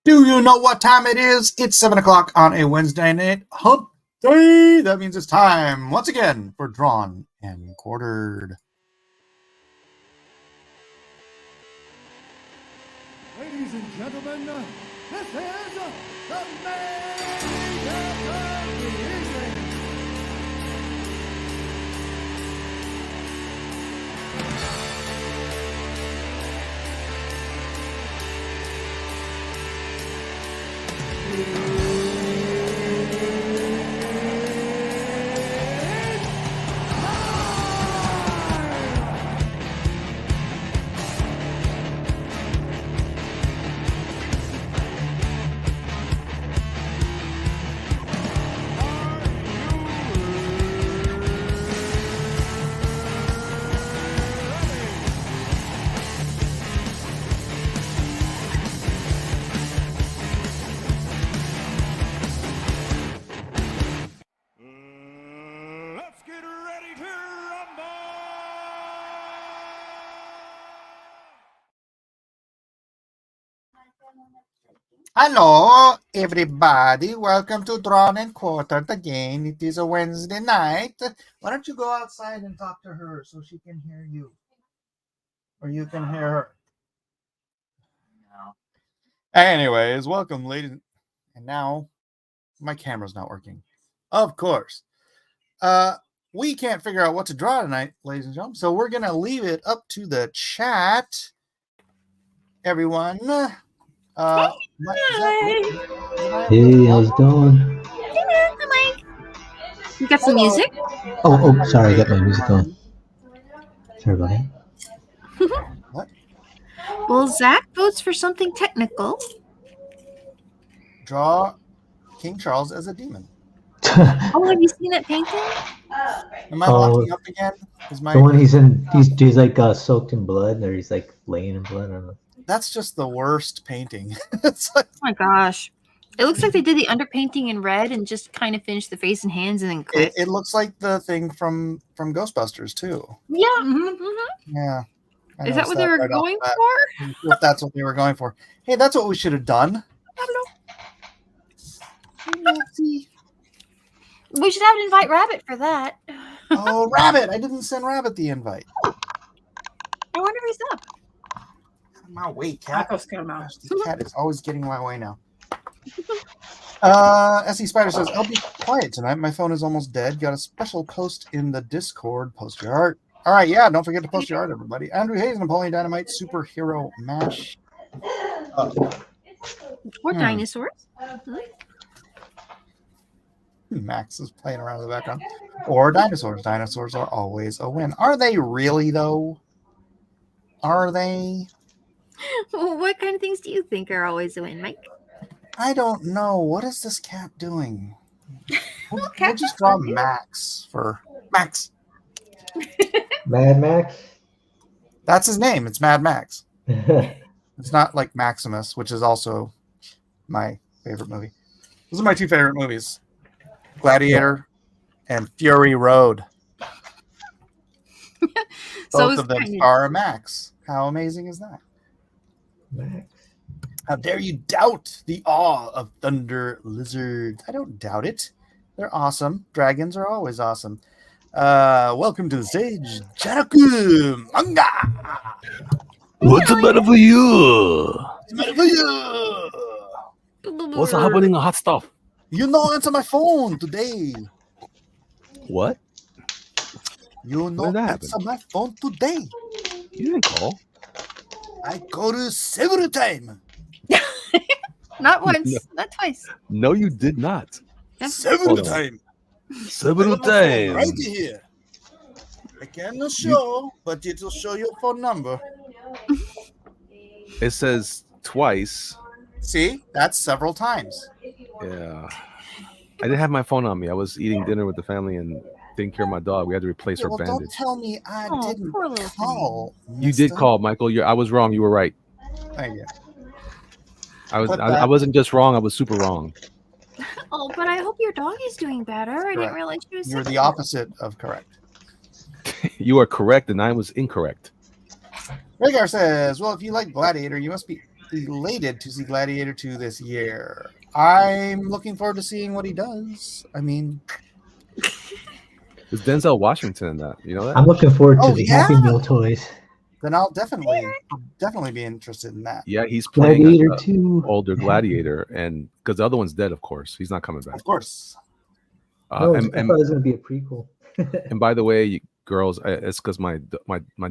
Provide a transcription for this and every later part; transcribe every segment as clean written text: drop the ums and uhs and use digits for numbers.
Do you know what time it is? It's 7 o'clock on a Wednesday night. Hump day. That means it's time once again for Drawn and Quartered. Ladies and gentlemen, this is the main event of the evening. Let's get ready to rumble! Hello, everybody. Welcome to Drawn and Quartered again. It is a Wednesday night. Why don't you go outside and talk to her so she can hear you? Or you can hear her. No. Anyways, welcome, ladies. And now, my camera's not working. Of course. We can't figure out what to draw tonight, ladies and gentlemen. So we're going to leave it up to the chat. Everyone. Hey, how's it going? Hey there, hi Mike. You got some music? Oh, sorry, I got my music on. Sorry about that. What? Well, Zach votes for something technical. Draw King Charles as a demon. Oh, have you seen that painting? Am I locking up again? The one he's like soaked in blood, or he's like laying in blood. I don't know. That's just the worst painting. It's like, Oh my gosh. It looks like they did the underpainting in red and just kind of finished the face and hands and then clicked. it looks like the thing from Ghostbusters too. Yeah. Yeah. I Is that noticed what they were right off going the bat. for? If that's what they were going for. Hey, that's what we should have done. I don't know. We should have an invite Rabbit for that. Oh, Rabbit! I didn't send Rabbit the invite. I wonder if he's up. My way, cat. Gosh, The cat is always getting my way now. SE Spider says, I'll be quiet tonight. My phone is almost dead. Got a special post in the Discord. Post your art. All right, yeah, don't forget to post your art, everybody. Andrew Hayes, Napoleon Dynamite, Superhero Mash. Or dinosaurs. Max is playing around in the background. Or dinosaurs. Dinosaurs are always a win. Are they really, though? Are they? Well, what kind of things do you think are always a win, Mike? I don't know. What is this cat doing? We'll Cats just are draw fun, too. Max for Max. Mad Max. That's his name. It's Mad Max. It's not like Maximus, which is also my favorite movie. Those are my two favorite movies. Gladiator and Fury Road. So Both of them star Max. How amazing is that? Max. How dare you doubt the awe of Thunder Lizards? I don't doubt it. They're awesome. Dragons are always awesome. Welcome to the stage, Jaraku Manga. What's the matter for you? What's the matter for you? What's happening, hot stuff? You no answer my phone today. What? You no When did that answer my phone today. You didn't call. I called you several times. Not once, not twice. No, you did not. Several Hold on. times. Several Right times. here. I cannot show, but it will show your phone number. It says twice. See, that's several times. Yeah. I didn't have my phone on me. I was eating dinner with the family and taking care of my dog. We had to replace her Well, don't bandage. tell me I Oh, didn't poor little call. You did call, Michael. I was wrong. You were right. Thank you. I wasn't just wrong. I was super wrong. Oh, but I hope your dog is doing better. I didn't Correct. realize she was You're sick. the opposite of correct. You are correct, and I was incorrect. Rhaegar says, well, if you like Gladiator, you must be elated to see Gladiator 2 this year. I'm looking forward to seeing what he does. I mean, It's Denzel Washington in that. You know that? I'm looking forward to Oh, the yeah? Happy Meal toys. then I'll definitely be interested in that. Yeah, he's playing Gladiator an 2. older gladiator, and because the other one's dead, of course, he's not coming back. Of course. No, I thought it was going to be a prequel. And by the way, girls, it's because my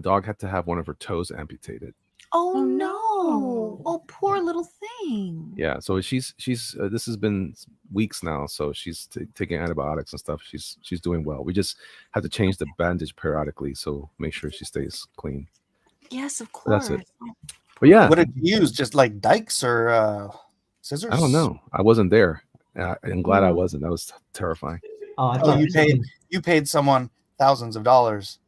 dog had to have one of her toes amputated. Oh no! Oh, poor little thing. Yeah, so she's this has been weeks now, so she's taking antibiotics and stuff. She's doing well. We just have to change the bandage periodically, so make sure she stays clean. Yes, of course. That's it. But yeah, What did you use? Just like dikes or scissors? I don't know. I wasn't there. I'm glad I wasn't. That was terrifying. Oh, I Oh, thought you paid someone thousands of dollars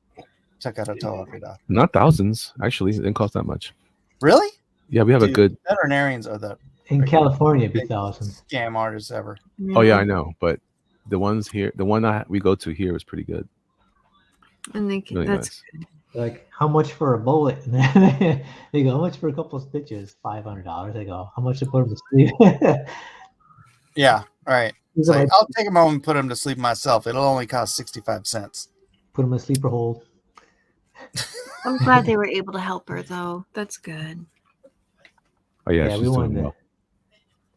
to cut a toe off your dog. Not thousands, actually. It didn't cost that much. Really? Yeah, we have a good. Veterinarians are the in California, it'd be thousands. scam artists ever. Oh yeah, I know. But the ones here, the one we go to here is pretty good. And they Really that's nice. Like, how much for a bullet? And then they go, how much for a couple of stitches? $500. They go, how much to put them to sleep? Yeah, right. He's It's like, like, I'll take him home and put him to sleep myself. It'll only cost 65 cents. put them in a sleeper hold. I'm glad they were able to help her though. That's good. Oh yeah, Yeah, she's we doing wanted well.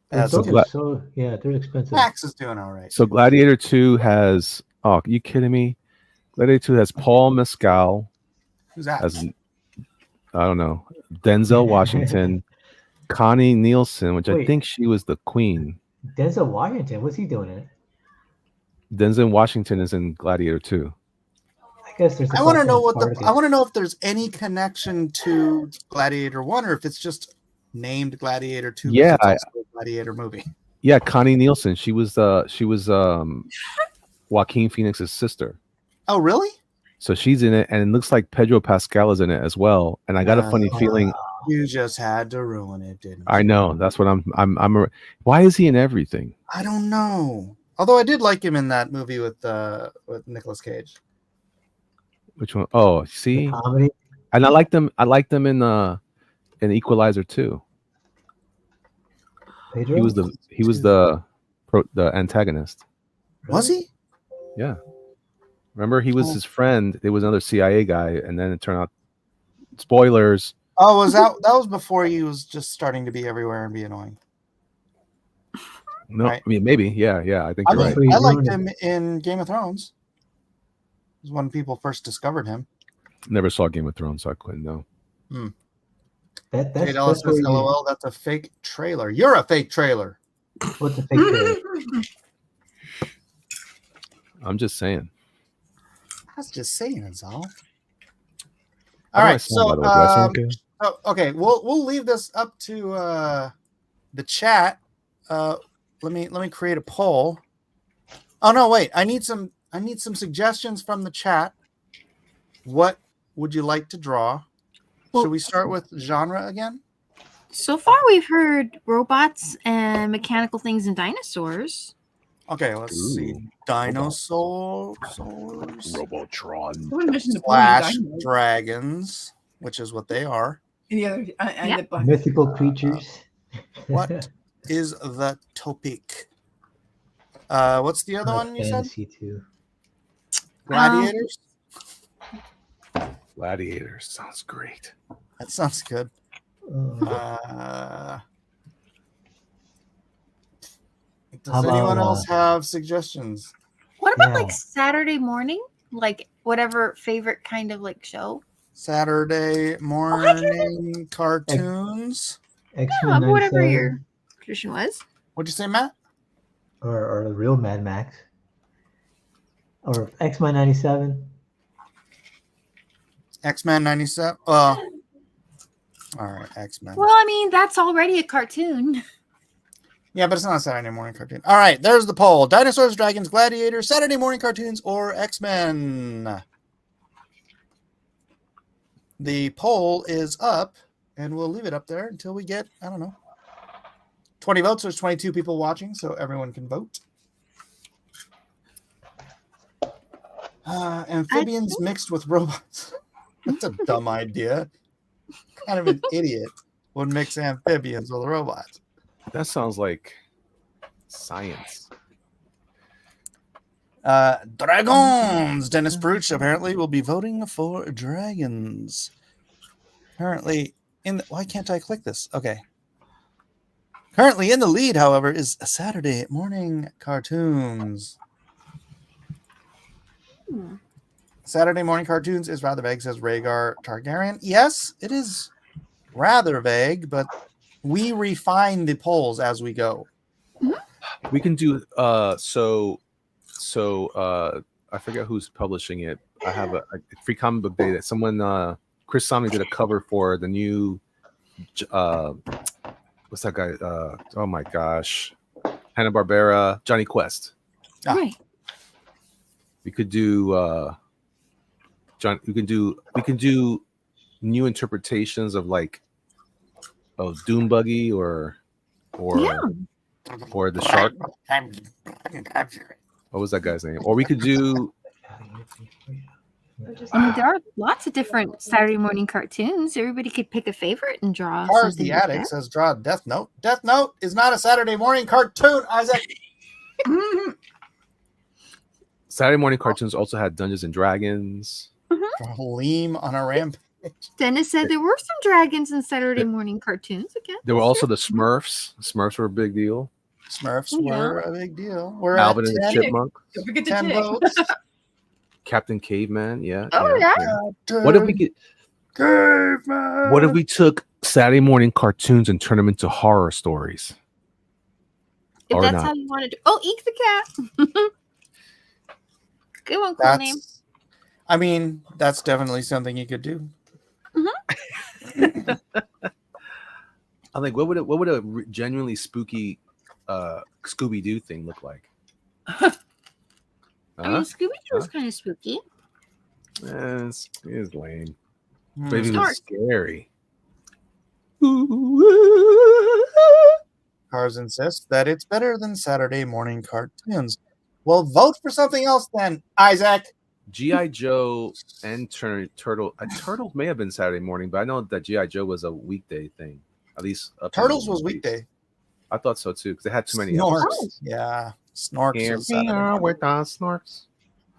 That's Those good. are so, yeah, they're expensive. Max is doing all right. So Gladiator 2 has. Oh, are you kidding me? Gladiator 2 has Paul Mescal Who's that? as I don't know, Denzel Washington, Connie Nielsen, which I Wait. think she was the queen. Denzel Washington, what's he doing in it? Denzel Washington is in Gladiator 2. I guess there's. I want to know I want to know if there's any connection to Gladiator 1 or if it's just named Gladiator 2. Yeah, because it's also a Gladiator movie. Yeah, Connie Nielsen. She was Joaquin Phoenix's sister. Oh, really? So she's in it, and it looks like Pedro Pascal is in it as well. And I got a funny feeling. You just had to ruin it, didn't you? I know. That's what why is he in everything? I don't know. Although I did like him in that movie with Nicolas Cage. Which one? Oh, see, Comedy. and I liked them in Equalizer too. Pedro? He was the antagonist. Was he? Yeah. Remember, he was his friend. There was another CIA guy, and then it turned out. Spoilers. Oh, that was before he was just starting to be everywhere and be annoying. No, Right. I mean maybe. Yeah. I think I you're mean, right. I liked him in Game of Thrones. It was when people first discovered him. Never saw Game of Thrones, so I couldn't know. That's Kate Ellis where says, you- LOL, that's a fake trailer. You're a fake trailer. What's a fake trailer? I'm just saying. I was just saying, it's all. How All do I right, sound, by so the way? Do I sound okay? okay, we'll leave this up to the chat. Let me create a poll. Oh no, wait! I need some suggestions from the chat. What would you like to draw? Well- Should we start with genre again? So far, we've heard robots and mechanical things and dinosaurs. Okay, let's see. Ooh. Dinosaurs Robotron. Someone mentioned the slash Dino. dragons, which is what they are. And the other, and Yeah. the bus. Mythical creatures. What is the topic? What's the other one you said? Fantasy too. Gladiators? Gladiators sounds great. That sounds good. Uh, Does How about, anyone else have suggestions? What about Yeah. like Saturday morning? Like whatever favorite kind of like show? Saturday morning cartoons? X-Men Yeah, whatever 97, your tradition was. What'd you say, Matt? or the real Mad Max, or X-Men 97. X-Men 97? All right, X-Men. Well, I mean, that's already a cartoon. Yeah, but it's not a Saturday morning cartoon. All right, there's the poll. Dinosaurs, Dragons, Gladiators, Saturday morning cartoons, or X-Men? The poll is up, and we'll leave it up there until we get, I don't know, 20 votes. There's 22 people watching, so everyone can vote. Amphibians mixed with robots. That's a dumb idea. Kind of an idiot. would mix amphibians with robots. That sounds like science. Dragons. Dennis Bruch apparently will be voting for dragons. Apparently, why can't I click this? Okay. Currently in the lead, however, is Saturday morning cartoons. Saturday morning cartoons is rather vague, says Rhaegar Targaryen. Yes, it is rather vague, but we refine the polls as we go. We can do I forget who's publishing it. I have a free comic book day that someone Chris Somney did a cover for the new what's that guy? Oh my gosh. Hanna-Barbera, Johnny Quest. Right. We could do we can do new interpretations of like Doom Buggy or the shark. What was that guy's name? Or we could do I mean, there are lots of different Saturday morning cartoons. Everybody could pick a favorite and draw. Cars something the like Attic that. says draw Death Note. Death Note is not a Saturday morning cartoon, Isaac. Saturday morning cartoons also had Dungeons and Dragons. Leem on a rampage. Dennis said there were some dragons in Saturday morning cartoons. Again, There were also the Smurfs. Smurfs were a big deal. Smurfs Yeah. were a big deal. We're Alvin at and the 10, Chipmunk. Don't forget the 10 chick. votes. Captain Caveman. Yeah. Oh, yeah. What if we could? Caveman. What if we took Saturday morning cartoons and turned them into horror stories? if Or that's not. how you want to do. Oh, Eek the cat. Good one, cool name. I mean, that's definitely something you could do. I'm like, what would a genuinely spooky Scooby Doo thing look like? I mean, Scooby Doo was kind of spooky. It's lame. Hmm. Maybe it Snort. was scary. Cars insist that it's better than Saturday morning cartoons. Well, vote for something else then, Isaac. G.I. Joe and Turtle. Turtles may have been Saturday morning, but I know that G.I. Joe was a weekday thing. At least up in Turtles the was 80s. weekday. I thought so too because they had too many Snorks. episodes. Yeah. Snorks Here was we Saturday are morning. with our snorks.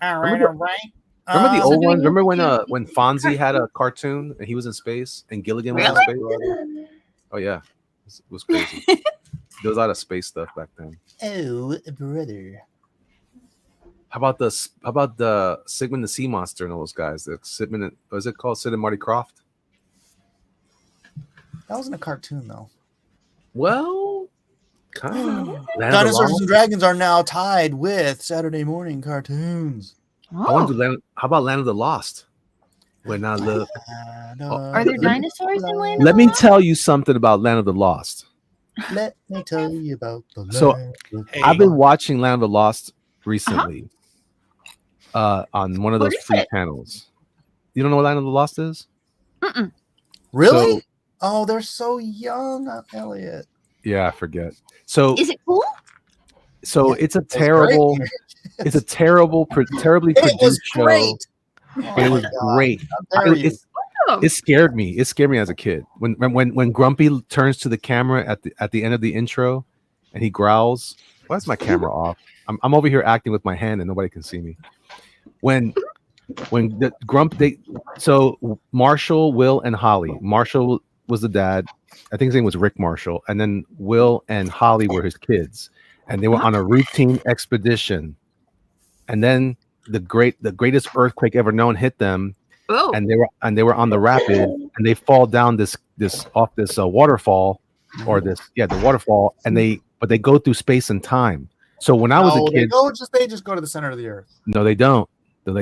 All right, Remember all right. Remember the so old do ones? we Remember need when Fonzie had a cartoon and he was in space and Gilligan was in space? Oh yeah, it was crazy. There was a lot of space stuff back then. Oh, brother. How about the Sigmund the Sea Monster and all those guys? The Sigmund, what is it called? Sid and Marty Krofft? That wasn't a cartoon, though. Well, kind of. Land of the Dinosaurs Lost. and Dragons are now tied with Saturday morning cartoons. I want to do how about Land of the Lost? When I look. Are there dinosaurs in Land of Let the me Lost? tell you something about Land of the Lost. Let me tell you about the So, land of- I've been watching Land of the Lost recently on one of What those is free it? channels. You don't know what Land of the Lost is? Really? So- Oh, they're so young, Elliot. Yeah, I forget. So Is it cool? it's a It was terrible, great. it's a terribly It was produced show. great. But it was great. How dare you. It scared me. It scared me as a kid. When Grumpy turns to the camera at the end of the intro, and he growls. Why is my camera off? I'm over here acting with my hand, and nobody can see me. When the so Marshall, Will, and Holly. Marshall was the dad. I think his name was Rick Marshall, and then Will and Holly were his kids, and they were on a routine expedition. And then the greatest earthquake ever known hit them. Oh, And they were on the rapid, and they fall down this waterfall, or the waterfall, and they go through space and time. So when I was a kid, they just go to the center of the earth. no, they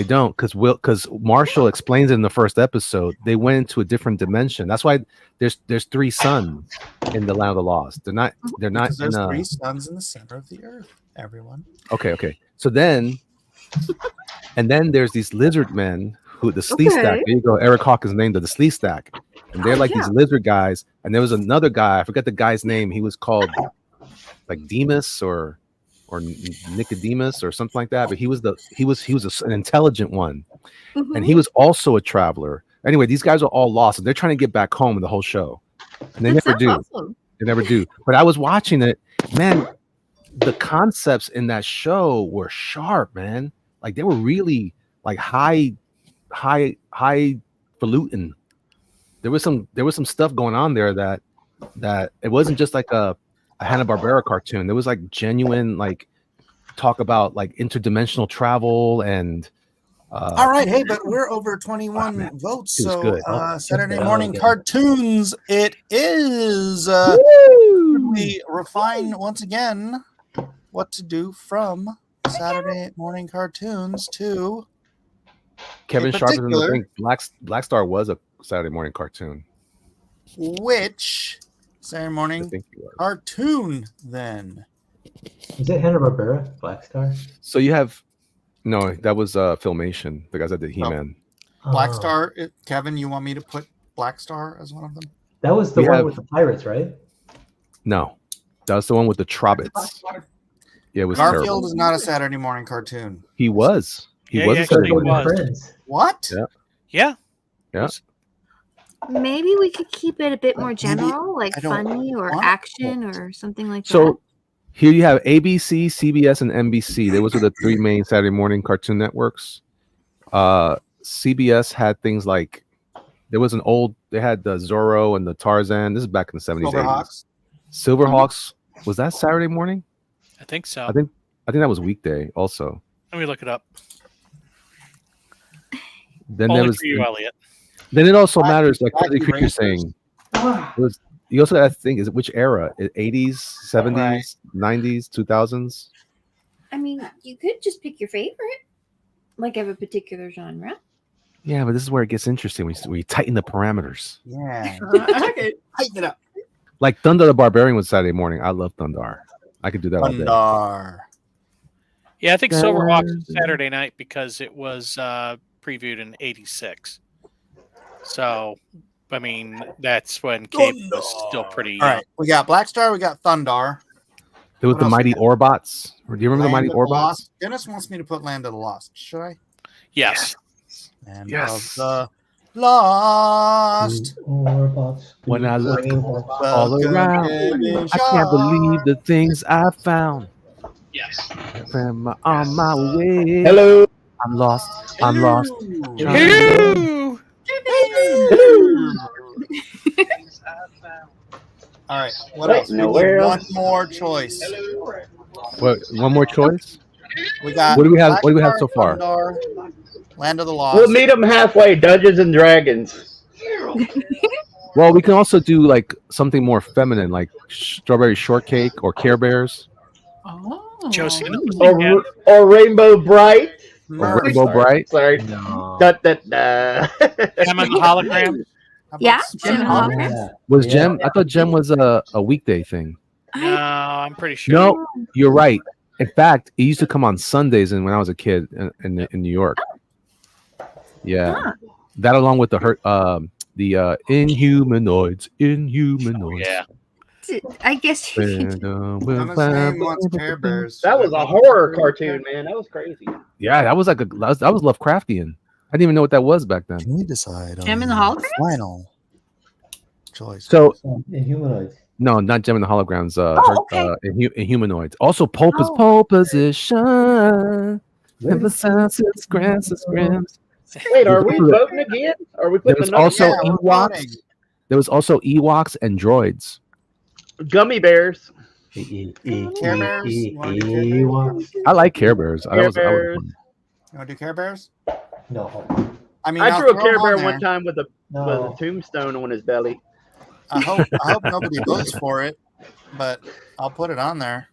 don't, because Marshall explains it in the first episode. They went into a different dimension. That's why there's three suns in the Land of the Lost. They're not Because in there's a, three suns in the center of the earth. Everyone. okay. So then, and then there's these lizard men who the Slee Stack. Okay. There you go. Eric Hawkins named the Slee Stack, and they're like these lizard guys. And there was another guy. I forget the guy's name. He was called like Demas or Nicodemus or something like that. But he was an intelligent one, and he was also a traveler. Anyway, these guys are all lost, and they're trying to get back home in the whole show. And they That never sounds do. awesome. They never do. But I was watching it, man. The concepts in that show were sharp, man. Like they were really like highfalutin. There was some stuff going on there that it wasn't just like a Hanna-Barbera cartoon. There was like genuine like talk about like interdimensional travel and All right, hey, but we're over 21 man, votes, it was so good. Saturday Yeah, morning okay. cartoons. It is. We refine once again what to do from Saturday morning cartoons to Kevin Sharp is in the particular- thing. Black Star was a Saturday morning cartoon. which Saturday I morning think he was. cartoon then. Is it Hanna-Barbera? Black Star? So you have no, that was Filmation, the guys that did He-Man. Black Oh. Star. Kevin, you want me to put Black Star as one of them? That was the We one have- with the pirates, right? No, that was the one with the Trobbits. Yeah, it was Garfield terrible. is not a Saturday morning cartoon. He was. He Yeah, was yeah, a Saturday he morning. was. Friends. What? Yeah. Yeah. Maybe we could keep it a bit more Maybe- general, like I don't funny or want action or something like that. So here you have ABC, CBS, and NBC. Those were the three main Saturday morning cartoon networks. CBS had things like they had the Zorro and the Tarzan. This is back in the 70s, 80s. Silverhawks. Silverhawks, was that Saturday morning? I think so. I think that was weekday also. Let me look it up. Then Only there was for you, Elliot. then it also Wacky- matters like Wacky Freddy Creek, you're Rangers. saying. You also have to think, is it which era? 80s, 70s, Right. 90s, 2000s? I mean, you could just pick your favorite, like of a particular genre. Yeah, but this is where it gets interesting when you tighten the parameters. Yeah. Okay. Tighten it up. Like Thunder the Barbarian was Saturday morning. I love Thunder. I could do that all day. Thundar. Yeah, I think Silverhawks was Saturday night because it was previewed in '86. So, I mean, that's when cable was still pretty. All right, we got Black Star, we got Thundar. There was What the else? Mighty Orbots. Do you remember the Mighty Land of the Orbots? Lost. Dennis wants me to put Land of the Lost. Should I? Yes. Land Yes. of the Lost. When I look all Welcome, around, Kevin I can't believe the things I found. Yes. I'm on my way. Hello. I'm lost. I'm lost. Hello. All right. What Wait, else? We nowhere need else? one more choice. What? One more choice? We got. What do we have? Black What do we have Star, so far? Thundar, Land of the Lost. We'll meet them halfway. Dungeons and Dragons. Well, we can also do like something more feminine, like Strawberry Shortcake or Care Bears Josie and the Or, Pussycat. or Rainbow Bright. or Murray. Rainbow Bright. Sorry. No. Da, da, da. Gem and the Hologram. How about Yeah, Spin Gem and Off? Hologram. Yeah. Was Yeah. Gem? I thought Gem was a weekday thing. No, I'm pretty sure. No, you're right. In fact, it used to come on Sundays, and when I was a kid in New York. Yeah, Huh. that along with the Inhumanoids. Yeah. I guess you could. Dennis name wants Care Bears. That was a horror cartoon, man. That was crazy. Yeah, that was like that was Lovecraftian. I didn't even know what that was back then. Can we decide on Gem and the Hologram? final choice? So Inhumanoids. no, not Gem and the Holograms. okay. Inhumanoids. Also, pole Oh. pole position. Ever since it's grams. Wait, are we voting again? Are we There putting was another also Yeah, we're Ewoks. voting. There was also Ewoks and droids. gummy bears? Care Bears? You wanna do Care Bears? Ewoks. I like Care Bears. Care That Bears. was You want to do Care Bears? No. I mean, I I'll drew a throw Care 'em on Bear there. one time with a No. tombstone on his belly. I hope nobody votes for it, but I'll put it on there.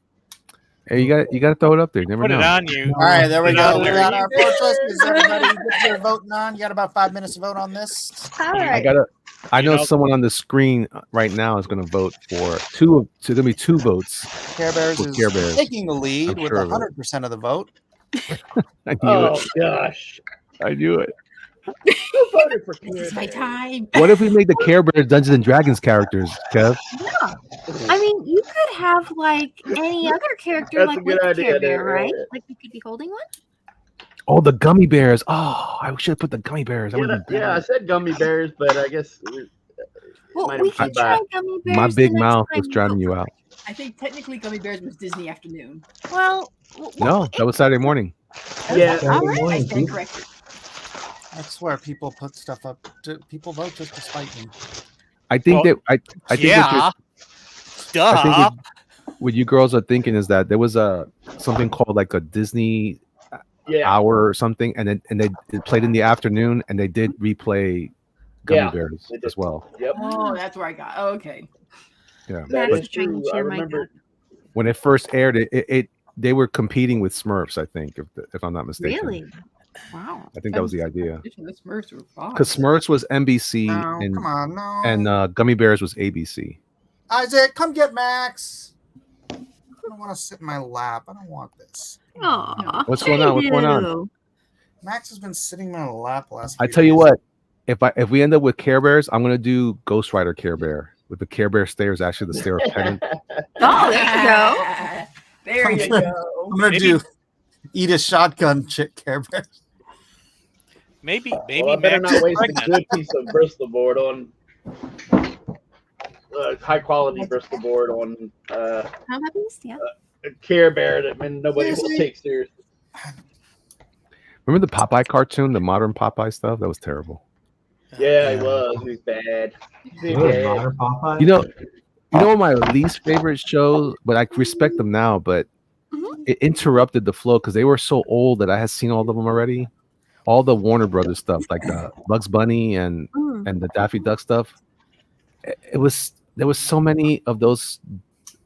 Hey, you got to throw it up there. You never Put know. it on you. All right, there we Put it go. on We there. got our four choices. Everybody, get your voting on. You got about 5 minutes to vote on this. All I right. gotta. I know You know- someone on the screen right now is going to vote for two. So there'll be two votes. Care Bears With is Care Bears. taking the lead I'm with sure of it. 100% of the vote. I knew Oh it. gosh. I knew it. Who voted for Care This is my Bears? time. What if we made the Care Bears Dungeons and Dragons characters, Kev? Yeah. I mean, you could have like any other character, That's like a good with a Care idea, Bear, dude. right? Like you could be holding one. Oh, the gummy bears. Oh, I should have put the gummy bears. That Yeah, would've been yeah, I better. said gummy bears, but I guess Well, Might we have can been try back. gummy bears. My the big next mouth time was we drowning go you for- out. I think technically Gummy Bears was Disney afternoon. Well, No, that was Saturday morning. Yeah. Saturday All right, I morning, stand Goose. corrected. That's where people put stuff up. People vote just to spite me. I think Well, that I think yeah. I think Duh. what you girls are thinking is that there was a something called like a Disney Yeah. hour or something, and they it played in the afternoon, and they did replay Gummy Yeah, Bears they did. as well. Yep. Oh, that's where I got. Oh, okay. Yeah, That Max is is trying to true. I cheer my remember. gun. when it first aired, it they were competing with Smurfs, I think, if I'm not mistaken. Really? Wow. I think that was the idea. The Smurfs were fun. Because Smurfs was NBC No, and come on, no. Gummy Bears was ABC. Isaac, come get Max. I don't want to sit in my lap. I don't want this. Aw. What's going on? What's going on? Ew. Max has been sitting in my lap last. I few tell you days. what, if we end up with Care Bears, I'm gonna do Ghost Rider Care Bear with the Care Bear stairs. Actually, the stair pennant. Oh, there you go. There you go. I'm gonna Maybe- do eat a shotgun chick Care Bears. Maybe Well, I better Max not is waste a pregnant. good piece of Bristol board on high quality Bristol board on How about these? Yeah. a Care Bear that nobody will Seriously? take seriously. Remember the Popeye cartoon, the modern Popeye stuff? That was terrible. Yeah, he was. He was bad. He was Good, bad. Modern Popeye. You know my least favorite shows, but I respect them now. But it interrupted the flow because they were so old that I had seen all of them already. All the Warner Brothers stuff, like Bugs Bunny and the Daffy Duck stuff. There was so many of those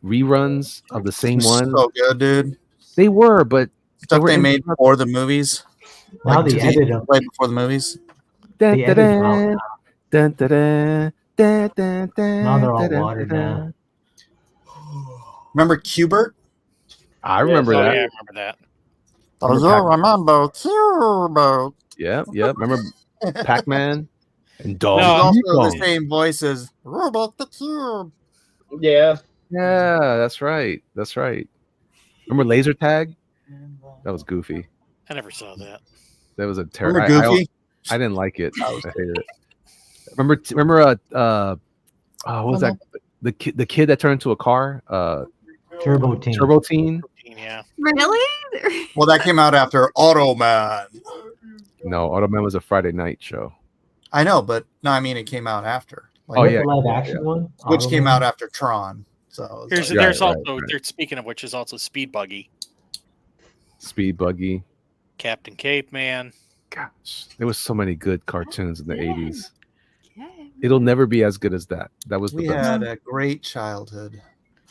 reruns of the same one. So good, dude. They were, but Stuff were they made interrupted. before the movies. Now Like they TV edit them. played before the movies. Dun, They dun, edit them out dun, now. dun, dun, dun, dun, dun, dun, Now they're all dun, watered dun, down. dun. Remember Cubert? I remember Yes, Oh, that. yeah, I remember that. Does you remember Cubert? Yep. Remember Pac-Man and It's Dog. No. also the same voice as Robot the Cube. Yeah. Yeah, that's right. Remember Laser Tag? That was goofy. I never saw that. That was a terrible. Remember Goofy? I didn't like it. I hated it. Remember what was that? The kid that turned into a car? Turbo Team. Turbo Teen? Yeah. Really? Well, that came out after Automan. No, Automan was a Friday night show. I know, but no, I mean it came out after. Like, Oh, What's yeah, the live action one? which came Automan? out after Tron. So it's There's like- Right, also right. there's speaking of which is also Speed Buggy, Speed Buggy. Captain Caveman. Gosh, there was so many good cartoons in the Yeah. 80s. Okay. It'll never be as good as that. That was the we best. had a great childhood.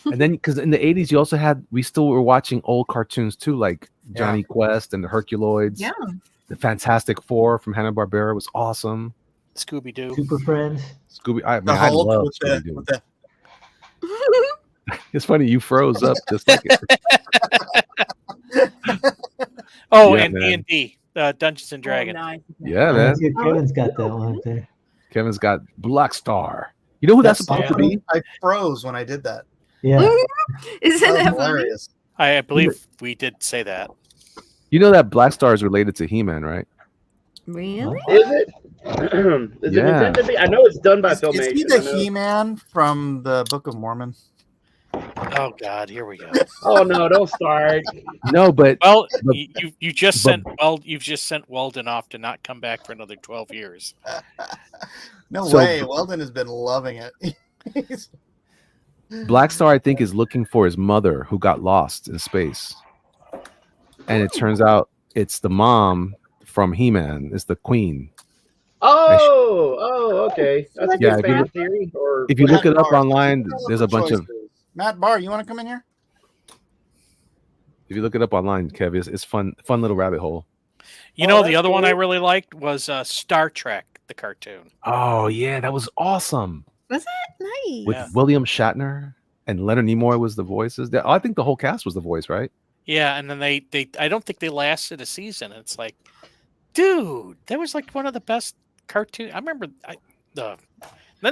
And then because in the 80s, you also had we still were watching old cartoons too, like Johnny Quest and the Herculoids. Yeah. The Fantastic Four from Hanna-Barbera was awesome. Scooby Doo. Super Friends. Scooby, I The mean, I Hulk love with the, Scooby-Doo. with the It's funny you froze up just like it. Oh, Yeah, and man. D&D, Dungeons and Dragons. Oh, nice. Yeah, I man. see Kevin's got that one up there. Kevin's got Black Star. You know who that's supposed to be? I froze when I did that. Yeah. Isn't That that was funny? hilarious. I believe we did say that. You know that Black Star is related to He-Man, right? Really? Is it? Is Yeah. it intended to be? I know it's done by Is Filmation. he I the know. He-Man from the Book of Mormon? Oh God, here we go. Oh no! Don't start. No, but Well, But- you just but- sent you've just sent Weldon off to not come back for another 12 years. No So- way. Weldon has been loving it. He's- Black Star, I think, is looking for his mother who got lost in space. And it turns out it's the mom from He-Man, it's the queen. Oh, okay. That's a Yeah, good if you fan look- theory. Or If you look it up Barr, online, tell us there's a the bunch of choices. Matt Barr, you want to come in here? if you look it up online, Kev, it's fun little rabbit hole. You Oh, know, that's the other one I cool. really liked was Star Trek, the cartoon. Oh yeah, that was awesome. Was it nice? With Yeah. William Shatner and Leonard Nimoy was the voices. I think the whole cast was the voice, right? Yeah, and then they I don't think they lasted a season. It's like, dude, that was like one of the best cartoon. I remember then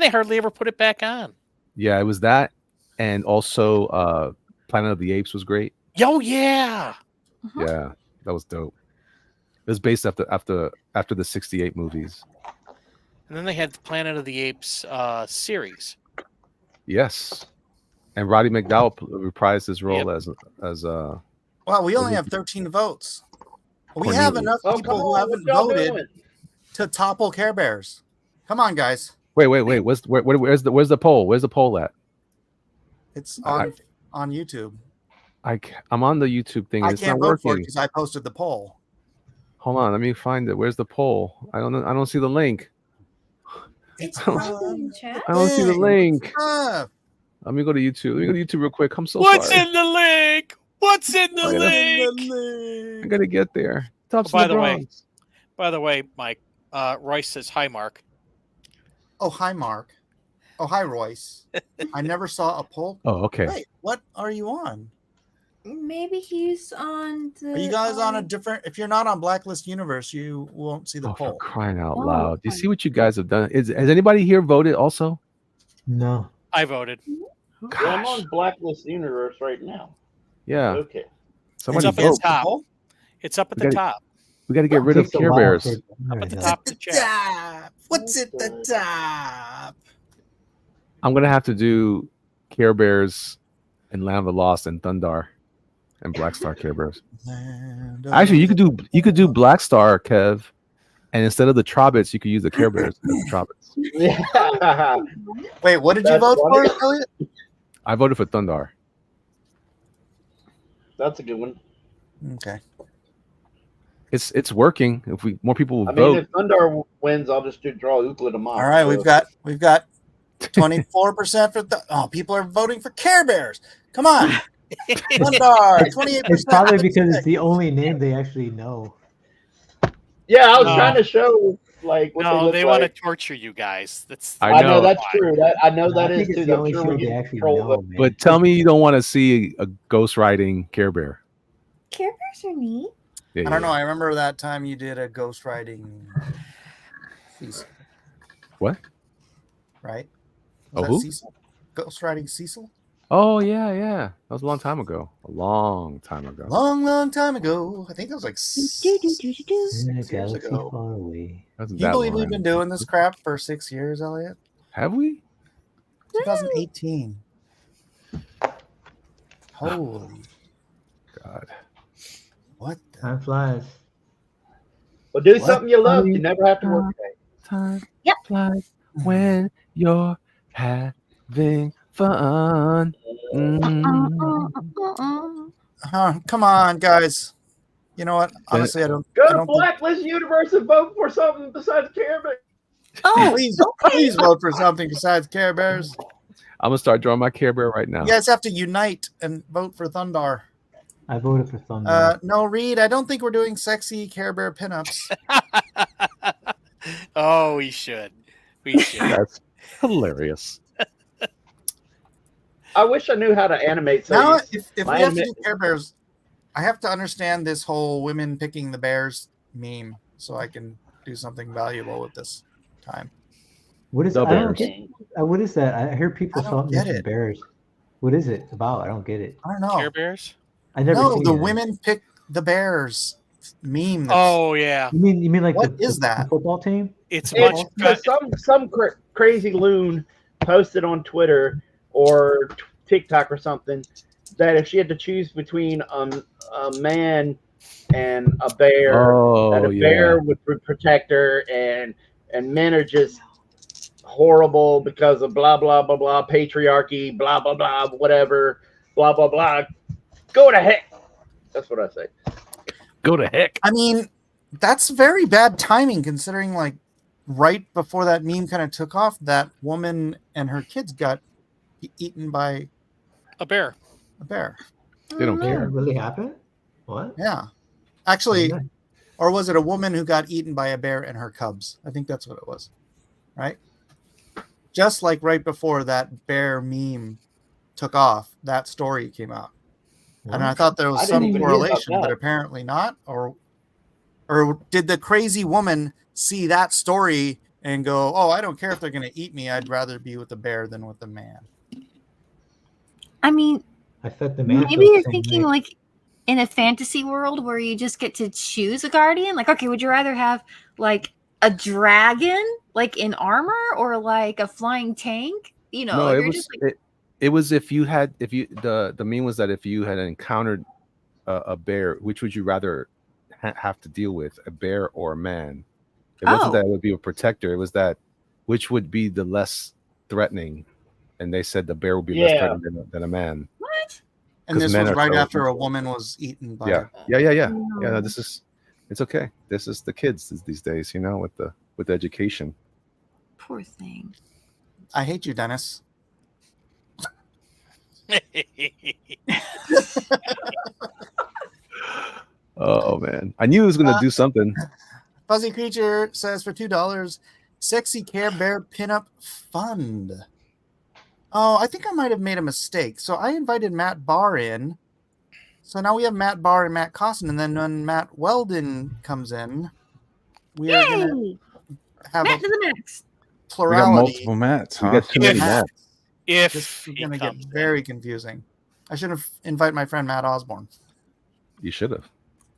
they hardly ever put it back on. Yeah, it was that, and also Planet of the Apes was great. Yo, yeah. Uh-huh. Yeah, that was dope. It was based after the '68 movies. And then they had the Planet of the Apes series. Yes. And Roddy McDowell reprised his role as Wow, we only have 13 votes. We have Cornelius. enough Oh, people come who on, haven't what y'all voted doing? to topple Care Bears. Come on, guys. Wait. Where's the poll? Where's the poll at? It's on YouTube. I'm on the YouTube thing. I And it's not can't vote for it working. because I posted the poll. Hold on, let me find it. Where's the poll? I don't see the link. It's I don't- probably in chat. I don't see the Dang, link. Ah, Let me go to YouTube. Let me go to YouTube real quick. I'm so What's sorry. in the link? What's in the What's in link? I gotta get there. Tops by of the the way- Bronx. By the way, Mike, Royce says hi, Mark. Oh, hi, Mark. Oh, hi, Royce. I never saw a poll. Oh, okay. Wait, what are you on? Maybe he's on the. Are you guys on a different? If you're not on Blacklist Universe, you won't see the Oh, for poll. crying out Oh, loud! Do you fine. see what you guys have done? Has anybody here voted also? No. I voted. Well, I'm Gosh. on Blacklist Universe right now. Yeah. Okay. Somebody up at vote. the top. Poll? It's up at We the gotta- top. We got to get rid It of takes a Care while Bears. for- Up at the Yeah. top of the The chat. top. What's at the top? I'm gonna have to do Care Bears and Land of the Lost and Thundar and Black Star Care Bears. Actually, you could do Black Star, Kev, and instead of the Trobits, you could use the Care Bears as the Trobits. Yeah. Wait, what did you That's vote funny. for, Elliot? I voted for Thundar. That's a good one. Okay. It's working. If more people will I mean, vote, if Thundar wins, I'll just draw Euclid a Mach. All right, we've got 24% for people are voting for Care Bears. Come on. Thundar, 28%. It's probably because it's the only name they actually know. Yeah, I was No. trying to show like what No, they they look want like. to torture you guys. That's I I know know. that's true. I know that I is think it's too. the I'm only sure show we they can actually control know, it. man. but tell me you don't want to see a ghost riding Care Bear. Care Bears are neat. Yeah, I don't know. I remember that time you did a ghost riding Cecil. What? Right? Oh, Was that who? Cecil? Ghost riding Cecil? Oh yeah. That was a long time ago. Long time ago. I think it was like Do, do, do, do, do. In a 6 years galaxy ago. far away. Wasn't Can you that believe long. we've been doing this crap for 6 years, Elliot? Have we? 2018. Holy. God. What the? Time flies. Well, do What? something you love. You never have to work. Time Yep. flies when you're having fun. Come on, guys. You know what? Honestly, I don't. Go I to don't think, Blacklist Universe and vote for something besides Care Bears. Oh, please vote for something besides Care Bears. I'm gonna start drawing my Care Bear right now. You guys have to unite and vote for Thundar. I voted for Thunder. No, Reed, I don't think we're doing sexy Care Bear pinups. Oh, we should. We should. That's hilarious. I wish I knew how to animate. So Now, you- if my we have to admit- do Care Bears, I have to understand this whole women picking the bears meme so I can do something valuable with this time. What is The I don't Bears. get, what is that? I hear people I don't talking get about it. bears. What is it about? I don't get it. I don't know. Care Bears? I never No, seen the it. women pick the bears meme. that's- Oh yeah, You mean like What the, is the that? football team? it's much. It's some crazy loon posted on Twitter or TikTok or something that if she had to choose between a man and a bear, that Oh a yeah. bear would protect her, and men are just horrible because of blah blah blah blah patriarchy, blah blah blah whatever, blah blah blah. Go to heck. That's what I say. Go to heck. I mean, that's very bad timing considering, like, right before that meme kind of took off, that woman and her kids got eaten by A bear. a bear. They don't Did care. it really happen? What? Yeah. Actually, Yeah. or was it a woman who got eaten by a bear and her cubs? I think that's what it was. Right? Just like right before that bear meme took off, that story came out. And I thought there I was didn't some even hear about correlation, but that. apparently not. Or did the crazy woman see that story and go, "Oh, I don't care if they're going to eat me. I'd rather be with the bear than with the man." I mean, I fed the man. maybe you're thinking like in a fantasy world where you just get to choose a guardian. Like, okay, would you rather have like a dragon, like in armor or like a flying tank? You know, No, if it you're was just like, it was if you the meme was that if you had encountered a bear, which would you rather have to deal with, a bear or a man? It wasn't that it would be a protector. It was that which would be the less threatening, and they said the bear would be less Yeah. threatening than a man. what? And 'Cause this men was are right so- after a woman was eaten by. Yeah. No, No. it's okay. This is the kids these days, you know, with education. Poor thing. I hate you, Dennis. Oh man, I knew he was gonna do something. Fuzzy Creature says for $2, Sexy Care Bear Pinup Fund. Oh, I think I might have made a mistake. So I invited Matt Barr in. So now we have Matt Barr and Matt Costin, and then when Matt Weldon comes in, we are going to Yay! have Matt a to the max. We got plurality. multiple Mats, We huh? got too many Matt. Mats. If This is he going to get comes in. very confusing. I should have invited my friend Matt Osborne. You should have.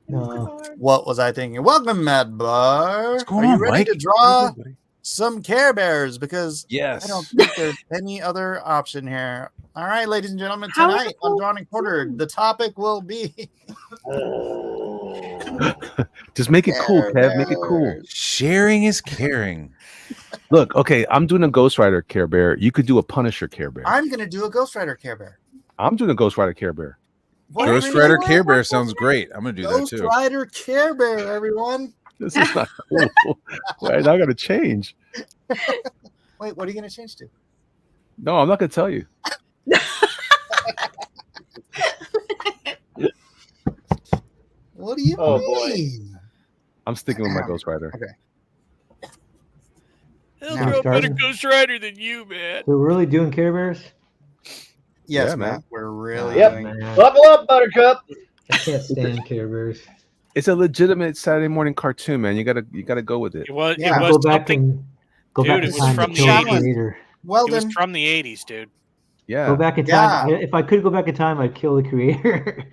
No. What was I thinking? Welcome, Matt Barr. What's going Are you on, ready Mike? to draw some Care Bears? Because Yes. I don't think there's any other option here. All right, ladies and gentlemen, How is tonight it on called? Drawn and Quartered, the topic will be Just make it cool, Care Kev. Make it cool. Bears. Sharing is caring. Look, okay, I'm doing a Ghost Rider Care Bear. You could do a Punisher Care Bear. I'm going to do a Ghost Rider Care Bear. I'm doing a Ghost Rider Care Bear. What Ghost are we Rider doing? Care Bear sounds great. I'm gonna do that Ghost too. Rider Care Bear, everyone. This is not cool. Wait, I gotta change. Wait, what are you going to change to? No, I'm not gonna tell you. What do you Oh, boy. mean? I'm sticking with my Ghost Rider. He'll Now draw a better starting. Ghost Rider than you, man. We're really doing Care Bears? Yes, Yeah, Matt. man. We're really Yep. doing Man, Buckle up, Buttercup. I can't stand Care Bears. It's a legitimate Saturday morning cartoon, man. You gotta go with it. It was, Yeah. it Go was back something. and go Dude, back it in was time to from the kill the 80s. creator. Well It was done. from the 80s, dude. Yeah. Go back in time. If I could go back in time, I'd kill the creator.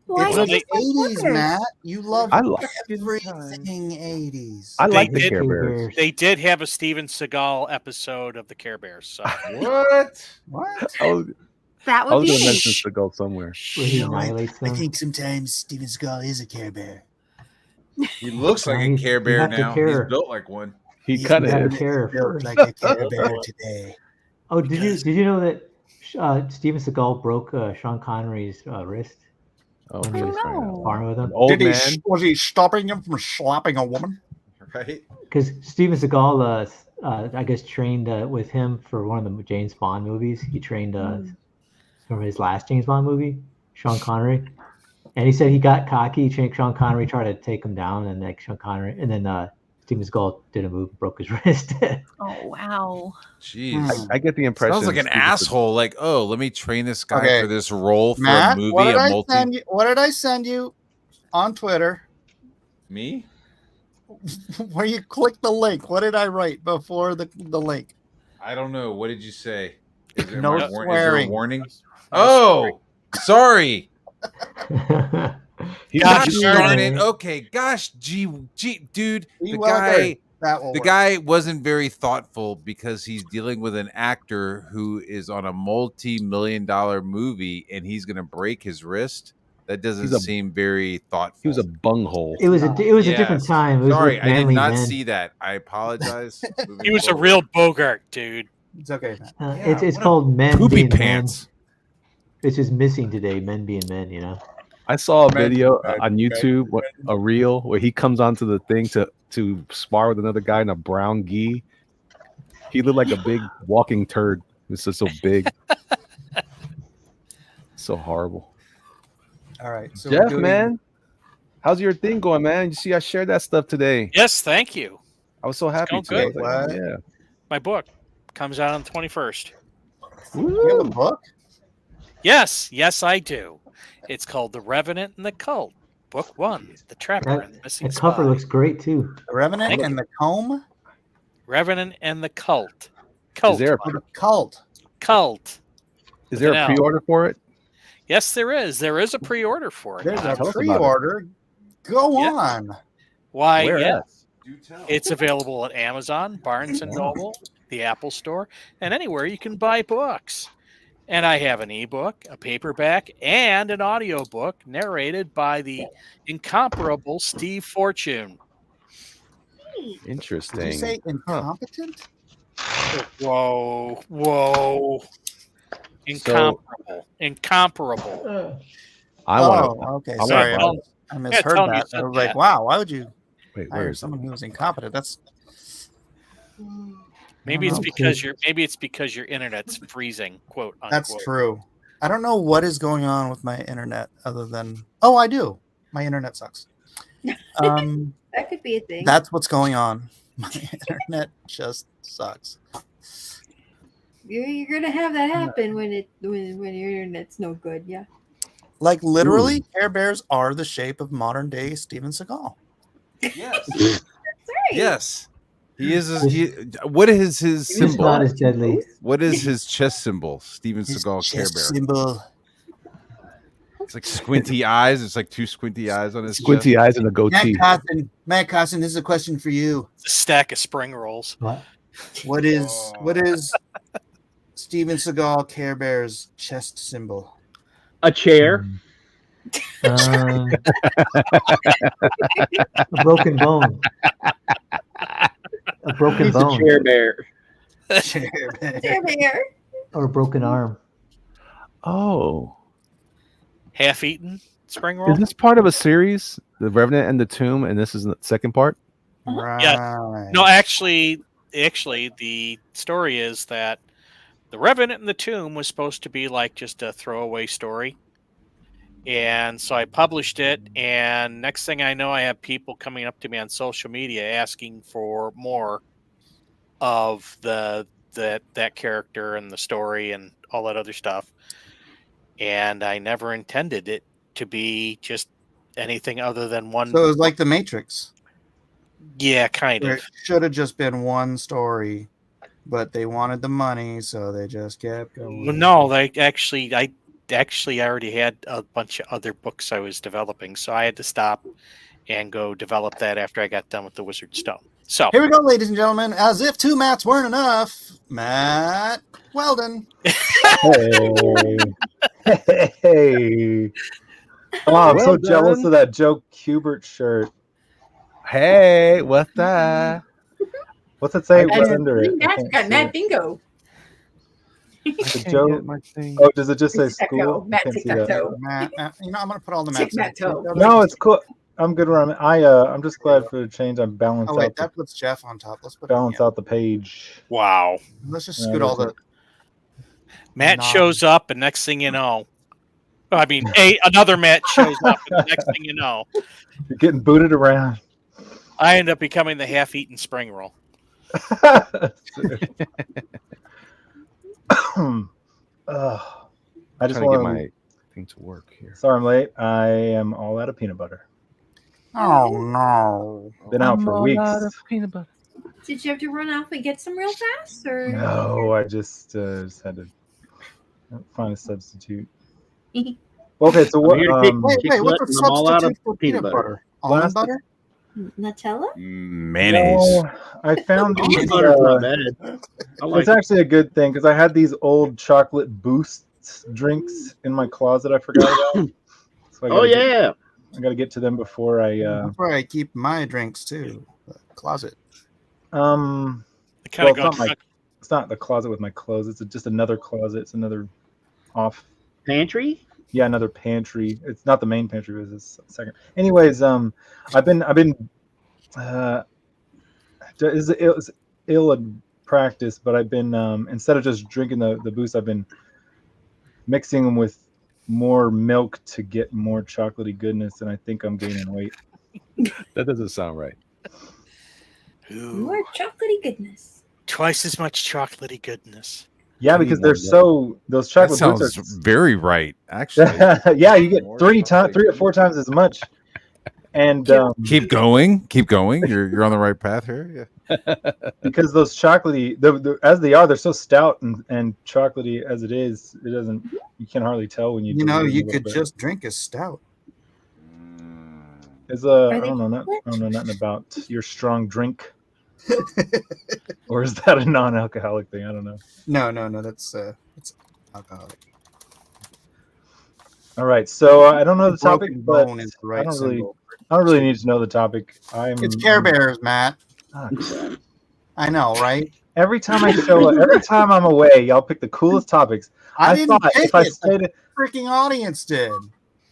Why It's Well, did the you say 80s, Bears? Matt. You love I like everything 80s. I like They the did- Care Bears. They did have a Steven Seagal episode of the Care Bears. So What? What? That I would was be gonna me. mention the go somewhere. Where he You know what? annihilates I them. think sometimes Steven Seagal is a Care Bear. He looks like a He's- Care you Bear have to now. care. He's built like one. He He's kind gotta of is. care built first. like a Care Bear today. Oh, because- did you know that Steven Seagal broke Sean Connery's wrist Oh, when he was please, man. farming with him? Old man. Was he stopping him from slapping a woman? Right? Because Steven Seagal, I guess, trained with him for one of the James Bond movies. He trained from his last James Bond movie, Sean Connery, and he said he got cocky. Sean Connery tried to take him down, and like Sean Connery, and then Steven Seagal did a move, broke his wrist. Oh wow. Jeez. I get the impression. Sounds like an Steven Seagal- asshole. Like, oh, let me train this guy Okay. for this role for Matt, a movie. what did A I multi. send you? What did I send you on Twitter? Me? Where you click the link? What did I write before the link? I don't know. What did you say? Is there, No is there a swearing. warning? Oh, sorry. He's Gosh Gosh darn darn it. it. Okay. Gosh, gee, dude. Be The well guy. heard. That will The work. guy wasn't very thoughtful because he's dealing with an actor who is on a multi-million-dollar movie and he's going to break his wrist. That doesn't He's a- seem very thoughtful. He was a bunghole. It was a different Yes. time. It was Sorry, with I did manly not men. see that. I apologize. Moving he was a forward. real Bogart, dude. It's okay, Matt. It's what a called men poopy being pants. men. It's just missing today. Men being men. You know. I saw a Right, video right, on YouTube, a reel where he comes onto the thing to spar with another guy in a brown gi. He looked like a big walking turd. It's just so big, so horrible. All right. So we're Jeff, doing- man, how's your thing going, man? You see, I shared that stuff today. Yes, thank you. I was so happy going to. I was good. like, What? yeah. My book comes out on the 21st. You have a book? Yes, I do. It's called The Revenant and the Cult, Book 1, The Trapper and the Missing The cover Spy. looks great too. The Revenant Thank and the Comb? Revenant and the Cult. Is there Or the Cult? Cult. is there a Now. pre-order for it? Yes, there is. There is a pre-order for it. There's Tell a us about it. pre-order. Go Yeah. on. Why? Where Yeah. at? It's available at Amazon, Barnes and Noble, the Apple Store, and anywhere you can buy books. And I have an ebook, a paperback, and an audiobook narrated by the incomparable Steve Fortune. Did you Interesting. say incompetent? Whoa. Incomparable. I want to. okay. I wanna Sorry, buy I misheard tell 'em you that. I said was like, that. wow, why would you Wait, where hire is it? someone who was incompetent? That's Maybe it's Okay. because your internet's freezing, quote unquote. that's true. I don't know what is going on with my internet other than I do. My internet sucks. That could be a thing. That's what's going on. My internet just sucks. You're gonna have that happen when your internet's no good. Yeah. Like literally, Care Bears are the shape of modern day Steven Seagal. Yes. Right. Yes. He is. What is his It's not symbol? as deadly. What is his chest symbol? Steven His Seagal Care chest Bear. symbol. It's like squinty eyes. It's like two squinty eyes on his Squinty chest. eyes and a goatee. Matt Costin, this is a question for you. It's a stack of spring rolls. What? What is Steven Seagal Care Bear's chest symbol? A chair. A broken bone. A broken He's a bone. chair bear. Care Bear. There, there. Or a broken arm. Oh, Half-eaten spring roll. is this part of a series? The Revenant and the Tomb, and this is the second part. Right. No, actually, the story is that the Revenant and the Tomb was supposed to be like just a throwaway story. And so I published it, and next thing I know, I have people coming up to me on social media asking for more of that character and the story and all that other stuff. And I never intended it to be just anything other than one. So it was like The Matrix. Yeah, kind Where of. it should have just been one story, but they wanted the money, so they just kept going. Well, no, I already had a bunch of other books I was developing, so I had to stop and go develop that after I got done with the Wizard Stone. So Here we go, ladies and gentlemen. As if two Matts weren't enough, Matt Weldon. Hey. Oh, I'm Well so jealous done. of that Joe Kubert shirt. Hey, what's that? What's it say? And What's under it? I Matt can't got see Matt it. Bingo. The Joe. Get my thing. Oh, does it just say Tic-tac-toe. school? I Matt can't see that. Tic-tac-toe. Matt, I'm going to put all the Matts. Tic-tac-toe. No, it's cool. I'm good where I'm at. I'm just glad for the change. I'm balanced Oh, wait, out that puts Jeff on top. Let's put balance out the page. wow, Let's just Yeah, scoot all that's the. Matt No. shows up, and next thing you know, I mean, another Matt shows up, and the next thing you know, You're getting booted around. I end up becoming the half-eaten spring roll. I just Trying to get want my thing to work here. Sorry, I'm late. I am all out of peanut butter. Oh, no. Been out for weeks. Peanut butter. Did you have to run off and get some real fast, or? No, I just had to find a substitute. Okay, so what? Wait, what's the I'm all out of substitute for peanut butter? Almond Last- butter? Nutella? Mayonnaise. No, I found these. Peanut butter's not bad. I like It's actually a good thing because I had these old chocolate boosts drinks in my closet. I forgot about. So I Oh gotta yeah. I got to get to them before I. That's where I keep my drinks too. The closet. It Well, kind of it's not it's not the closet with my clothes. It's just another closet. It's another off. Pantry? Yeah, another pantry. It's not the main pantry, but it's a second. Anyways, I've been it's ill in practice, but I've been instead of just drinking the boost, I've been mixing them with more milk to get more chocolatey goodness, and I think I'm gaining weight. That doesn't sound right. More chocolately goodness. Twice as much chocolatey goodness. Yeah, I need because more they're milk. so those That chocolate sounds boosts very right, actually. are. Yeah, you get More 3 chocolate or 4 times as much. And Keep going. You're on the right path here. Yeah. because those chocolatey, as they are, they're so stout and chocolatey as it is. It doesn't. You can hardly tell when you. You know, dilute it a you little could bit. just drink a stout. Is Are I they don't know, chocolate? I don't know nothing about your strong drink, or is that a non-alcoholic thing? I don't know. No. That's it's alcoholic. All right, so I don't know the topic, Broken but bone is the I right don't really, symbol. I don't really need to know the topic. It's Care Bears, Matt. Ah, crap. I know, right? Every time I show up, every time I'm away, y'all pick the coolest topics. I didn't thought pick if I it. stayed, The freaking audience did.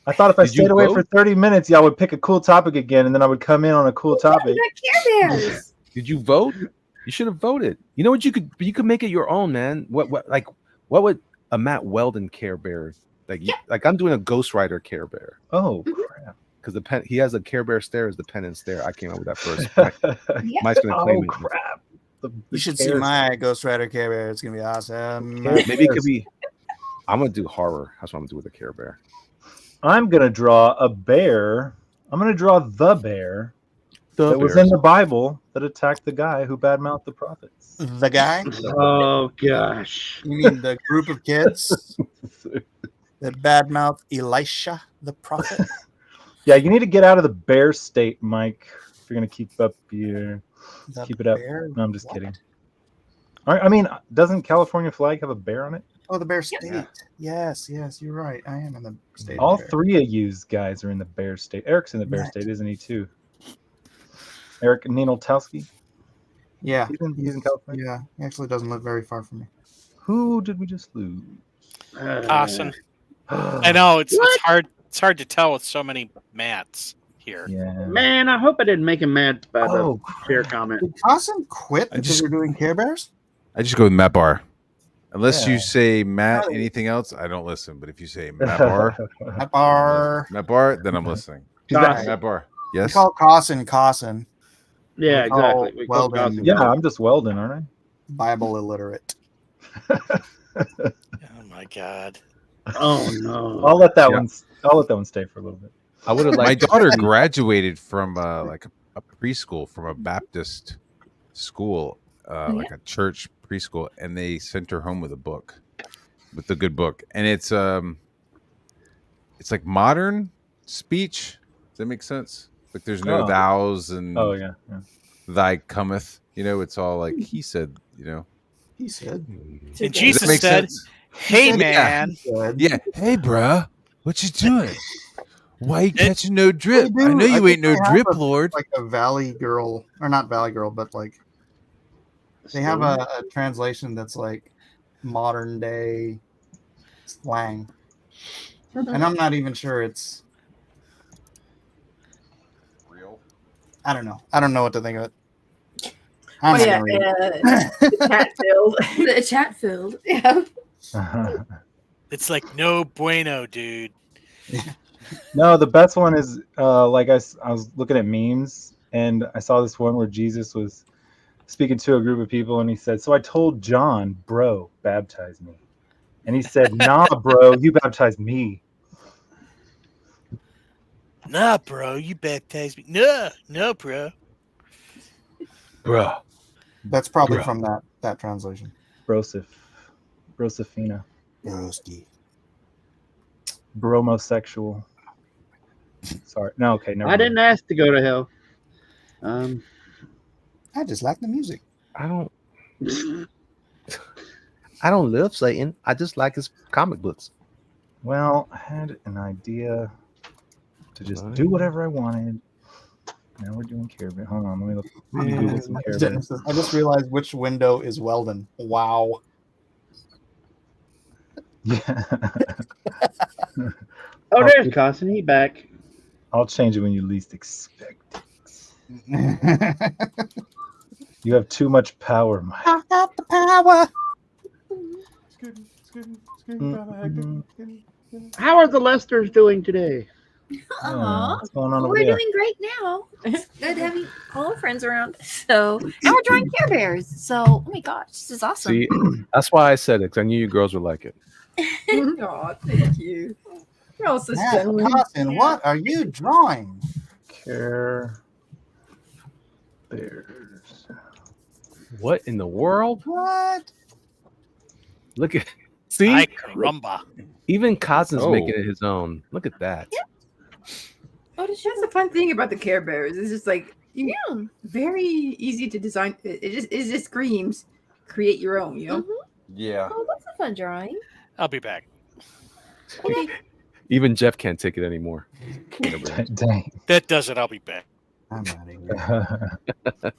I thought if I Did you stayed away for vote? 30 minutes, y'all would pick a cool topic again, and then I would come in on a cool topic. We got Care Bears. Did you vote? You should have voted. You know what? You could make it your own, man. What would a Matt Weldon Care Bear like? I'm doing a Ghost Rider Care Bear Oh crap! because he has a Care Bear stare as the pen and stare. I came up with that first. Mike's gonna claim Oh it. crap! You should see my Ghost Rider Care Bear. It's gonna be awesome. Maybe it could be. I'm gonna do horror. That's what I'm gonna do with a Care Bear. I'm gonna draw a bear. I'm gonna draw the bear that was in bears. the Bible that attacked the guy who badmouthed the prophets. The guy? Oh gosh. You mean the group of kids that badmouth Elisha the prophet? Yeah, you need to get out of the bear state, Mike. If you're gonna keep up your keep it up. bear No, I'm just what? kidding. I mean, doesn't California flag have a bear on it? Oh, the Bear State. Yes, you're right. I am in the state. All of bear. three of you guys are in the bear state. Eric's in the bear Right. state, isn't he, too? Eric Ninoltowski? Yeah, He's in California? yeah. He actually doesn't live very far from me. Who did we just lose? Awesome. I know it's hard. It's hard to tell with so many Matts here. Yeah. Man, I hope I didn't make him mad by Oh, the share comment. Did Cossin quit because just- you're doing Care Bears? I just go with Matt Bar. Unless Yeah. you say Matt anything else, I don't listen. But if you say Matt Bar, At bar. Matt Bar, then I'm listening. Cossin. Matt Bar. We Yes. call Cossin. Yeah, We call exactly. We call Weldon Cossin. Yeah, I'm just Weldon, aren't Bible illiterate. Oh my god. Oh I? no. I'll let that Yeah. one stay for a little bit. I would have My liked. daughter graduated from like a preschool from a Baptist school, like a church preschool, and they sent her home with a book, with a good book, and it's like modern speech. Does that make sense? Like there's no Oh. thous and Oh, yeah. thy cometh. You know, it's all like he said. You know, He said. And does that Jesus make said, sense? "Hey Yeah. man, Yeah. Hey, bruh, what you doing? Why you catching no drip? They I do. know you think ain't no they have drip, a- Lord. Like a Valley Girl, or not Valley Girl, but like they have a translation that's like modern day slang, and I'm not even sure it's Real. I don't know. I don't know what to think of it. I'm Oh not yeah, gonna read it. the chat filled. The chat filled. Yeah. it's like no bueno, dude." No, the best one is like I was looking at memes and I saw this one where Jesus was speaking to a group of people and he said, "So I told John, bro, baptize me." And he said, "Nah, bro, you baptize me." Nah, bro, you baptized me. No, bro. Bruh. That's probably Bruh. from that translation. Brosifina. Broski. Bromosexual. Sorry. No, okay, never I mind. didn't ask to go to hell. I just like the music. I don't love Satan. I just like his comic books. Well, I had an idea to just do whatever I wanted. Now we're doing Care Bear. Hold on, let me Google some Care Bears. I just realized which window is Weldon. Wow. Yeah. Oh, there's Cossin. He back. I'll change it when you least expect it. You have too much power, Mike. I got the power. How are the Lesters doing today? Aw. What's going on over We're there? doing great now. It's good having all our friends around. So now we're drawing Care Bears. So oh my gosh, this is awesome. See, that's why I said it, because I knew you girls would like it. Oh, thank you. You're all such Matt gentlemen. Cossin, what are you drawing? Care Bears. What in the world? What? Look at see, Ay caramba. even Costin's Oh. making it his own. Look at that. Oh, did That's the fun thing about the Care Bears. It's just like Yeah. very easy to design. It just screams, create your own. You know. Yeah. Oh, that's a fun drawing. I'll be back. Okay. Even Jeff can't take it anymore. Dang. That does it. I'll be back. I'm out of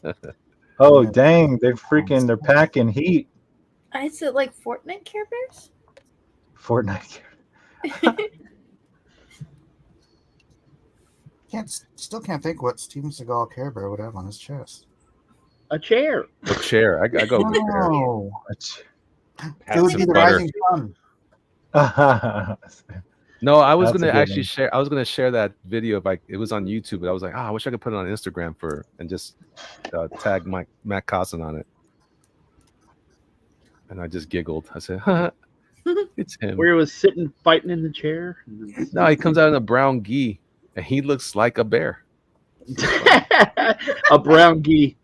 here. Oh dang! They're packing heat. Is it like Fortnite Care Bears? Fortnite. Still can't think what Steven Seagal Care Bear would have on his chest. A chair. A chair. I go with the chair. No. Have It would some be the butter. rising sun. No, I was That's a gonna good actually one. share. I was gonna share that video if it was on YouTube, but I was like, I wish I could put it on Instagram and just tag Matt Cosson on it. And I just giggled. I said, it's him. Where he was sitting fighting in the chair. No, he comes out in a brown gi, and he looks like a bear. A brown gi.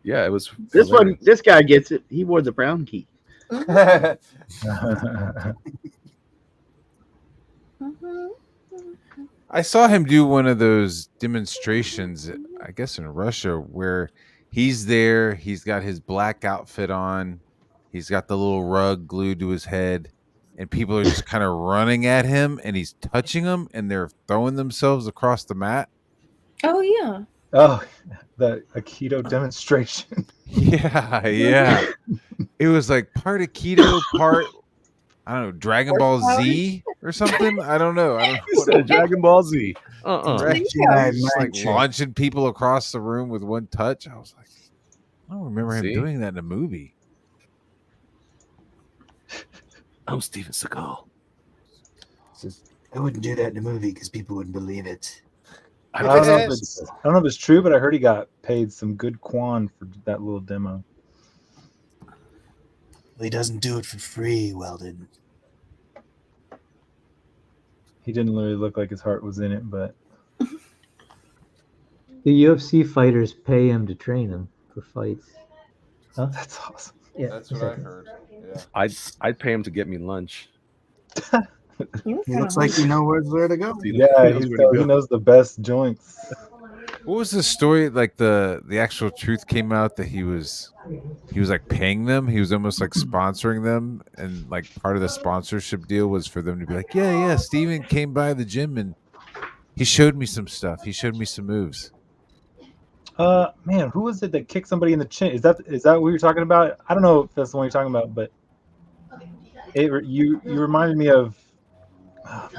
Yeah, it was. This hilarious. one, this guy gets it. He wore the brown gi. I saw him do one of those demonstrations, I guess in Russia, where he's there, he's got his black outfit on, he's got the little rug glued to his head, and people are just kind of running at him, and he's touching them, and they're throwing themselves across the mat. Oh yeah. Oh, the Aikido demonstration. Yeah, yeah. It was like part Aikido, part I don't know, Dragon Ball Z or something. I don't know. What a Dragon Ball Z. Right? Yeah, Just like magic. launching people across the room with one touch. I was like, I don't remember him See? doing that in a movie. I'm Steven Seagal. I wouldn't do that in a movie because people wouldn't believe it. I don't know if it's true, but I heard he got paid some good quan for that little demo. Well, he doesn't do it for free, Weldon. He didn't really look like his heart was in it, but The UFC fighters pay him to train him for fights. that's awesome. Yeah, That's what I heard. Yeah. I'd pay him to get me lunch. He looks like he knows where to go. Yeah, he knows the best joints. What was the story? Like the actual truth came out that he was like paying them. He was almost like sponsoring them, and like part of the sponsorship deal was for them to be like, yeah, Steven came by the gym and he showed me some stuff. He showed me some moves. Man, who was it that kicked somebody in the chin? Is that what you're talking about? I don't know if that's the one you're talking about, but you reminded me of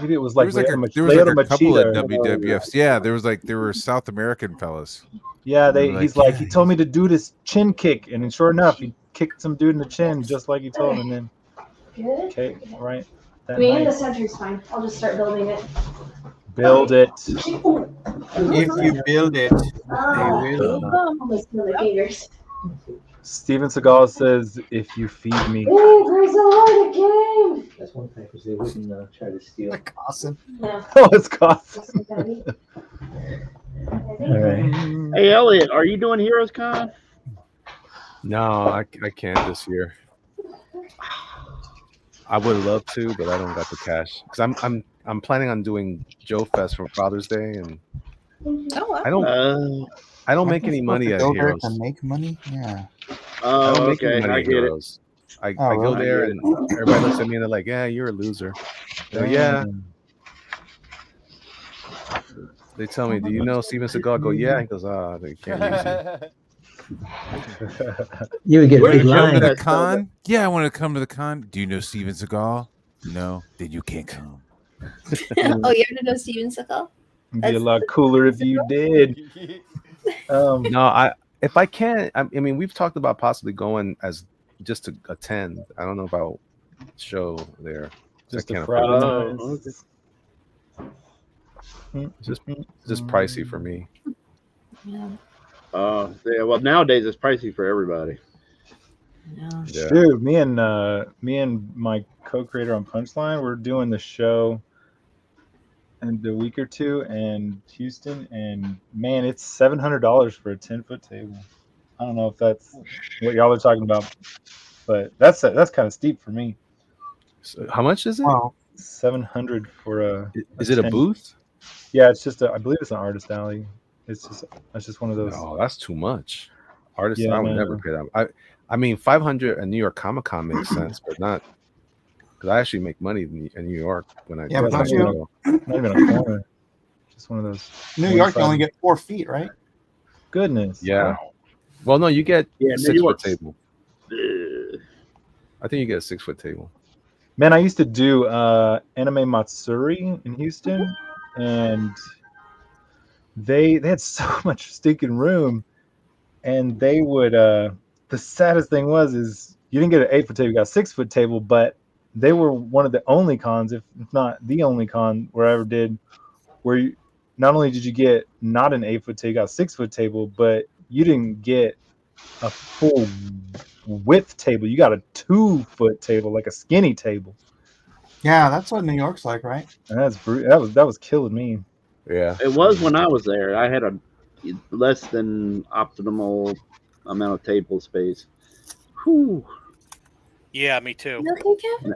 maybe it was like there was like a couple of WWFs. Yeah, there were South American fellas. Yeah, Like, he told me to do this chin kick, and then sure enough, he kicked some dude in the chin just like he told him, and then okay, right. That The night, center's fine. I'll just start building it. build it. If you build it, they will. Almost kill my fingers. Steven Seagal says, "If you feed me." Hey, praise the Lord again! That's one thing because they wouldn't try to steal. Like awesome. No. Oh, it's costing. All right. Hey, Elliot, are you doing Heroes Con? No, I can't this year. I would love to, but I don't got the cash. Because I'm planning on doing Joe Fest for Father's Day, and Oh, I don't make any money at Go there Heroes. to make money. Yeah. I don't Oh, make any okay. money I at get it. Heroes. I Oh, go really? there and everybody looks at me and they're like, "Yeah, you're a loser." So, yeah. They tell me, "Do you know Steven Seagal?" I go, "Yeah." He goes, they can't use you." You would get a Where big did you Come to line. the con? Yeah, I want to come to the con. Do you know Steven Seagal? No, then you can't come. oh, you have to know Steven Seagal? It'd be a lot cooler if you did. No, if I can, I mean, we've talked about possibly going as just to attend. I don't know about show there. Just I a can't Friday afford night. okay. it. Just pricey for me. Yeah. Yeah, well, nowadays it's pricey for everybody. No. Yeah. Dude, me and my co-creator on Punchline, we're doing the show in a week or two in Houston, and man, it's $700 for a 10-foot table. I don't know if that's what y'all are talking about, but that's kind of steep for me. So how much is it? Wow. 700 for a. Is it a 10 booth? Yeah, it's just I believe it's an artist alley. It's just one of those. No, that's too much. Artists, Yeah, I I would never know. pay that. I mean, 500 at New York Comic Con makes sense, but not because I actually make money in New York when I Yeah, do but don't that. you? Not even a corner. Just one of those. New York, you only get 4 feet, right? Goodness. Yeah. Well, no, you get Yeah, a New 6 foot York's. table. I think you get a 6 foot table. Man, I used to do Anime Matsuri in Houston, and they had so much stinking room, and they would. The saddest thing is you didn't get an 8 foot table, you got a 6 foot table, but they were one of the only cons, if not the only con, where I ever did, where you, not only did you get not an 8 foot table, you got a 6 foot table, but you didn't get a full width table. You got a 2 foot table, like a skinny table. Yeah, that's what New York's like, right? And that was killing me. Yeah. It was when I was there. I had a less than optimal amount of table space. Whew. Yeah, me too. You okay, Kevin?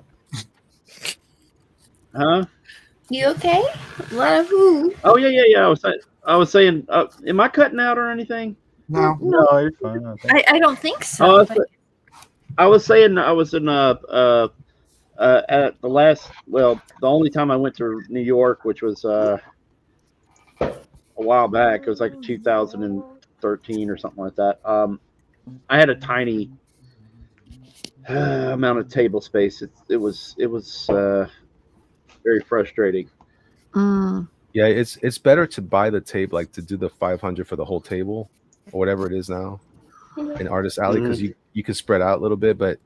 Huh? You okay? Lot of who? Oh yeah. I was saying. Am I cutting out or anything? No. No, you're fine. I think. I don't think so. Oh, but- I was saying I was in at the last. Well, the only time I went to New York, which was a while back. It was like 2013 or something like that. I had a tiny amount of table space. It was very frustrating. Mm. Yeah, it's better to buy the table, like to do the 500 for the whole table or whatever it is now in Artist Alley, because you can spread out a little bit. But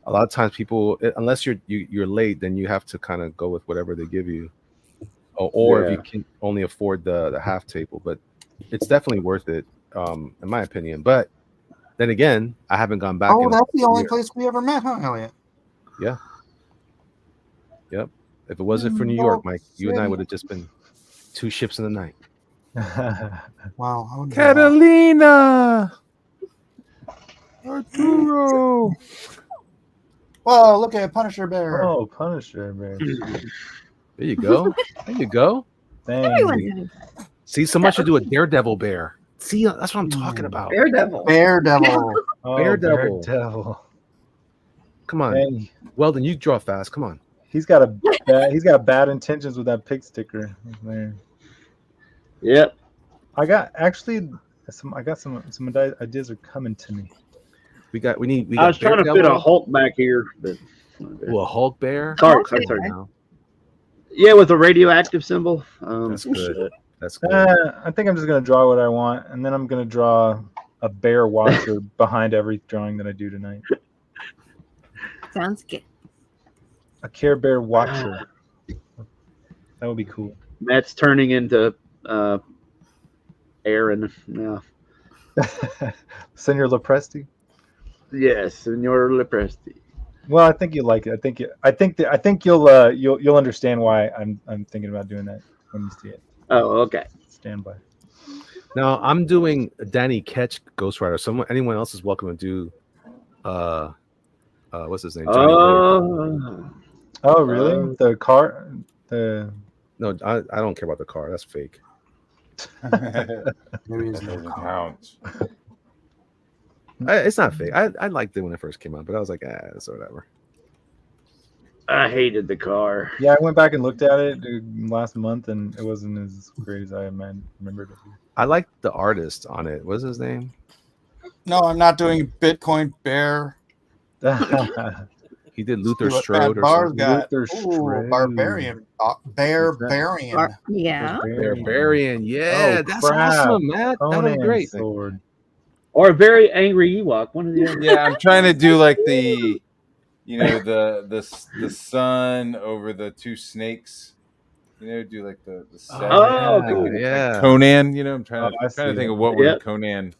a lot of times people, unless you're late, then you have to kind of go with whatever they give you, or if you can only afford the half table. But it's definitely worth it, in my opinion. But then again, I haven't gone back. Oh, that's the only place we ever met, huh, Elliot? Yeah. Yep. If it wasn't for New York, Mike, you and I would have just been 2 ships in the night. Wow. I wouldn't do that. Catalina. Arturo. Whoa, look at Punisher Bear. Oh, Punisher, man. There you go. There you go. Dang. See, someone should do a Daredevil bear. See, that's what I'm talking about. Daredevil. Daredevil. Oh, Daredevil. Daredevil. Come on. Dang. Well, you draw fast. Come on. He's got bad intentions with that pig sticker. Man. Yep. I got some ideas are coming to me. We got I was trying to fit a Hulk back here, but Ooh, a Hulk bear. sorry. Yeah, with a radioactive symbol. That's good. That's good. I think I'm just gonna draw what I want, and then I'm gonna draw a bear watcher behind every drawing that I do tonight. Sounds good. A Care Bear watcher. That would be cool. Matt's turning into Aaron now. Senor Lepresti. Yes, Senor Lepresti. Well, I think you like it. I think you'll understand why I'm thinking about doing that when you see it. Oh, okay. Stand by. Now I'm doing Danny Ketch Ghost Rider. Anyone else is welcome to do what's his name? Oh, really? The car? No, I don't care about the car. That's fake. Maybe it's no Doesn't count. It's not fake. I liked it when it first came out, but I was like, it's whatever. I hated the car. Yeah, I went back and looked at it last month, and it wasn't as great as I remembered it. I liked the artist on it. What's his name? No, I'm not doing Bitcoin Bear. He did Luther See what Strode Matt or Barr's something. got. Luther Ooh, Strode. Barbarian. Barbarian. Yeah. Barbarian. Yeah, Oh, that's crap. awesome, Matt. That was Conan great. sword. Or a very angry Ewok. One of the other. Yeah, I'm trying to do like the sun over the 2 snakes. Do like the sun. Oh, like, yeah. like Conan. I'm trying I to see think it. of what Yep. would Conan.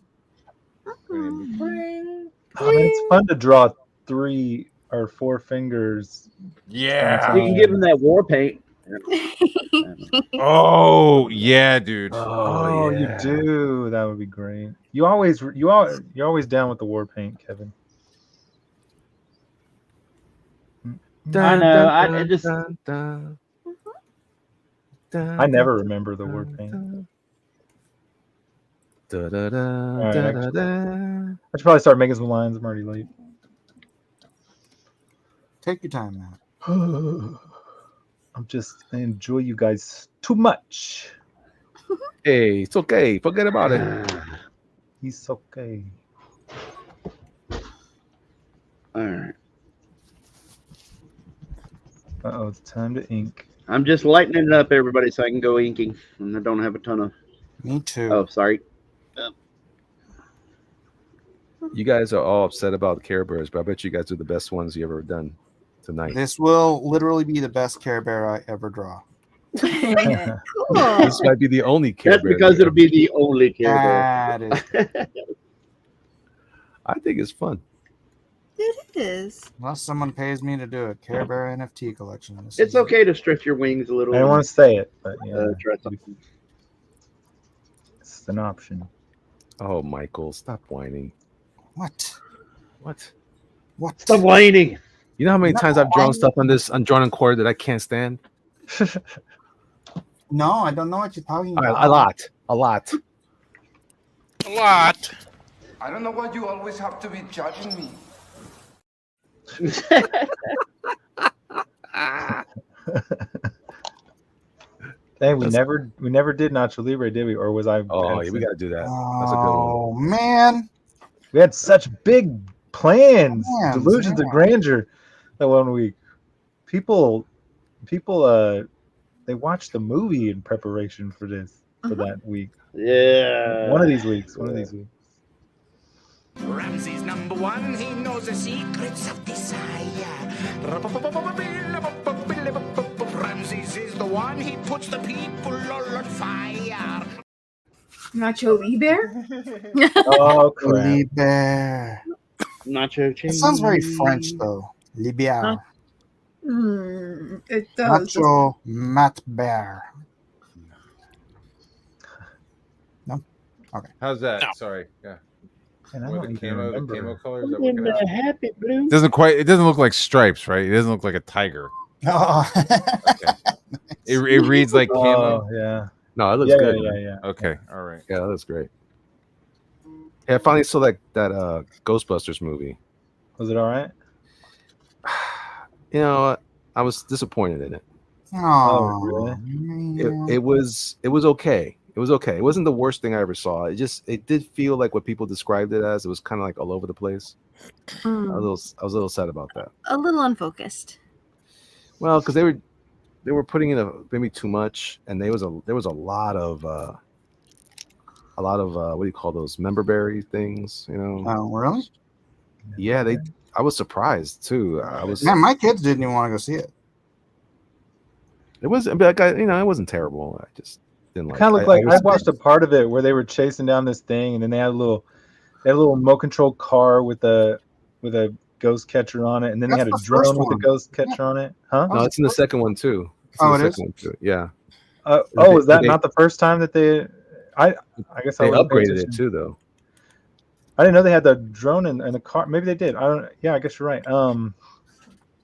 Oh, man, it's fun to draw 3 or 4 fingers. Yeah. You can give him that war paint. Oh yeah, dude. Oh, you yeah. do. That would be great. You're always down with the war paint, Kevin. I know. I just. I never remember the war paint. Alright, I should probably start making some lines. I'm already late. Take your time, Matt. I enjoy you guys too much. Hey, it's okay. Forget about it. It's okay. All right. Uh-oh, it's time to ink. I'm just lightening it up, everybody, so I can go inking. And I don't have a ton of. Me too. Oh, sorry. You guys are all upset about Care Bears, but I bet you guys are the best ones you ever done tonight. This will literally be the best Care Bear I ever draw. Cool. This might be the only Care That's Bear. because it'll be the only Care That Bear. is, I think it's fun. It is. unless someone pays me to do a Care Bear NFT collection. It's okay to stretch your wings a little. I don't want to say it, but yeah, try something. it's an option. Oh, Michael, stop whining. What? What? What? Stop whining. You know how many Not times I've drawn whining. stuff on this undrawn cord that I can't stand? No, I don't know what you're talking about. A lot. A lot. A lot. I don't know why you always have to be judging me. Hey, we never did Nacho Libre, did we? Or was I? Oh, yeah, we got to do that. That's a good one. Oh man, We had such big plans, Plans, delusions of yeah. grandeur that one week. People, they watched the movie in preparation for this for that week. Yeah. One of these weeks. Ramsey's number one, he knows the secrets of desire. Ramses is the one, he puts the people all on fire. Nacho Libre? Oh crap! Liber. Nacho cheese. It sounds very French though. Libier. It does. Nacho Mat Bear. No. Okay. How's that? No. Sorry. Yeah. And I Or don't the even camo remember. color. Is that what we're gonna- Happy blue. It doesn't look like stripes, right? It doesn't look like a tiger. Oh. It reads like camo. Oh yeah. No, it looks Yeah, good. yeah, man. yeah. Okay. All right. Yeah, that looks great. Hey, I finally saw that Ghostbusters movie. Was it all right? You know, I was disappointed in it. Oh, really? It was okay. It was okay. It wasn't the worst thing I ever saw. It did feel like what people described it as. It was kind of like all over the place. I was a little sad about that. A little unfocused. Well, because they were putting in maybe too much, and there was a lot of what do you call those member berry things? You know? Oh, really? Yeah, I was surprised too. I was. Man, my kids didn't even want to go see it. It wasn't, but it wasn't terrible. I just didn't like. Kind of looked like I watched a part of it where they were chasing down this thing, and then they had a little remote control car with a ghost catcher on it, and then they That's had a the first drone with a one. ghost catcher on it. Huh? No, it's in the second one too. It's in Oh, the it is? second one too. Yeah. Is that not the first time that they? I guess I They wasn't paying upgraded it attention. too, though. I didn't know they had the drone in the car. Maybe they did. I don't. Yeah, I guess you're right.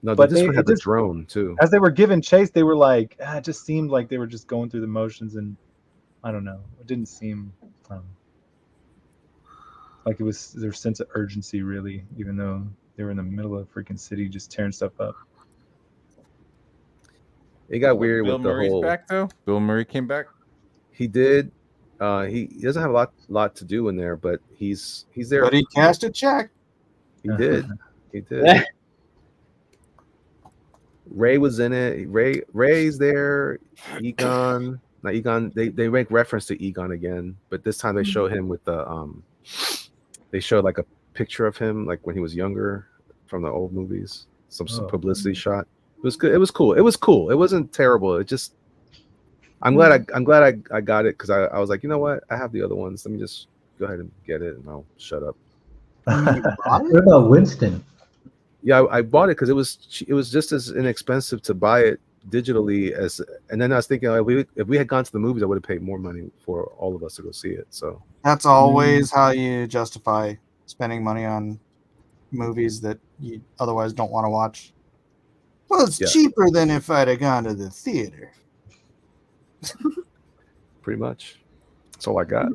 No, but this they- one had it the just- drone too. As they were giving chase, they were like, it just seemed like they were just going through the motions, and I don't know. It didn't seem like it was their sense of urgency, really, even though they were in the middle of a freaking city just tearing stuff up. It got weird Bill with the Murray's whole. back though. Bill Murray came back. He did. He doesn't have a lot to do in there, but he's there. But he cashed a check. He did. He did. Ray was in it. Ray's there. Egon. Now Egon. They make reference to Egon again, but this time they show him with the They showed like a picture of him like when he was younger from the old movies. Some publicity shot. It was good. It was cool. It was cool. It wasn't terrible. It just. I'm glad I got it because I was like, you know what? I have the other ones. Let me just go ahead and get it, and I'll shut up. What about Winston? Yeah, I bought it because it was just as inexpensive to buy it digitally as. And then I was thinking, if we had gone to the movies, I would have paid more money for all of us to go see it. So That's always how you justify spending money on movies that you otherwise don't want to watch. Well, it's Yeah. cheaper than if I'd have gone to the theater. Pretty much. That's all I got.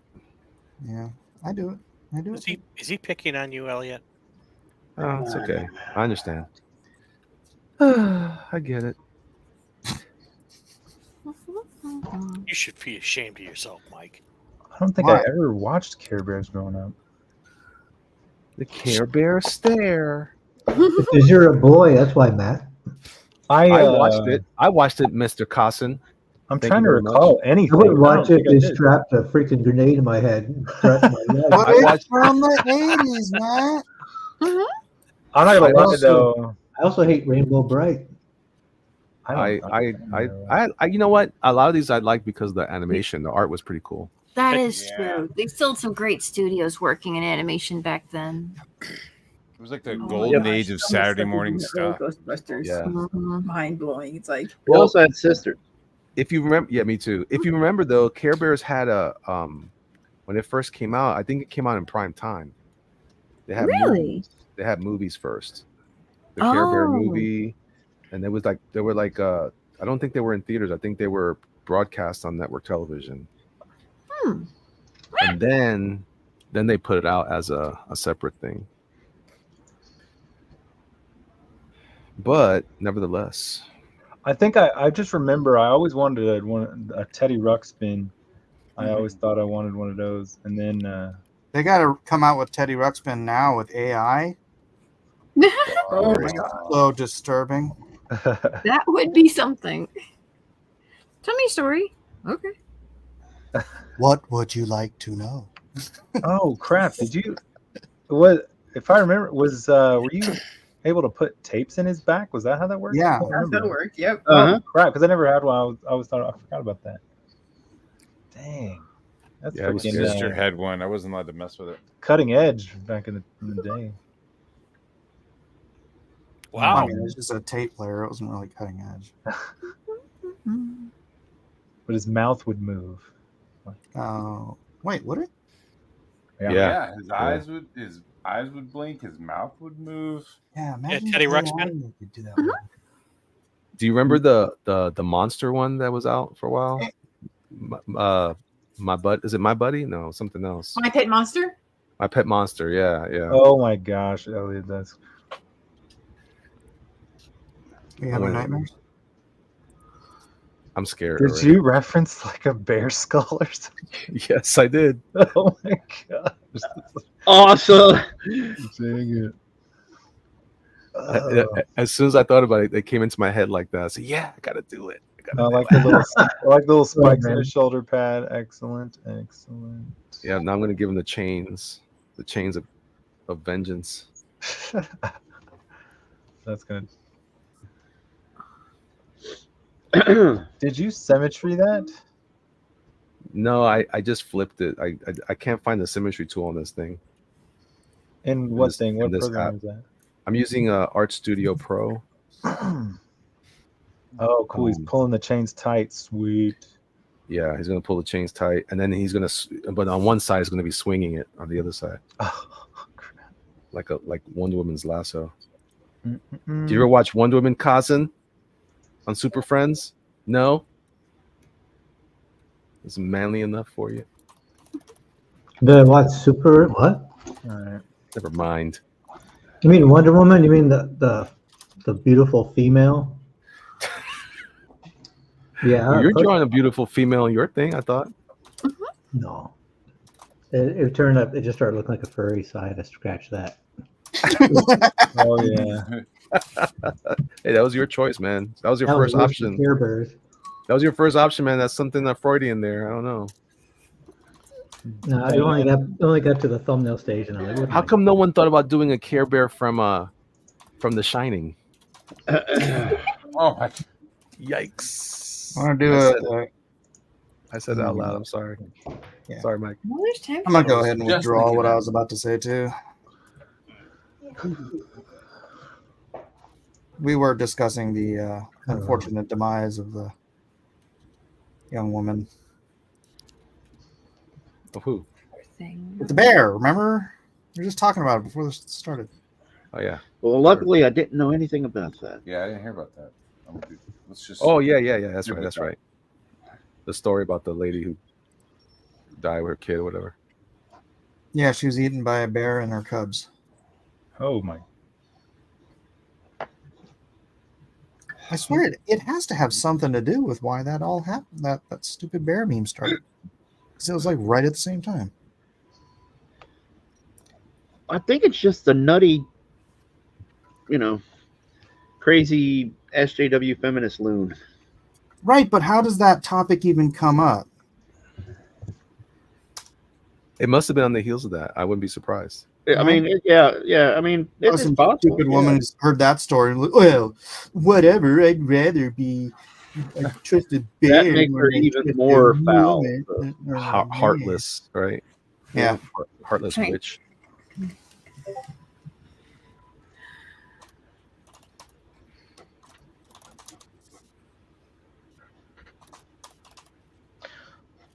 Yeah, I do it. I do it. Is he picking on you, Elliot? Oh, it's okay. I understand. I get it. You should be ashamed of yourself, Mike. I don't think I ever watched Care Bears growing up. The Care Bear stare. Because you're a boy, that's why, Matt. I watched it. I watched it, Mr. Cossin. I'm trying to recall anything. I wouldn't watch it. They did. strapped a freaking grenade in my head. And threatened my life. But it's from the 80s, man. I'm not gonna lie though. I also hate Rainbow Bright. You know what? A lot of these I like because of the animation. The art was pretty cool. That is true. They still had some great studios working in animation back then. It was like the golden age of Saturday morning stuff. Ghostbusters. Yeah. Mind blowing. It's like We also had sisters. If you remember, yeah, me too. If you remember though, Care Bears had a when it first came out, I think it came out in prime time. They had movies. They had movies first. The Care Bear movie, and there were like I don't think they were in theaters. I think they were broadcast on network television. And then they put it out as a separate thing. But nevertheless, I think I just remember I always wanted a Teddy Ruxpin. I always thought I wanted one of those, and then They got to come out with Teddy Ruxpin now with AI. oh my god, So disturbing. that would be something. Tell me a story. Okay. What would you like to know? oh crap! Did you? What if I remember? Were you able to put tapes in his back? Was that how that worked? Yeah. I don't remember. That worked. Yep. Oh crap! Because I never had one. I always thought I forgot about that. Dang, that's Yeah, it was freaking Sister had one. I wasn't allowed to mess with it. cutting edge back in the day. Wow. I mean, it was just a tape player. It wasn't really cutting edge. But his mouth would move. Oh, wait, would it? Yeah, his eyes would blink, his mouth would move. Yeah, imagine Teddy if Ruxpin. AI could do that one. do you remember the monster one that was out for a while? Is it My Buddy? No, something else. My Pet Monster. My Pet Monster. Yeah. Oh my gosh, Elliot, that's You having nightmares? I'm scared. Did already. you reference like a bear skull or something? Yes, I did. Oh my gosh. Awesome. Dang it. As soon as I thought about it, it came into my head like that. I said, "Yeah, I gotta do it." I like the little spikes in his shoulder pad. Excellent. Yeah, now I'm gonna give him the chains of vengeance. That's good. Did you symmetry that? No, I just flipped it. I can't find the symmetry tool on this thing. In what this- thing? in What this program app. is that? I'm using Art Studio Pro. Oh, cool. He's pulling the chains tight. Sweet. Yeah, he's gonna pull the chains tight, and then he's gonna. But on one side, he's gonna be swinging it on the other side, Oh, crap. like Wonder Woman's lasso. Mm-mm. Did you ever watch Wonder Woman Cousin on Super Friends? No. It's manly enough for you. The what? Super what? All right. Never mind. You mean Wonder Woman? You mean the beautiful female? Yeah. Well, you're drawing a beautiful female in your thing, I thought. No. It turned up. It just started looking like a furry, so I had to scratch that. Oh yeah. Hey, that was your choice, man. That was your That first was option. Care Bears. That was your first option, man. That's something that Freudian there. I don't know. No, I only got to the thumbnail stage, and I'm like, How come no one thought about doing a Care Bear from The Shining? Oh my! Yikes! I want to do I said it out loud. I'm sorry. Yeah. Sorry, Mike. Well, there's time. I'm gonna go ahead and Just withdraw thinking what I that. was about to say too. We were discussing the unfortunate demise of the young woman Of who? Thing. with the bear. Remember, we were just talking about it before this started. Oh yeah. Well, luckily, I didn't know anything about that. Yeah, I didn't hear about that. Let's just. Oh yeah. That's right. That's right. The story about the lady who died with her kid or whatever. Yeah, she was eaten by a bear and her cubs. Oh my! I swear it has to have something to do with why that all happened. That stupid bear meme started. Because it was like right at the same time. I think it's just a nutty, crazy SJW feminist loon. Right, but how does that topic even come up? It must have been on the heels of that. I wouldn't be surprised. I mean, yeah. I mean, it's Some possible. stupid woman who's heard that story and like, well, whatever. I'd rather be a trusted bear. That makes her than a even trusted more foul. woman. Heartless, right? Yeah. Heartless Right. witch.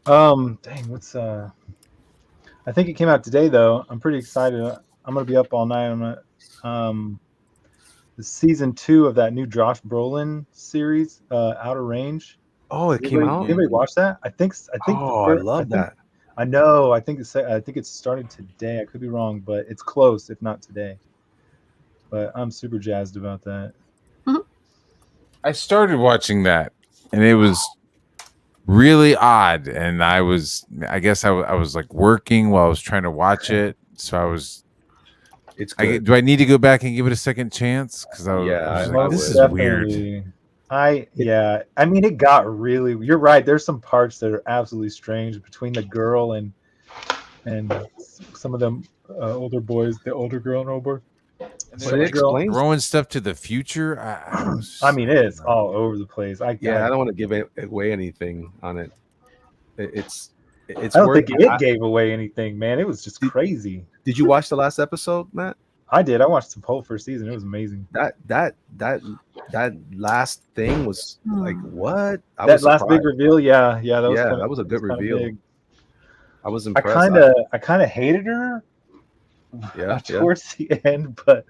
Dang, what's I think it came out today though. I'm pretty excited. I'm gonna be up all night. The season 2 of that new Josh Brolin series, Outer Range. Oh, it came out. Anybody watch that? I think. Oh, I love that. I know. I think it started today. I could be wrong, but it's close, if not today. But I'm super jazzed about that. I started watching that, and it was really odd. And I guess I was like working while I was trying to watch it. So I was. It's good. Do I need to go back and give it a second chance? Because I was like, this is weird. I mean, it got really. You're right. There's some parts that are absolutely strange between the girl and some of them older boys. The older girl and older. And then it explains throwing stuff to the future. I mean, it's all over the place. I don't want to give away anything on it. It's. I don't think it gave away anything, man. It was just crazy. Did you watch the last episode, Matt? I did. I watched the whole first season. It was amazing. That last thing was like what? That last big reveal, yeah. That was a good reveal. Big. I was impressed. I kind of hated her. Towards the end, but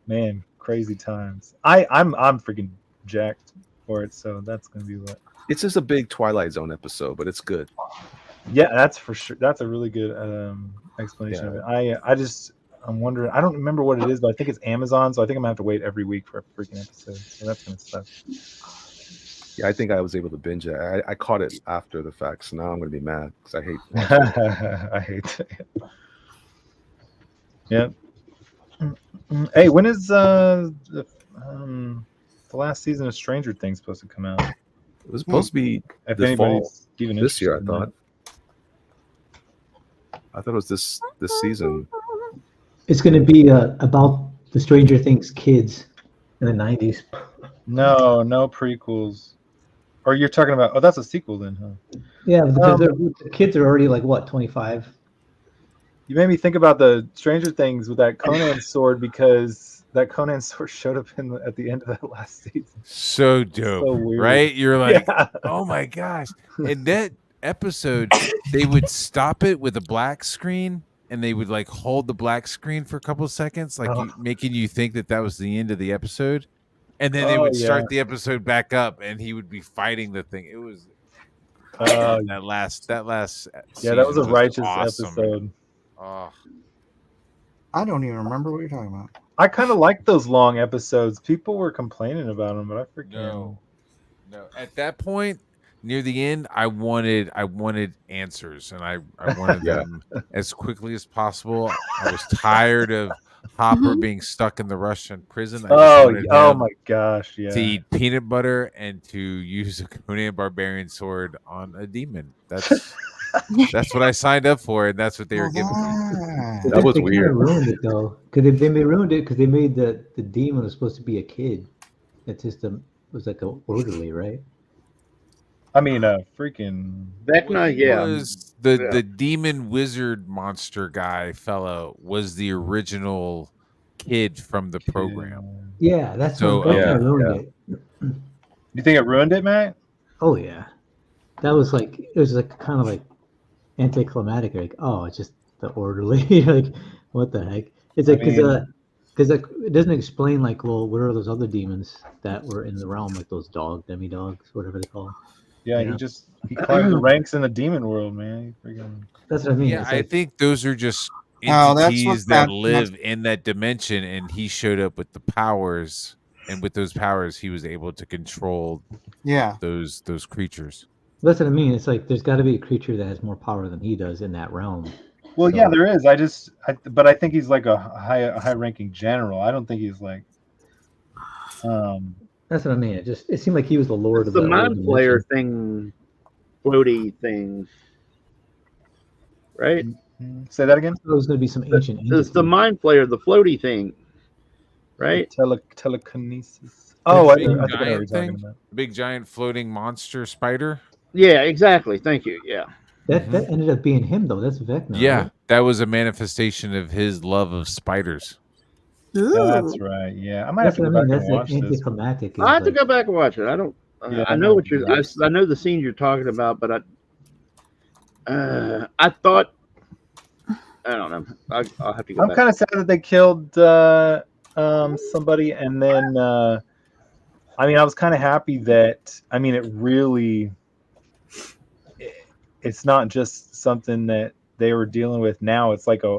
man, crazy times. I'm freaking jacked for it. So that's gonna be what. It's just a big Twilight Zone episode, but it's good. Yeah, that's for sure. That's a really good explanation of it. I'm wondering. I don't remember what it is, but I think it's Amazon. So I think I'm gonna have to wait every week for a freaking episode. So that's gonna suck. Yeah, I think I was able to binge it. I caught it after the fact, so now I'm gonna be mad because I hate. I hate it. Yeah. Hey, when is the last season of Stranger Things supposed to come out? It was supposed to be this fall, this year. I thought it was this season. It's going to be about the Stranger Things kids in the 90s. No prequels. Or you're talking about? Oh, that's a sequel then, huh? Yeah, because the kids are already like what, 25. You made me think about the Stranger Things with that Conan sword because that Conan sword showed up at the end of that last season. So dope, so weird. Right? You're like, oh my gosh! In that episode, they would stop it with a black screen, and they would like hold the black screen for a couple of seconds, like making you think that was the end of the episode, and then they would start the episode back up, and he would be fighting the thing. It was that last. Yeah, that was a righteous episode. Oh. I don't even remember what you're talking about. I kind of like those long episodes. People were complaining about them, but I freaking no. At that point, near the end, I wanted answers, and I wanted them as quickly as possible. I was tired of Hopper being stuck in the Russian prison. Oh my gosh, yeah. To eat peanut butter and to use a Conan Barbarian sword on a demon. That's what I signed up for, and that's what they were giving me. That was they weird. They ruined it though, because they ruined it because they made the demon was supposed to be a kid. It just was like an orderly, right? I mean, freaking Vecna, was the demon wizard monster guy fellow was the original kid from the program. Yeah, that's what ruined it. You think it ruined it, Matt? Oh yeah, that was like it was like kind of like anticlimactic. Like, oh, it's just the orderly. Like, what the heck? It's like because it doesn't explain like, well, what are those other demons that were in the realm, like those demi dogs, whatever they call them. Yeah, Yeah. he climbed the ranks in the demon world, man. He freaking... That's what I mean. Yeah, It's I like think those are just Oh, that's what entities that live in that dimension, and he showed up with the powers, and with those powers, he was able to control Yeah. those creatures. that's what I mean. It's like there's got to be a creature that has more power than he does in that realm. Well, So- yeah, there is. But I think he's like a high ranking general. I don't think he's like. That's what I mean. It seemed like he was the lord It's of the the mind whole flayer dimension. thing, floaty thing, right? Say that again. There was going to be some ancient. It's the mind flayer, the floaty thing, right? Telekinesis. Oh, I Big think I know what you're giant talking thing, about. big giant floating monster spider. Yeah, exactly. Thank you. Yeah. That ended up being him though. That's Vecna. Yeah, right? that was a manifestation of his love of spiders. That's right. Yeah, I might have That's to what go I back mean. and That's watch this. anticlimactic. I have to go back and watch it. I don't. Yeah, I know what you're. I know the scene you're talking about, but I thought. I don't know. I'll have to go. I'm back. kind of sad that they killed somebody, and then I mean, I was kind of happy that it really. It's not just something that they were dealing with now. It's like I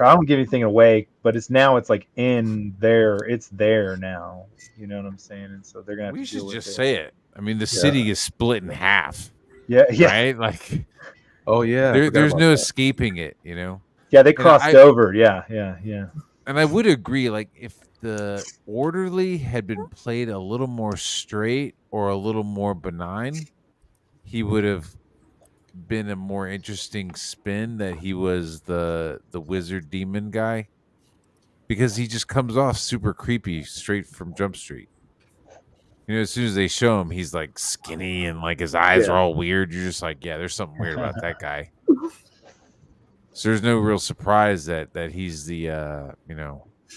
don't give anything away, but it's like in there. It's there now. You know what I'm saying? And so they're gonna have We to should deal with just it. say it. I mean, the city is split in half. Yeah. Right? Like, oh yeah, there's no escaping it. You know. Yeah, they crossed over. Yeah. And I would agree. Like, if the orderly had been played a little more straight or a little more benign, he would have been a more interesting spin that he was the wizard demon guy, because he just comes off super creepy straight from Jump Street. You know, as soon as they show him, he's like skinny and like his eyes are all weird. You're just like, yeah, there's something weird about that guy. So there's no real surprise that he's the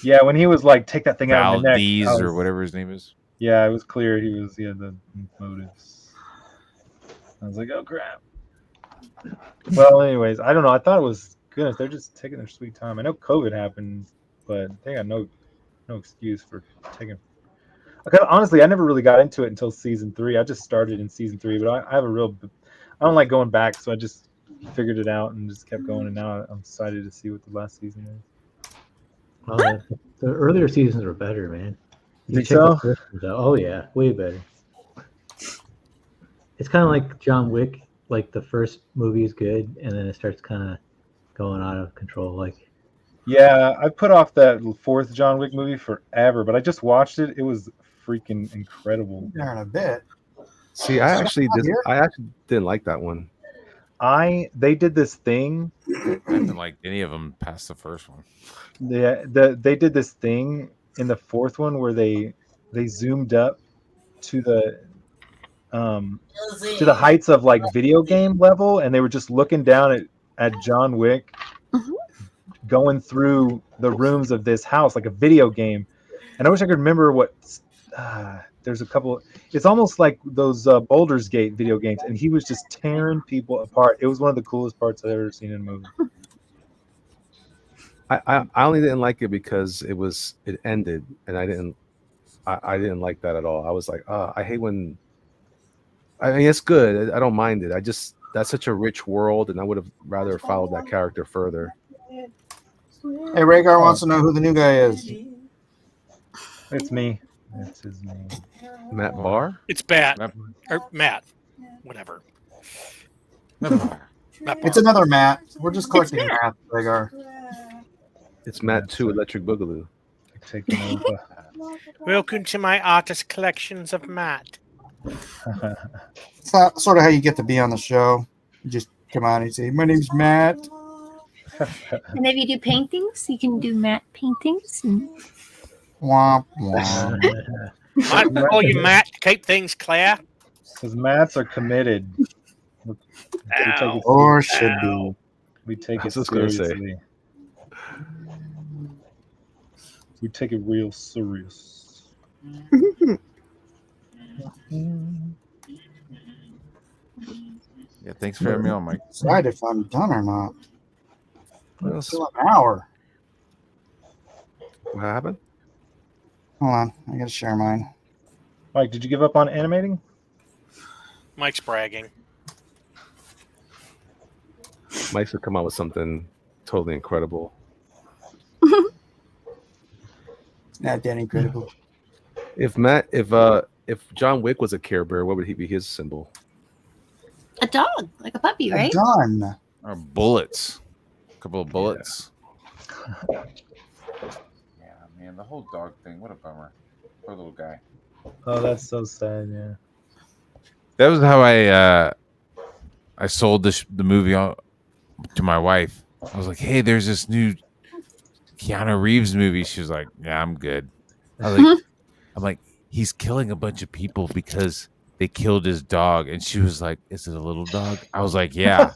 Yeah, when he was like, take that thing out of the neck, Valdez or whatever his name is. Yeah, it was clear he was the motives. I was like, oh crap. Well, anyways, I don't know. I thought it was goodness. They're just taking their sweet time. I know COVID happened, but they got no excuse for taking. Honestly, I never really got into it until season 3. I just started in season 3, but I have I don't like going back, so I just figured it out and just kept going. And now I'm excited to see what the last season is. The earlier seasons were better, man. You Think check the so? first ones out. Oh yeah, way better. It's kind of like John Wick. Like the first movie is good, and then it starts kind of going out of control. Like, yeah, I put off that 4th John Wick movie forever, but I just watched it. It was freaking incredible. There in a bit. See, I actually didn't like that one. They did this thing. I haven't liked any of them past the first one. They did this thing in the 4th one where they zoomed up to the heights of like video game level, and they were just looking down at John Wick going through the rooms of this house like a video game. And I wish I could remember what there's a couple. It's almost like those Baldur's Gate video games, and he was just tearing people apart. It was one of the coolest parts I've ever seen in a movie. I only didn't like it because it ended, and I didn't like that at all. I was like, I hate when. I mean, it's good. I don't mind it. That's such a rich world, and I would have rather followed that character further. Hey, Rhaegar wants to know who the new guy is. It's me. It's his name. Matt Barr? It's Matt. Or Matt. Whatever. It's another Matt. We're just collecting Matt, Rhaegar. It's Matt 2 Electric Boogaloo. Taking over. Welcome to my artist collections of Matt. It's sort of how you get to be on the show. You just come on and say, "My name's Matt." And if you do paintings, you can do matte paintings. And... Womp womp. I call you Matt to keep things clear. Because Matts are committed. Or should be. We take it That's what I was gonna say. seriously. We take it real serious. Yeah, thanks for having me on, Mike. Decide if I'm done or not. Well, It's still an hour. what happened? Hold on, I gotta share mine. Mike, did you give up on animating? Mike's bragging. Mike should come out with something totally incredible. Not that incredible. If John Wick was a Care Bear, what would he be his symbol? A dog, like a puppy, right? Done. Or bullets. A couple of bullets. Yeah, man, the whole dog thing. What a bummer. Poor little guy. Oh, that's so sad. Yeah. That was how I sold the movie to my wife. I was like, "Hey, there's this new Keanu Reeves movie." She was like, "Yeah, I'm good." I'm like, "He's killing a bunch of people because they killed his dog." And she was like, "Is it a little dog?" I was like, "Yeah."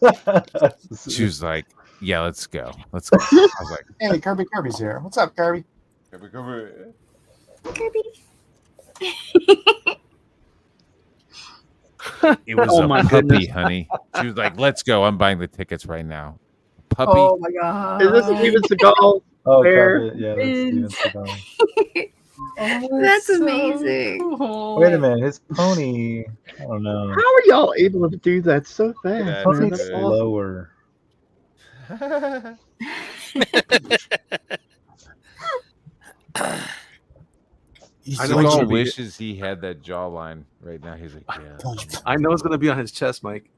She was like, "Yeah, let's go. Let's go." I was like, Hey, Kirby's here. What's up, Kirby? Kirby. It was Oh a my puppy, goodness. honey. She was like, "Let's go. I'm buying the tickets right now." Puppy. Oh my god. Is this Steven Seagal? Oh, Bear? probably, yeah, that's Steven Seagal. That's amazing. Wait a minute, his pony. I don't know. How are y'all able to do that so fast? That's Pony's That's good. awesome. slower. Seagal wishes he had that jawline right now. He's like, "Yeah." I know it's gonna be on his chest, Mike.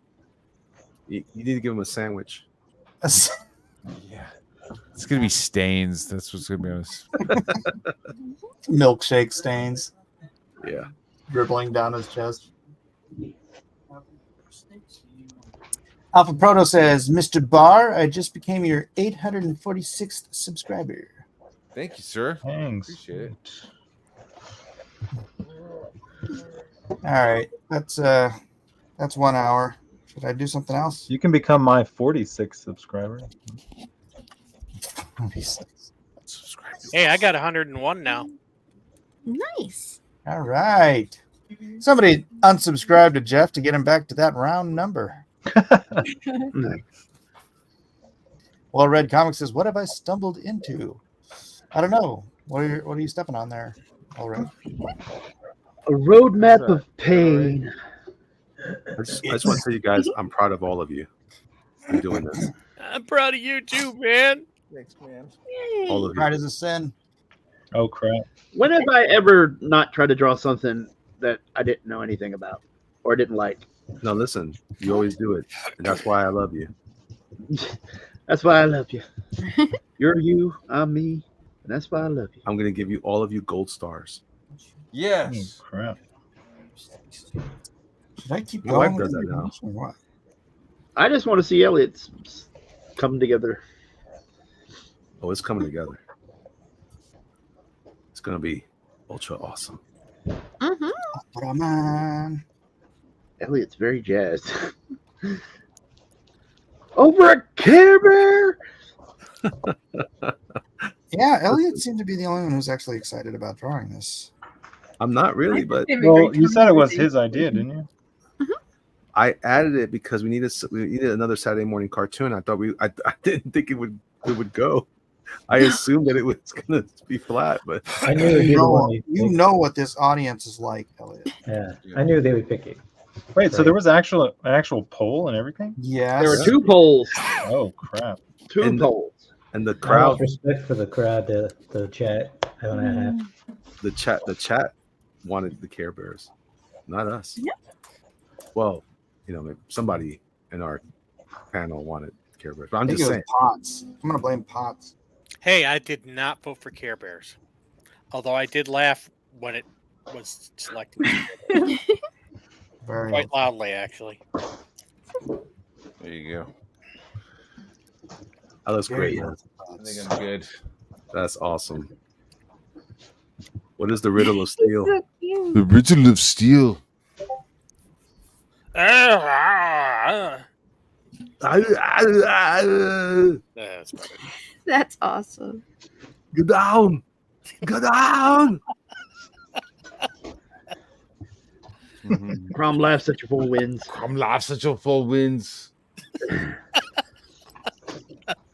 You need to give him a sandwich. Yeah. It's gonna be stains. That's what's gonna be on his. Milkshake stains Yeah. dribbling down his chest. Alpha Proto says, Mr. Barr, I just became your 846th subscriber. Thank you, sir. Thanks. Appreciate it. All right, that's 1 hour. Should I do something else? You can become my 46th subscriber. Hey, I got 101 now. Nice. All right. Somebody unsubscribe to Jeff to get him back to that round number. Well, Red Comic says, "What have I stumbled into?" I don't know. What are you stepping on there, All Red? A roadmap of pain. I just want to tell you guys, I'm proud of all of you for doing this. I'm proud of you too, man. Thanks, man. All of you. Pride is a sin. Oh crap! When have I ever not tried to draw something that I didn't know anything about or didn't like? No, listen, you always do it, and that's why I love you. That's why I love you. You're you, I'm me, and that's why I love you. I'm gonna give you all of you gold stars. Yes. Oh crap! Should I keep My going? wife with does that the now. information or what? I just want to see Elliot's come together. Oh, it's coming together. It's gonna be ultra awesome. Mm-hmm. Brahman. Elliot's very jazzed. Over a Care Bear? Yeah, Elliot seemed to be the only one who's actually excited about drawing this. I'm not really, but Well, you said it was his idea, didn't you? I added it because we needed another Saturday morning cartoon. I thought I didn't think it would go. I assumed that it was gonna be flat, but I knew it'd be the one You you'd pick. know what this audience is like, Elliot. Yeah, I knew they would pick it. Wait, so there was an actual poll and everything? Yes. There were two polls. Oh crap! Two And- polls. and the Crowd crowd, respect for the crowd, the chat. I don't have. the chat wanted the Care Bears, not us. Yeah. Well, somebody in our panel wanted Care Bears, but I I'm think just it was saying. Potts. I'm gonna blame Potts. Hey, I did not vote for Care Bears. Although I did laugh when it was selected Very quite loudly, actually. There you go. That looks very great, man. I think I'm good. That's awesome. What is the riddle of steel? So cute. The original of Steel. That's better. That's awesome. Get down! Get down! Crom laughs at your four wins. Come laughs at your full wins.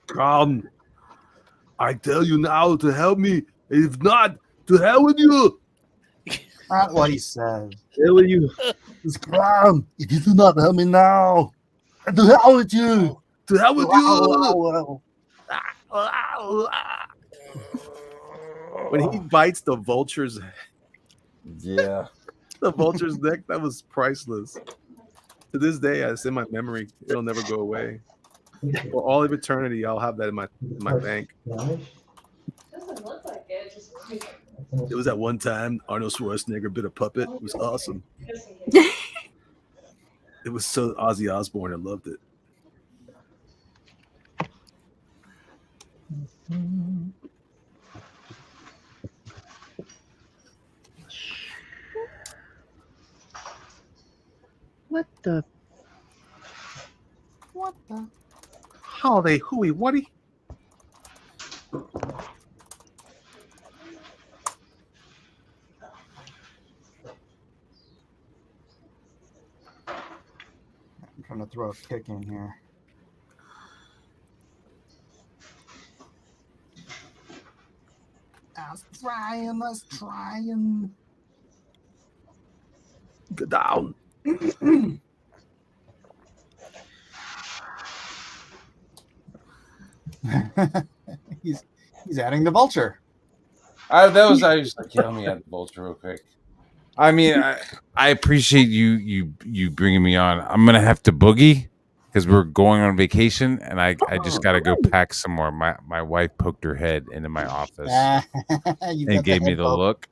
Come! I tell you now to help me. If not, to hell with you. Not what he said. Hell with you. This clown, if you do not help me now, to hell with you. To hell with you. When he bites the vulture's Yeah. the vulture's neck, that was priceless. To this day, it's in my memory. It'll never go away. For all of eternity, I'll have that in my bank. Doesn't look like it. Just like. It was at one time Arnold Schwarzenegger bit a puppet. It was awesome. It was so Ozzy Osbourne. I loved it. What the? Holiday hooey whatty? I'm trying to throw a pick in here. Let's trying. Get down. he's adding the vulture. I was just like, yeah, let me add the vulture real quick. I mean, I appreciate you bringing me on. I'm gonna have to boogie because we're going on vacation, and I just gotta go pack some more. My wife poked her head into my office and gave me the look.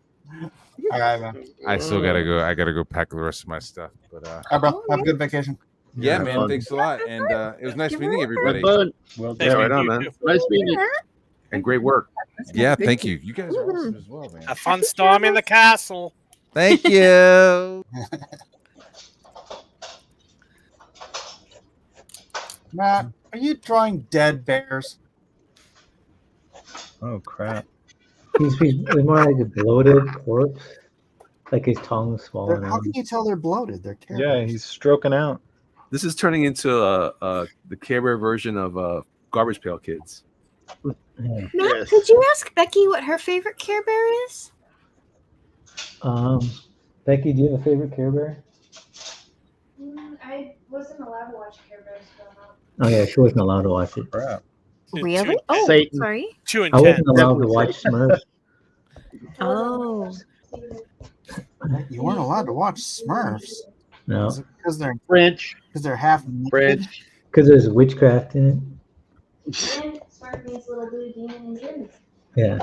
All right, man. I still gotta go. I gotta go pack the rest of my stuff. But All right, bro. Have a good vacation. yeah, man. Thanks a lot, and it was nice meeting everybody. Well, yeah, right on, man. Nice meeting you. And great work. Yeah, thank you. You guys are awesome as well, man. A fun storm in the castle. Thank you. Matt, are you drawing dead bears? Oh crap! He's more like a bloated corpse, like his tongue swollen. How can you tell they're bloated? They're Care Yeah, Bears. he's stroking out. This is turning into the Care Bear version of Garbage Pail Kids. Yeah. Matt, could you ask Becky what her favorite Care Bear is? Becky, do you have a favorite Care Bear? I wasn't allowed to watch Care Bears growing up. Oh yeah, she wasn't allowed to watch it. Crap. Really? Oh, Satan. sorry. 2 and I 10. wasn't allowed to watch Smurfs. Oh. You weren't allowed to watch Smurfs. No, Because French. they're half naked? French. because there's witchcraft in it. And Smart means little blue demon in German. Yeah,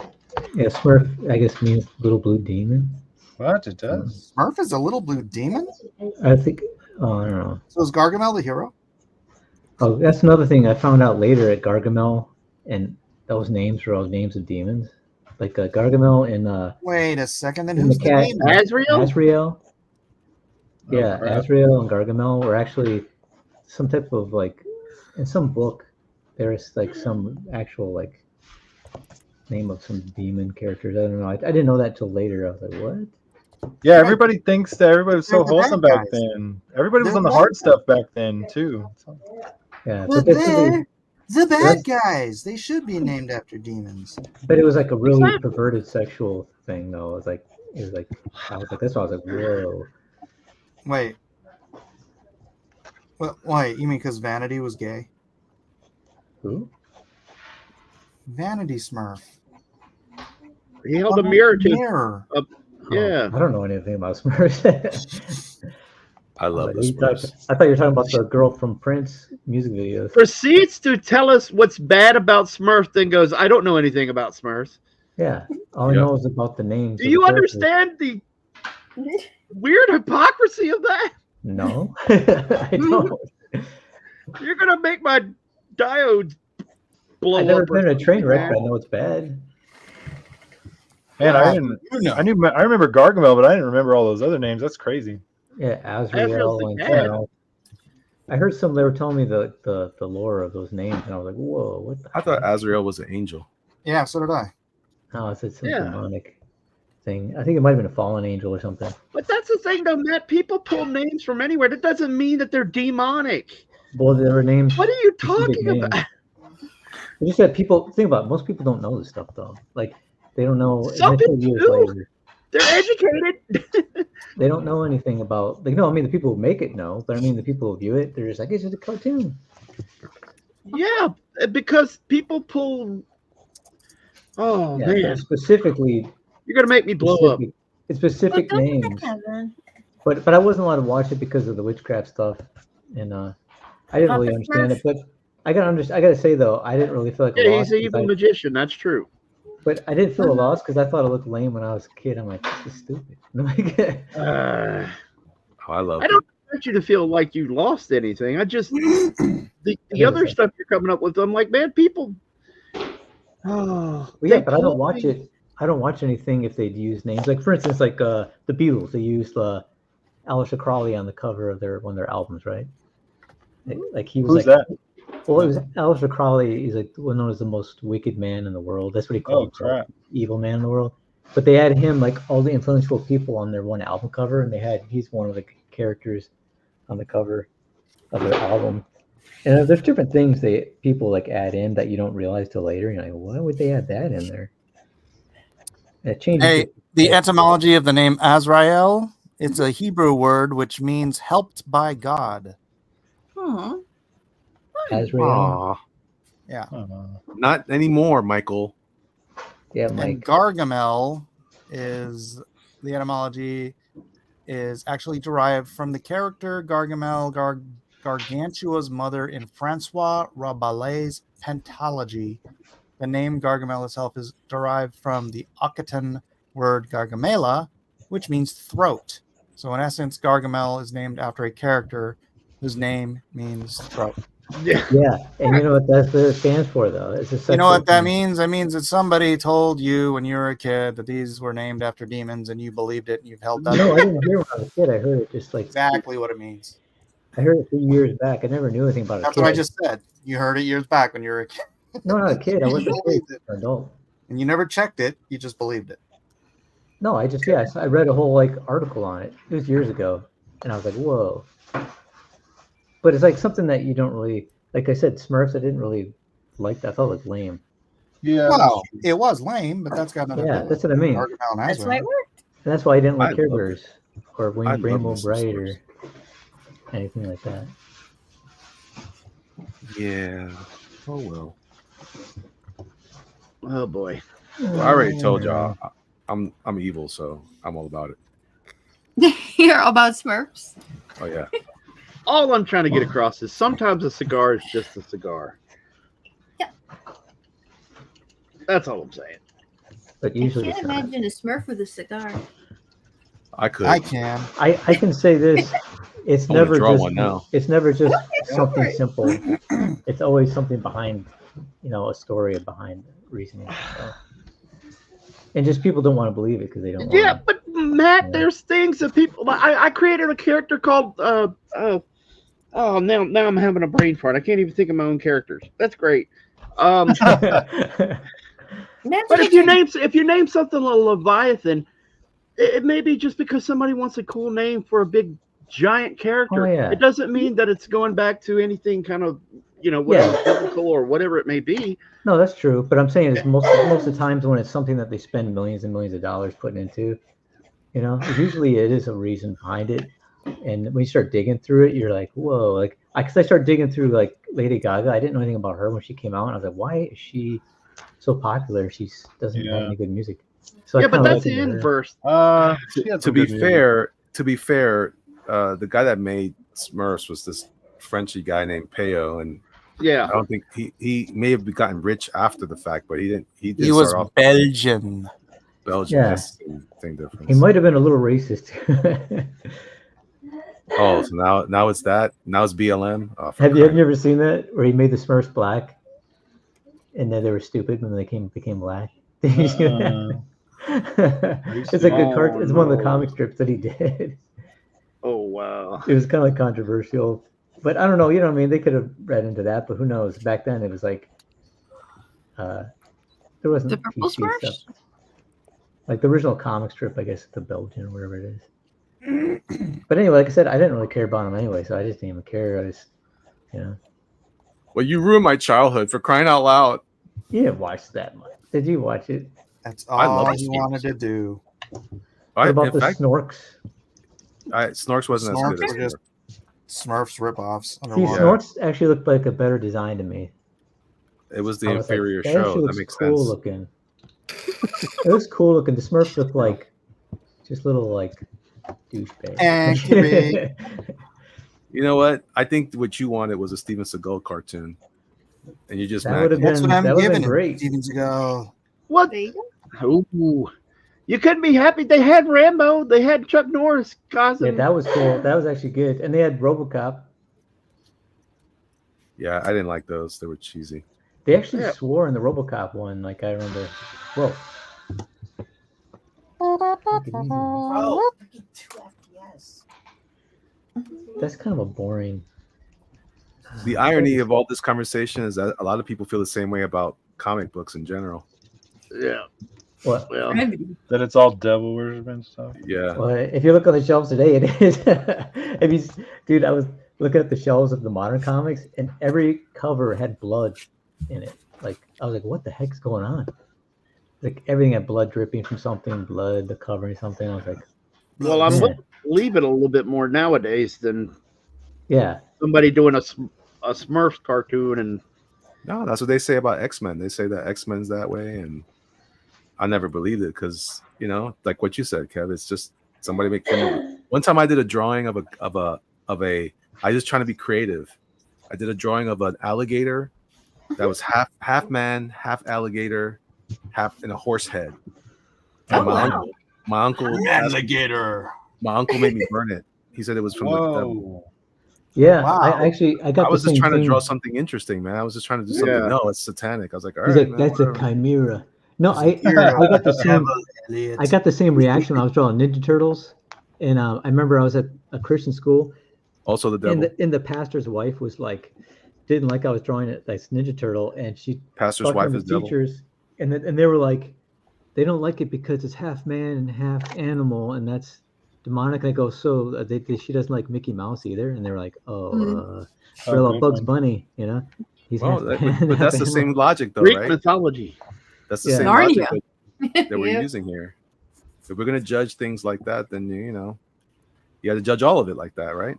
Smurf, I guess, means little blue demon. What it does? Smurf is a little blue demon? I think. Oh, I don't know. So is Gargamel the hero? Oh, that's another thing I found out later at Gargamel, and those names were all names of demons, like Gargamel and Wait a second. Then and who's the the cat demon? Azrael? Azrael. Yeah, crap. Azrael and Gargamel were actually some type of like in some book. There's like some actual like name of some demon characters. I don't know. I didn't know that till later. I was like, what? Yeah, everybody thinks that everybody was so They're the bad wholesome back guys. then. Everybody was They're on the bad hard guys. stuff back then too. Yeah, But but, that's they're the bad that's- guys. They should be named after demons. but it was like a really perverted sexual thing, though. I was like, I was like, that's why I was like, whoa. Wait. Well, wait, you mean because Vanity was gay? Who? Vanity Smurf. He held a mirror to. Mirror. Yeah. I don't know anything about Smurfs. I love the Like, Smurfs. I thought you were talking about the girl from Prince music videos. Proceeds to tell us what's bad about Smurfs, then goes, I don't know anything about Smurfs. Yeah, all I Yeah. know is about the names. Do of you the characters. understand the weird hypocrisy of that? No, I don't. You're going to make my diodes blow I've never up. been in a train wreck, but I know it's bad. Man, I didn't. You know. I remember Gargamel, but I didn't remember all those other names. That's crazy. Yeah, Azrael's Azrael the and cat. something else. I heard some. They were telling me the lore of those names, and I was like, "Whoa, what the?" I thought Azrael was an angel. Yeah, so did I. No, it's some Yeah. demonic thing. I think it might have been a fallen angel or something. But that's the thing, though, Matt. People pull names from anywhere. That doesn't mean that they're demonic. Well, there were names. What are you specific talking names. about? It's just that people think about it, most people don't know this stuff though. Like they don't know. Some until people years do. later. They're educated. They don't know anything about. Like, no, I mean the people who make it know, but I mean the people who view it, they're just like, it's just a cartoon. Yeah, because people pull. Oh Yeah, man, specifically, you're gonna make me blow up. Specific Well, don't do names. that, Kevin. But I wasn't allowed to watch it because of the witchcraft stuff, and I didn't About really the understand Smurf? it. But I gotta say though, I didn't really feel like a Yeah, loss. he's an 'cause evil magician. That's true. But I didn't feel a loss because I thought it looked lame when I was a kid. I'm like, this is stupid. Oh, I love I don't want you to feel like you lost anything. I just the other stuff you're coming up with. I'm like, man, people. Oh, Well, yeah, but I don't watch it. I don't watch anything if they'd use names. Like for instance, like the Beatles, they used Aleister Crowley on the cover of one of their albums, right? Like he was Who's like, that? well, it was Aleister Crowley. He's like known as the most wicked man in the world. That's what he called himself, crap. evil man in the world. But they had him like all the influential people on their one album cover, and he's one of the characters on the cover of their album. And there's different things people like add in that you don't realize till later. You're like, why would they add that in there? It changes. Hey, the etymology of the name Azrael, it's a Hebrew word which means helped by God. Azrael. Aw. Yeah. Not anymore, Michael. Yeah, And Mike. Gargamel is the etymology is actually derived from the character Gargamel, Gargantua's mother in Francois Rabelais' Pentalogy. The name Gargamel itself is derived from the Occitan word Gargamela, which means throat. So in essence, Gargamel is named after a character whose name means throat. Yeah, and you know what that stands for, though? It's a You know what that thing. means? That means that somebody told you when you were a kid that these were named after demons, and you believed it, and you've held that. No, I didn't hear when I was a kid. I heard it just like exactly what it means. I heard it a few years back. I never knew anything about it. That's what I just said. You heard it years back when you were a kid. No, not a kid. I You wasn't a kid. believed it. An adult. And you never checked it. You just believed it. No, I read a whole article on it. It was years ago, and I was like, whoa. But it's like something that you don't really, like I said, Smurfs. I didn't really like that. I thought it looked lame. Yeah. Well, it was lame, but that's got nothing to do with that's what I mean. Gargamel and That's why it Azrael. worked. And that's why I didn't like I Care love Bears or I love Rainbow me some Bright Smurfs. or anything like that. Yeah. Oh well. Oh boy. Well, I already told y'all I'm evil, so I'm all about it. You're all about Smurfs. Oh yeah. All I'm trying to get across is sometimes a cigar is just a cigar. Yeah. That's all I'm saying. But I usually can't it's not. imagine a Smurf with a cigar. I could. I can. I can say this. It's I wanna never draw just one now. It's never just something simple. It's always something behind, a story behind reasoning. So. And just people don't want to believe it because they don't. Yeah, want but Matt, there's things that people. I created a character called. Now I'm having a brain fart. I can't even think of my own characters. That's great. But if you name something a Leviathan, it may be just because somebody wants a cool name for a big giant character. Oh, yeah. It doesn't mean that it's going back to anything kind of whatever biblical or whatever it may be. No, that's true. But I'm saying is most of the times when it's something that they spend millions and millions of dollars putting into, usually it is a reason behind it. And when you start digging through it, you're like, whoa! Like, because I started digging through like Lady Gaga. I didn't know anything about her when she came out, and I was like, why is she so popular? She doesn't have any good music. So I Yeah, but kinda that's likened the to her. inverse. To be fair, the guy that made Smurfs was this Frenchy guy named Peo, and Yeah. I don't think he may have gotten rich after the fact, but he didn't. He was start off Belgian. Belgian. Yeah. That's the thing difference. He might have been a little racist. Oh, so now it's that. Now it's BLM. Oh, Have you ever seen that where he made the Smurfs black, and then they were stupid when they became black? Did you see that? It's like a cart. It's one of the comic strips that he did. Oh wow! It was kind of like controversial, but I don't know. You know what I mean? They could have read into that, but who knows? Back then, it was like there wasn't The purple PC Smurfs? stuff. Like the original comic strip, I guess, the Belgian or whatever it is. But anyway, like I said, I didn't really care about him anyway, so I just didn't even care. I just, Well, you ruined my childhood, for crying out loud. You didn't watch that much. Did you watch it? That's I love all this he game. wanted to do. What about in the fact, Snorks? Snorks wasn't as Snorks good as were just Smurfs ripoffs See, underwater. Snorks actually looked like a better design to me. it was the I was like, inferior that show. actually That looks makes cool sense. looking. It looks cool looking. The Smurfs look like just little like douchebags. Accurate. You know what? I think what you wanted was a Steven Seagal cartoon, and you just That would have That's been what I'm that would have giving been him. great. Steven Seagal. What? There you go. Ooh. You couldn't be happy. They had Rambo. They had Chuck Norris. Yeah, Cosm. that was cool. That was actually good. And they had RoboCop. Yeah, I didn't like those. They were cheesy. They actually Yeah. swore in the RoboCop one. Like I remember. Whoa. That's kind of a boring. The irony of all this conversation is that a lot of people feel the same way about comic books in general. Yeah. What? Well, That it's all devil worship and stuff. Yeah. Well, if you look on the shelves today, it is. If you, dude, I was looking at the shelves of the modern comics, and every cover had blood in it. Like I was like, what the heck's going on? Like everything had blood dripping from something, blood covering something. I was like, well, I'm man. willing to believe it a little bit more nowadays than Yeah. somebody doing a Smurfs cartoon. And No, that's what they say about X-Men. They say that X-Men's that way, and I never believed it because like what you said, Kev. It's just somebody making. One time I did a drawing of a. I was trying to be creative. I did a drawing of an alligator that was half man, half alligator, half in a horse head. And my uncle Alligator. My uncle made me burn it. He said it was from the devil. Yeah, Wow. I got. I was the just same trying thing. to draw something interesting, man. I was just trying to do something. Yeah. No, it's satanic. I was like, all He's right, like, man, that's a whatever. chimera. No, I Hero. got the same. Devil, Elliot. I got the same reaction when I was drawing Ninja Turtles, and I remember I was at a Christian school, Also the devil. and the pastor's wife was like, didn't like I was drawing it like Ninja Turtle, and she Pastor's talked to wife the is devil. teachers, and they were like, they don't like it because it's half man and half animal, and that's demonic. I go, so she doesn't like Mickey Mouse either, and they were like, what about Bugs Bunny? He's Well, half man, but half that's the animal. same logic, though, Greek right? mythology. That's the Yeah. same logic Narnia. that we're Yep. using here. If we're gonna judge things like that, then you got to judge all of it like that, right?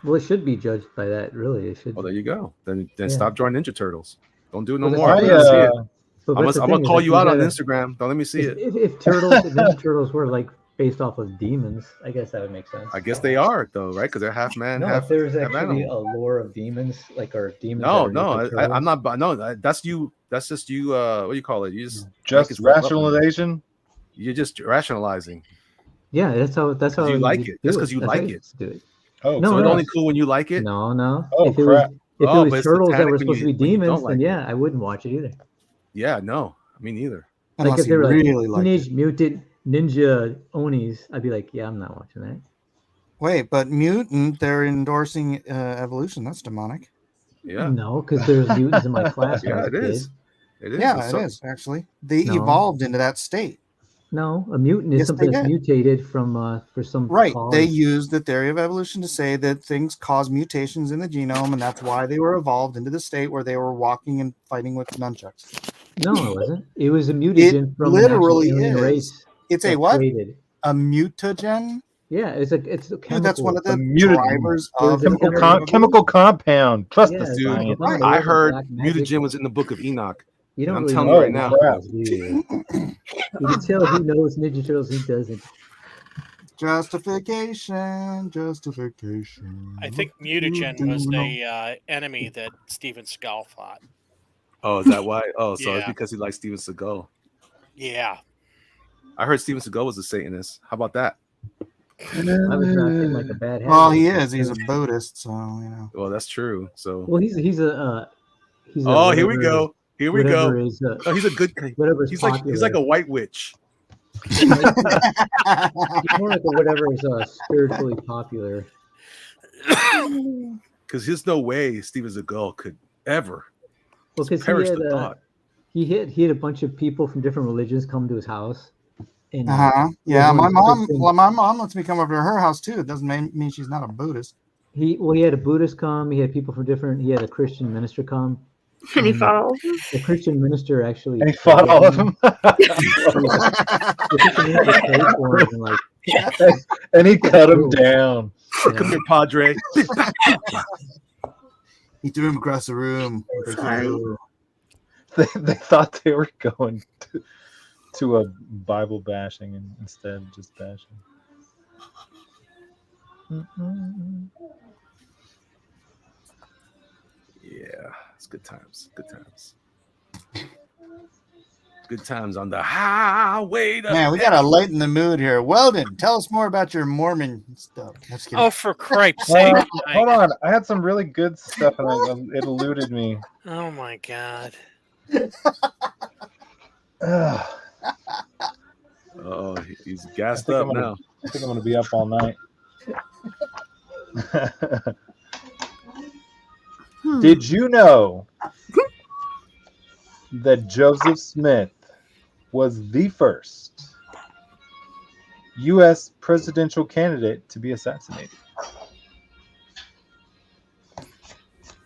Well, it should be judged by that. Really, it should. Well, there you go. Then Yeah. stop drawing Ninja Turtles. Don't do it no Well, more. I, I want to see it. But I'm that's the gonna thing is, call like, you out on gotta- Instagram. Don't let me see it. If Ninja Turtles were like based off of demons, I guess that would make sense. I guess they are though, right? Because they're half man, No, half. if there's half actually animal. a lore of demons, like or demons. No, that are Ninja I'm Turtles. not. No, that's you. That's just you. What do you call it? You just Just make it stuff up. rationalization. You're just rationalizing. Yeah, that's how. You like it. That's do 'cause you That's how like you it. Do it. Oh, No, So it's no. only cool when you like it. No, no. Oh, if it crap. was, if Oh, it but was it's turtles that satanic were when supposed you- to be when you don't demons, like then it. yeah, I wouldn't watch it either. Yeah, no, me neither. Like Unless if they you were like really like Teenage it. Mutant Ninja Onis, I'd be like, yeah, I'm not watching that. Wait, but mutant, they're endorsing evolution. That's demonic. Yeah, No, because there's mutants in my class when I yeah, was it a kid. is. It is. Yeah, It's it so- is actually. They No. evolved into that state. No, a mutant is Yes, something they that's did. mutated from for some Right. cause. They used the theory of evolution to say that things cause mutations in the genome, and that's why they were evolved into the state where they were walking and fighting with nunchucks. No, it wasn't. It was a mutagen from an actual literally alien is. race. It's a that what? created. A mutagen? Yeah, it's a chemical. Dude, that's one of the mutagen. drivers It was of a Chemical, evolution. chemical compound. Trust Yeah, the it's Dude, like science. Obama, Right. I was a heard black magic. mutagen was in the Book of Enoch. You don't I'm really telling know you Oh, right now. crap. do you? You can tell who knows Ninja Turtles, who doesn't. Justification. I think mutagen was a enemy that Steven Seagal fought. Oh, is that why? Oh, so it's Yeah. because he likes Steven Seagal. Yeah. I heard Steven Seagal was a Satanist. How about that? I was not in like a bad habit. Well, he is. He's a Buddhist, so Well, that's true. So, Well, he's a oh, here we whatever- go. Here we whatever go. Is, Oh, he's a good. whatever is He's popular. like a white witch. He's more like a whatever is spiritually popular. Because there's no way Steven Seagal could ever Well, because perish he the had thought. he had a bunch of people from different religions come to his house. And Uh-huh. Yeah, my everyone's mom. Christian. Well, my mom lets me come over to her house too. It doesn't mean she's not a Buddhist. He had a Buddhist come. He had people from different. He had a Christian minister come, And he fought all of them. The Christian minister actually. And he fought all of them. The Christian minister prayed for him and like. And he cut him down. Come here, Padre. He threw him across the room. They thought they were going to a Bible bashing and instead just bashing. Yeah, it's good times. Good times. Good times on the highway. Man, we gotta lighten the mood here. Weldon, tell us more about your Mormon stuff. Just kidding. Oh, for cripe's sake! Hold on, I had some really good stuff and it eluded me. Oh my god! Oh, he's gassed up now. I think I'm gonna be up all night. Did you know that Joseph Smith was the first U.S. presidential candidate to be assassinated?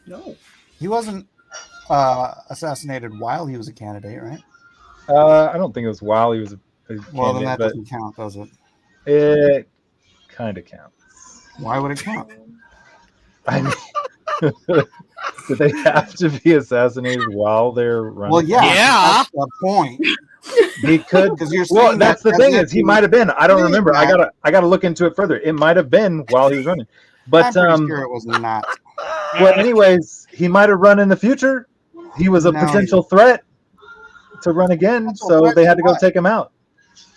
No. He wasn't assassinated while he was a candidate, right? I don't think it was while he was a Well, then candidate, that but doesn't count, does it? it kind of counts. Why would it count? I mean, do they have to be assassinated while they're running? Well, yeah. That's the point. He could, because you're well, saying that's the thing is he might have been. I don't remember. that. I gotta look into it further. It might have been while he was running, but I'm pretty sure it was not. well, anyways, he might have run in the future. He was a No. potential threat to run again, so they had to go take him out.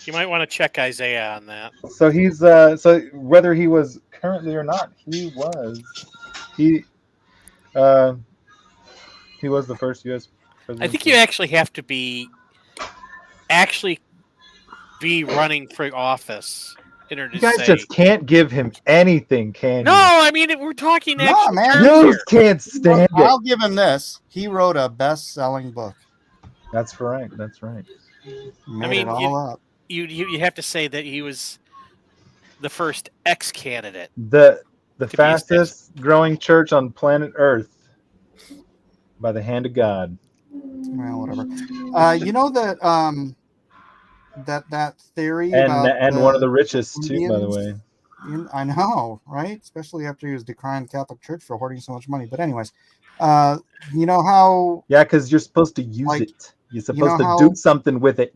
You might want to check Isaiah on that. So he's so whether he was currently or not, he was the first U.S. president. I think you actually have to be running for office in order to You guys say. just can't give him anything, can No, you? I mean we're talking actual man. terms News here. can't stand I'll it. give him this. He wrote a best-selling book. That's right. That's right. Made mean, it all up. You have to say that he was the first ex-candidate. The be fastest growing church on planet Earth by the hand of God. Well, whatever. You know that that theory And about one of the richest too, by the Indians? way. I know, right? Especially after he was decrying the Catholic Church for hoarding so much money. But anyways, you know how? Yeah, because you're supposed to use it. You're supposed to do something with it.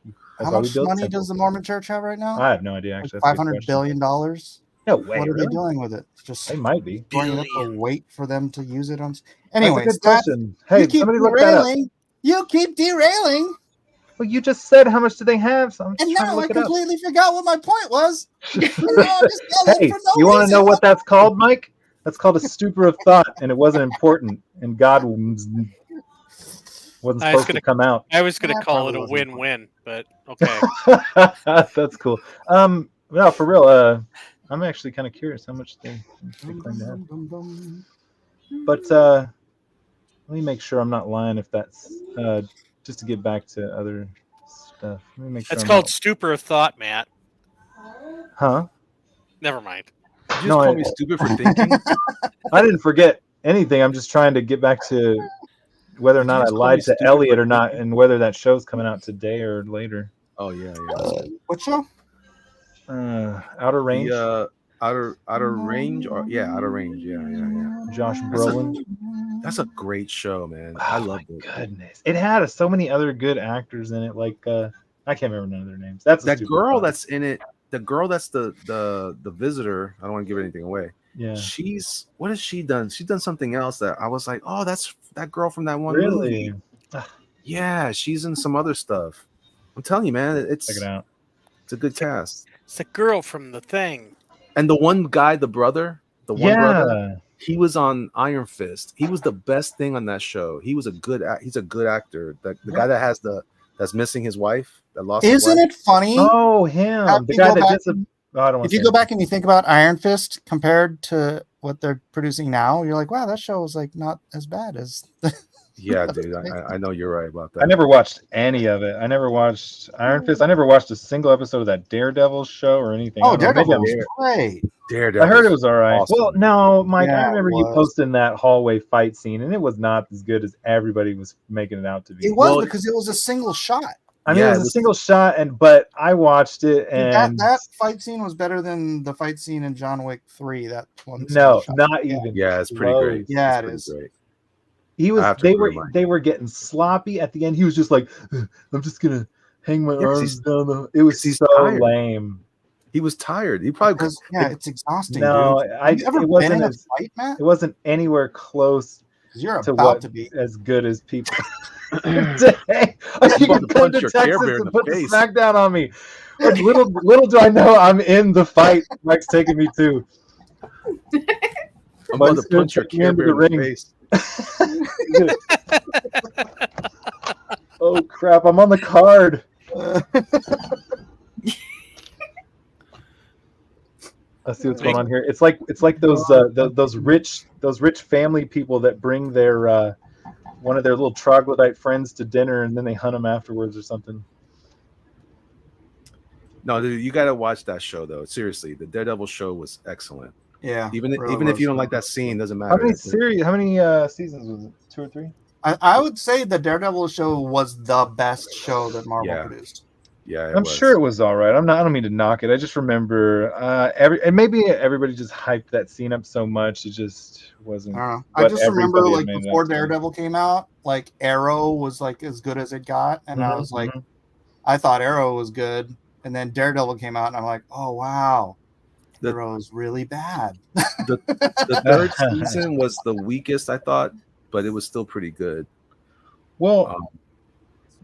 That's How why we much built money temples. does the Mormon Church have right now? I have no idea. Actually, Like $500 billion. No way. What are really? they doing with it? Just They might be. storing it up to wait for them to use it on. That's Anyways, a good question. Hey, you keep somebody look that up. derailing. You keep derailing. Well, you just said how much do they have? So I'm just And trying to now I look it up. completely forgot what my point was. And now I'm just yelling Hey, for no you want to reason. know what that's called, Mike? That's called a stupor of thought, and it wasn't important, and God wasn't supposed to come out. I was going to That call probably it a wasn't win-win, but okay. That's cool. No, for real. I'm actually kind of curious how much they claim to have. But let me make sure I'm not lying. If that's just to get back to other stuff. Let me make sure. That's I'm called not- stupor of thought, Matt. Huh? Never mind. You just No, call I- me stupid for thinking. I didn't forget anything. I'm just trying to get back to whether or not I just call lied me to stupid Elliot for or not, and whether that show's coming out today or later. Oh yeah. What show? Outer Range. The outer range, or outer range. Yeah. Josh That's a- Brolin. That's a great show, man. I loved it. Goodness, it had so many other good actors in it. Like I can't remember none of their names. That's a That stupid girl thought. that's in it. The girl that's the visitor. I don't want to give anything away. Yeah. What has she done? She's done something else that I was like, oh, that's that girl from that one movie. Really. Yeah, she's in some other stuff. I'm telling you, man, Check it out. it's a good cast. It's the girl from The Thing. And the one guy, the brother, Yeah. he was on Iron Fist. He was the best thing on that show. He was he's a good actor. The guy that has that's missing his wife, that lost his Isn't wife. it funny? Oh, him. How The you guy go that back did the. Oh, I don't want If to you say go anything. back and you think about Iron Fist compared to what they're producing now, you're like, wow, that show was like not as bad as Yeah, dude, I know you're right about that. I never watched any of it. I never watched Iron Fist. I never watched a single episode of that Daredevil show or anything. Oh, I don't know. Maybe Daredevil was great. Daredevil. I heard it was all right. awesome. Well, no, Mike, I Yeah, it remember you was. posting that hallway fight scene, and it was not as good as everybody was making it out to be. It was because it was a single shot. I mean, it was a single shot, but I watched it, and that fight scene was better than the fight scene in John Wick 3. That one. no, single shot. not even. Yeah, it's pretty great. Yeah, It's it pretty is. great. He I was. have to They agree, were. Mike. They were getting sloppy at the end. He was just like, "I'm just gonna hang my 'cause arms he's- down the." It was he's so tired. lame. He was tired. He probably Because, yeah, it's exhausting. No, dude. I. Have you ever It been wasn't in a as. fight, Matt? It wasn't anywhere close 'Cause you're to about what to be. as good as people. Dang, I about can to come punch to your Care Texas Bear in and the put the face. smack down on me. But little do I know I'm in the fight. Mike's taking me to. I'm about Mike's to gonna punch your take me Care into Bear the in the ring. face. Oh crap! I'm on the card. Let's see what's going on here. It's like those rich family people that bring their one of their little troglodyte friends to dinner and then they hunt them afterwards or something. No, dude, you got to watch that show though. Seriously, the Daredevil show was excellent. Yeah. Even really even if was. you don't like that scene, doesn't matter. How many seasons was it? 2 or 3? I would say the Daredevil show was the best show that Marvel Yeah. produced. Yeah, I'm sure it was all right. I don't mean to knock it. I just remember and maybe everybody just hyped that scene up so much it just wasn't. I don't know. I what just remember everybody had like made it before out to be. Daredevil came out, like Arrow was like as good as it got, and I Mhm, was like, mhm. I thought Arrow was good, and then Daredevil came out, and I'm like, oh wow, Arrow is really bad. The third season was the weakest, I thought, but it was still pretty good. Well,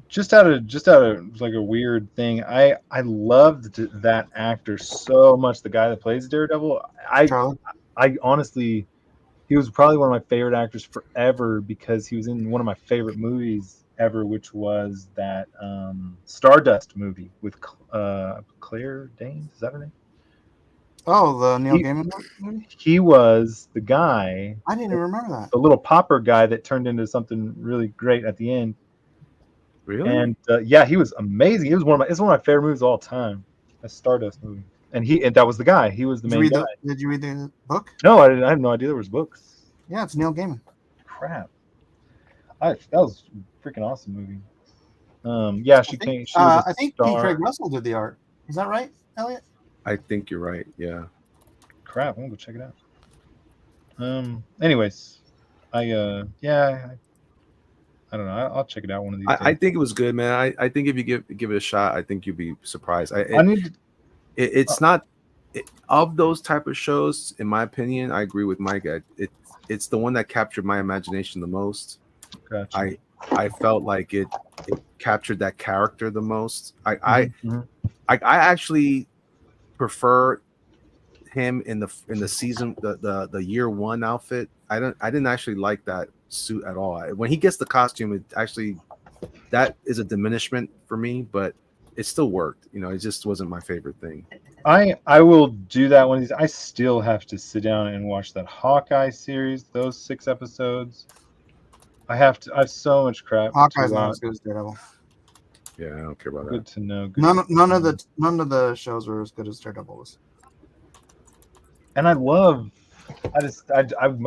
just out of like a weird thing, I loved that actor so much. The guy that plays Daredevil, I honestly, he was probably one of my favorite actors forever because he was in one of my favorite movies ever, which was that Stardust movie with Claire Danes. Is that her name? Oh, the Neil Gaiman movie? He was the guy. I didn't even remember that. The little popper guy that turned into something really great at the end. Really? And yeah, he was amazing. It's one of my favorite movies of all time. That Stardust movie. And that was the guy. He was the main guy. Did you read the book? No, I didn't. I had no idea there was books. Yeah, it's Neil Gaiman. Crap. That was a freaking awesome movie. Yeah, she came. She was a I think P. star. Craig Russell did the art. Is that right, Elliot? I think you're right. Yeah. Crap, I'm gonna go check it out. Anyways, I don't know. I'll check it out one of these days. I think it was good, man. I think if you give it a shot, I think you'd be surprised. It's not of those type of shows, in my opinion. I agree with Mike. It's the one that captured my imagination the most. Gotcha. I felt like it captured that character the most. I Mhm. actually prefer him in the season the year one outfit. I didn't actually like that suit at all. When he gets the costume, it actually that is a diminishment for me, but it still worked. You know, it just wasn't my favorite thing. I will do that one of these. I still have to sit down and watch that Hawkeye series. Those 6 episodes. I have so much crap. Hawkeye's to not watch. as good as Daredevil. Yeah, I don't care about Good that. to know. None of the shows were as good as Daredevil was. And I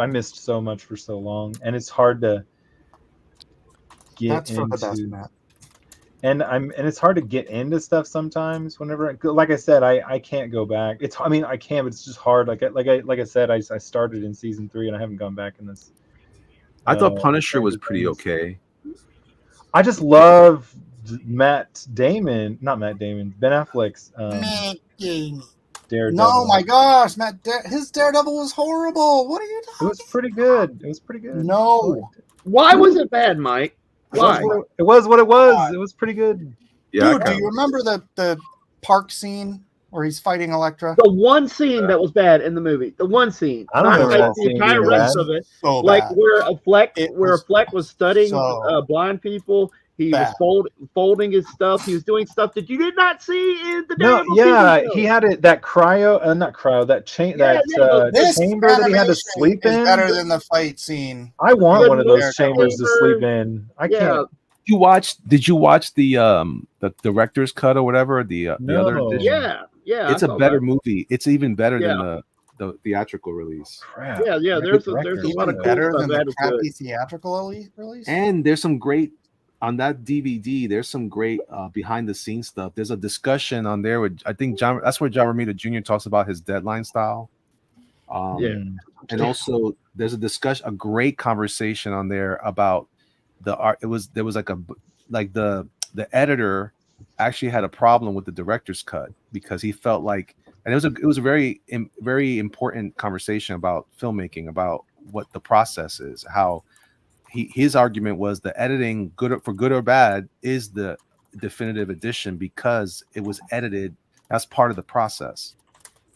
missed so much for so long, and it's hard to get That's for into. the best, Matt. And it's hard to get into stuff sometimes. Whenever, like I said, I can't go back. I can, but it's just hard. Like I said, I started in season 3 and I haven't gone back in this. I thought Punisher was pretty things. okay. I just love Ben Affleck's Daredevil. No, my gosh, his Daredevil was horrible. What are you talking? It was pretty good. No. Why was it bad, Mike? Why? It was what it was. It was pretty good. Yeah, Dude, do you remember the park scene where he's fighting Elektra? The one scene that was bad in the movie. The one scene. I don't Not remember like that the scene entire being rest bad. of it. So Like bad. where a Fleck was studying so- blind people He was folding his stuff. He was doing stuff that you did not see in the No, damn yeah, TV show. he had it that not cryo, that This chamber that he had to animation sleep is in. better than the fight scene. I want The one of those noise chambers to chamber. sleep in. I Yeah. can't. Did you watch the director's cut or whatever, the other No. edition? Yeah. It's I a saw better that. movie. It's even better Yeah. than the theatrical release. Crap. Yeah. There's a lot of cool Better stuff than the added to crappy it. theatrical release. And there's some great on that DVD. There's some great behind the scenes stuff. There's a discussion on there with I think John. That's where John Romita Jr. talks about his deadline style. And also there's a great conversation on there about the art. There was like the editor actually had a problem with the director's cut because he felt like, and it was a very important conversation about filmmaking, about what the process is, how his argument was the editing, for good or bad, is the definitive edition because it was edited. That's part of the process,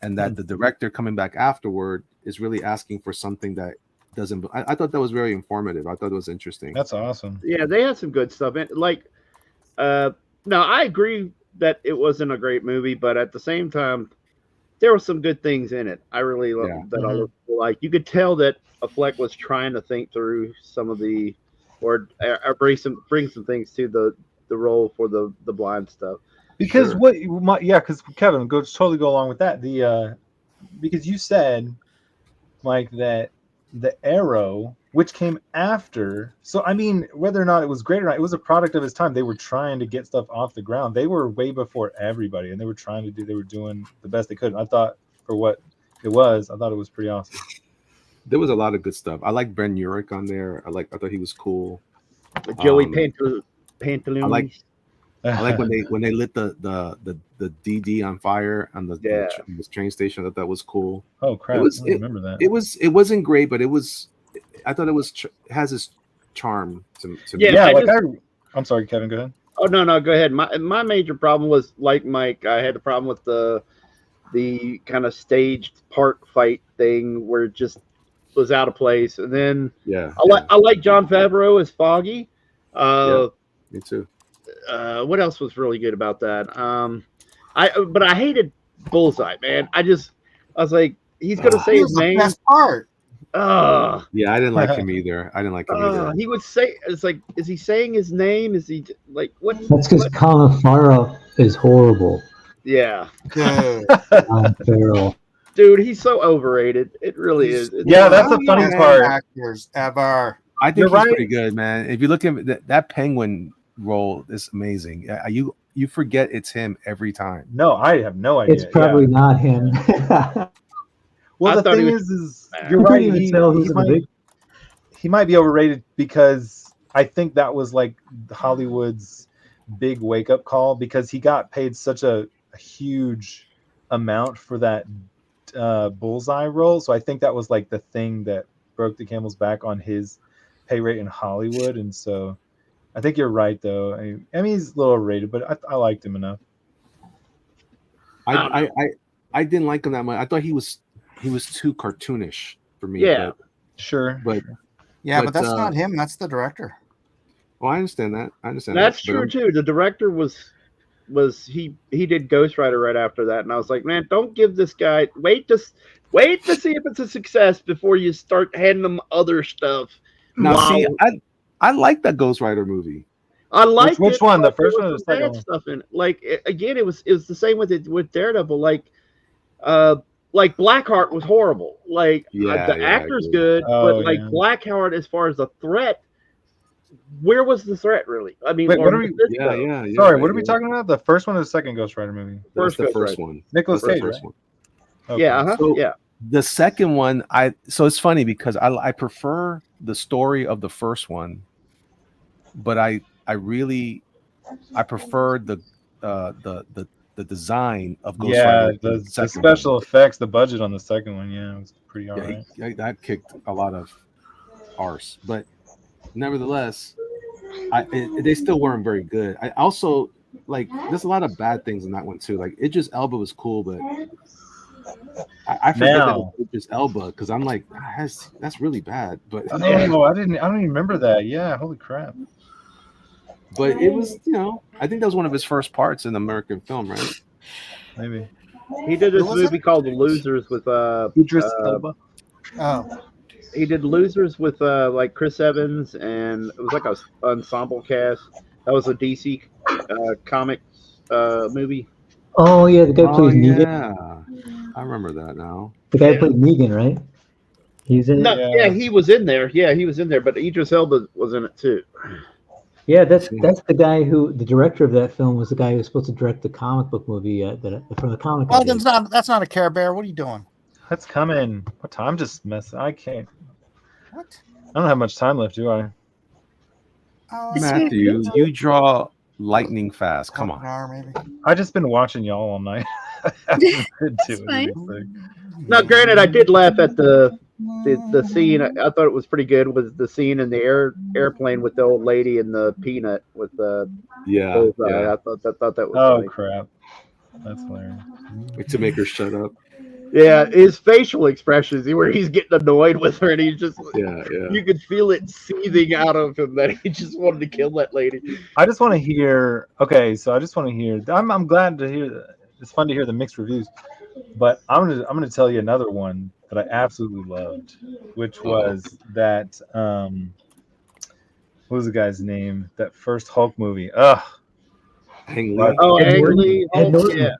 and that the director coming back afterward is really asking for something that doesn't. I thought that was very informative. I thought it was interesting. That's awesome. Yeah, they had some good stuff. And no, I agree that it wasn't a great movie, but at the same time, there were some good things in it. I really like. You could tell that Affleck was trying to think through some of the, or bring some things to the role for the blind stuff. Because because Kevin, totally go along with that. Because you said, Mike, that the Arrow, which came after, so I mean, whether or not it was great or not, it was a product of its time. They were trying to get stuff off the ground. They were way before everybody, and they were doing the best they could. And I thought, for what it was, I thought it was pretty awesome. There was a lot of good stuff. I like Ben Urich on there. I thought he was cool. Joey Pantaloons. I like when they lit the DD on fire on the train station. I thought that was cool. Oh crap! I don't remember that. It wasn't great, but it was. I thought it has its charm to me. Yeah, I'm sorry, Kevin. Go ahead. Oh no, go ahead. My major problem was, like Mike, I had a problem with the kind of staged park fight thing where it just was out of place. And then I like Jon Favreau as Foggy. Me too. What else was really good about that? But I hated Bullseye, man. I was like, he's gonna say his name. The best part. I didn't like him either. He would say, it's like, is he saying his name? Is he like what? That's because Colin Farrell is horrible. Yeah. Good. Colin Farrell. Dude, he's so overrated. It really is. That's the funny part. Actors ever. I think he's pretty good, man. If you look at that Penguin role, is amazing. You forget it's him every time. No, I have no idea. It's probably not him. Well, the thing is you're right. He might be overrated because I think that was like Hollywood's big wake up call, because he got paid such a huge amount for that Bullseye role. So I think that was like the thing that broke the camel's back on his pay rate in Hollywood. And so I think you're right, though. I mean, he's a little overrated, but I liked him enough. I didn't like him that much. I thought he was too cartoonish for me. Yeah, sure. But that's not him. That's the director. Well, I understand that. That's true too. The director was he did Ghost Rider right after that, and I was like, man, don't give this guy. Wait to see if it's a success before you start handing him other stuff. Now, see, I like that Ghost Rider movie. I like which one, the first one or the second one? Stuff in it. Like again, it was the same with Daredevil. Like Blackheart was horrible. Like the actor's good, but Blackheart, as far as the threat, where was the threat really? I mean, wait, what are we? Sorry, what are we talking talking about? The first one or the second Ghost Rider movie? That's the first one. Nicolas Cage, first one. Okay. Yeah, So the second one, so it's funny because I prefer the story of the first one, but I prefer the design of Ghost Rider. The special effects, the budget on the second one, it was pretty alright. That kicked a lot of arse, but nevertheless, they still weren't very good. I also there's a lot of bad things in that one too. Like Idris Elba was cool, but I forget that it was Idris Elba because I'm like, that's really bad. But I don't even remember that. Yeah, holy crap. But it was, I think that was one of his first parts in American film, right? Maybe. He did this Who was movie it? called Losers with Idris Elba. Oh, he did Losers with like Chris Evans, and it was like a ensemble cast. That was a DC comics movie. Oh yeah, the guy who Oh plays Negan. yeah, I remember that now. The guy who Yeah. played Negan, right? He's in No, it. yeah, he was in there. Yeah, he was in there, but Idris Elba was in it too. Yeah, that's the guy who the director of that film was the guy who was supposed to direct the comic book movie from the comic. well, then that's not a Care Bear. What are you doing? That's coming. What time? I'm just messing. I can't. What? I don't have much time left, do I? Matthew, you draw lightning fast. Come Half an on. hour, maybe. I just been watching y'all all night. That's fine. Now, granted, I did laugh at the scene. I thought it was pretty good. Was the scene in the airplane with the old lady and the peanut with the Yeah. bullseye. yeah. I thought that was Oh funny. crap! That's hilarious. Like to make her shut up. Yeah, his facial expressions where he's getting annoyed with her, and he's just Yeah, yeah. you could feel it seething out of him that he just wanted to kill that lady. I just want to hear. Okay, so I just want to hear. I'm glad to hear. It's fun to hear the mixed reviews, but I'm gonna tell you another one that I absolutely loved, which was that what was the guy's name? That first Hulk movie. Ugh. Ang Lee. Oh, Ed Ang Norton. Lee, Ed Hulk, Norton, yeah.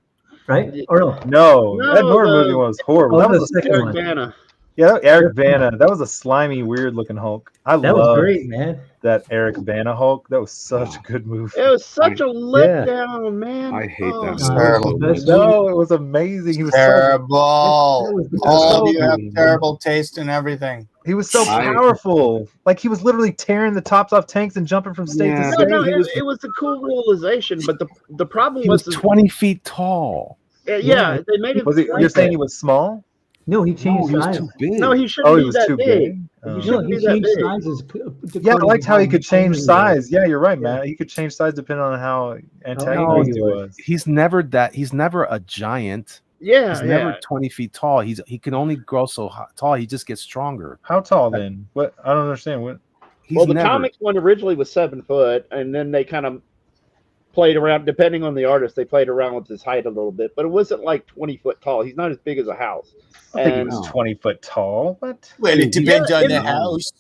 right? Or no? No, No, that Norton the- movie was horrible. Oh, That the was second Eric one. Bana. yeah, Eric Bana. That was a slimy, weird looking Hulk. I That was loved great, man. that Eric Bana Hulk. That was such a good movie. It was such a letdown, man. I hate that Oh. movie. Terrible. so much. No, it was amazing. He was so Terrible. That was the best All of Hulk you have movie. terrible taste in everything. he was so I- powerful. Like he was literally tearing the tops off tanks and jumping from state Yeah, to No, state. no, He was, it was a cool realization, but the problem He was was, 20 feet tall. yeah, they made it. was he, you're saying he was small? No, he No, changed he was size. too big. No, he shouldn't Oh, he be was that too big. big. He Oh. No, shouldn't he be that changed big. sizes. Yeah, I liked how he could change size. size. Yeah, you're right, Yeah. Matt. He could change size depending on how No, antagonized he he was. He's never that. He's never a giant. Yeah, He's yeah. never 20 feet tall. He can only grow so tall. He just gets stronger. How tall then? What? I don't understand. What? He's Well, the never. comics one originally was 7 foot, and then they kind of played around, depending on the artist, they played around with his height a little bit, but it wasn't like 20 foot tall. He's not as big as a house. I think he And was 20 foot tall. What? Well, it depends on the house.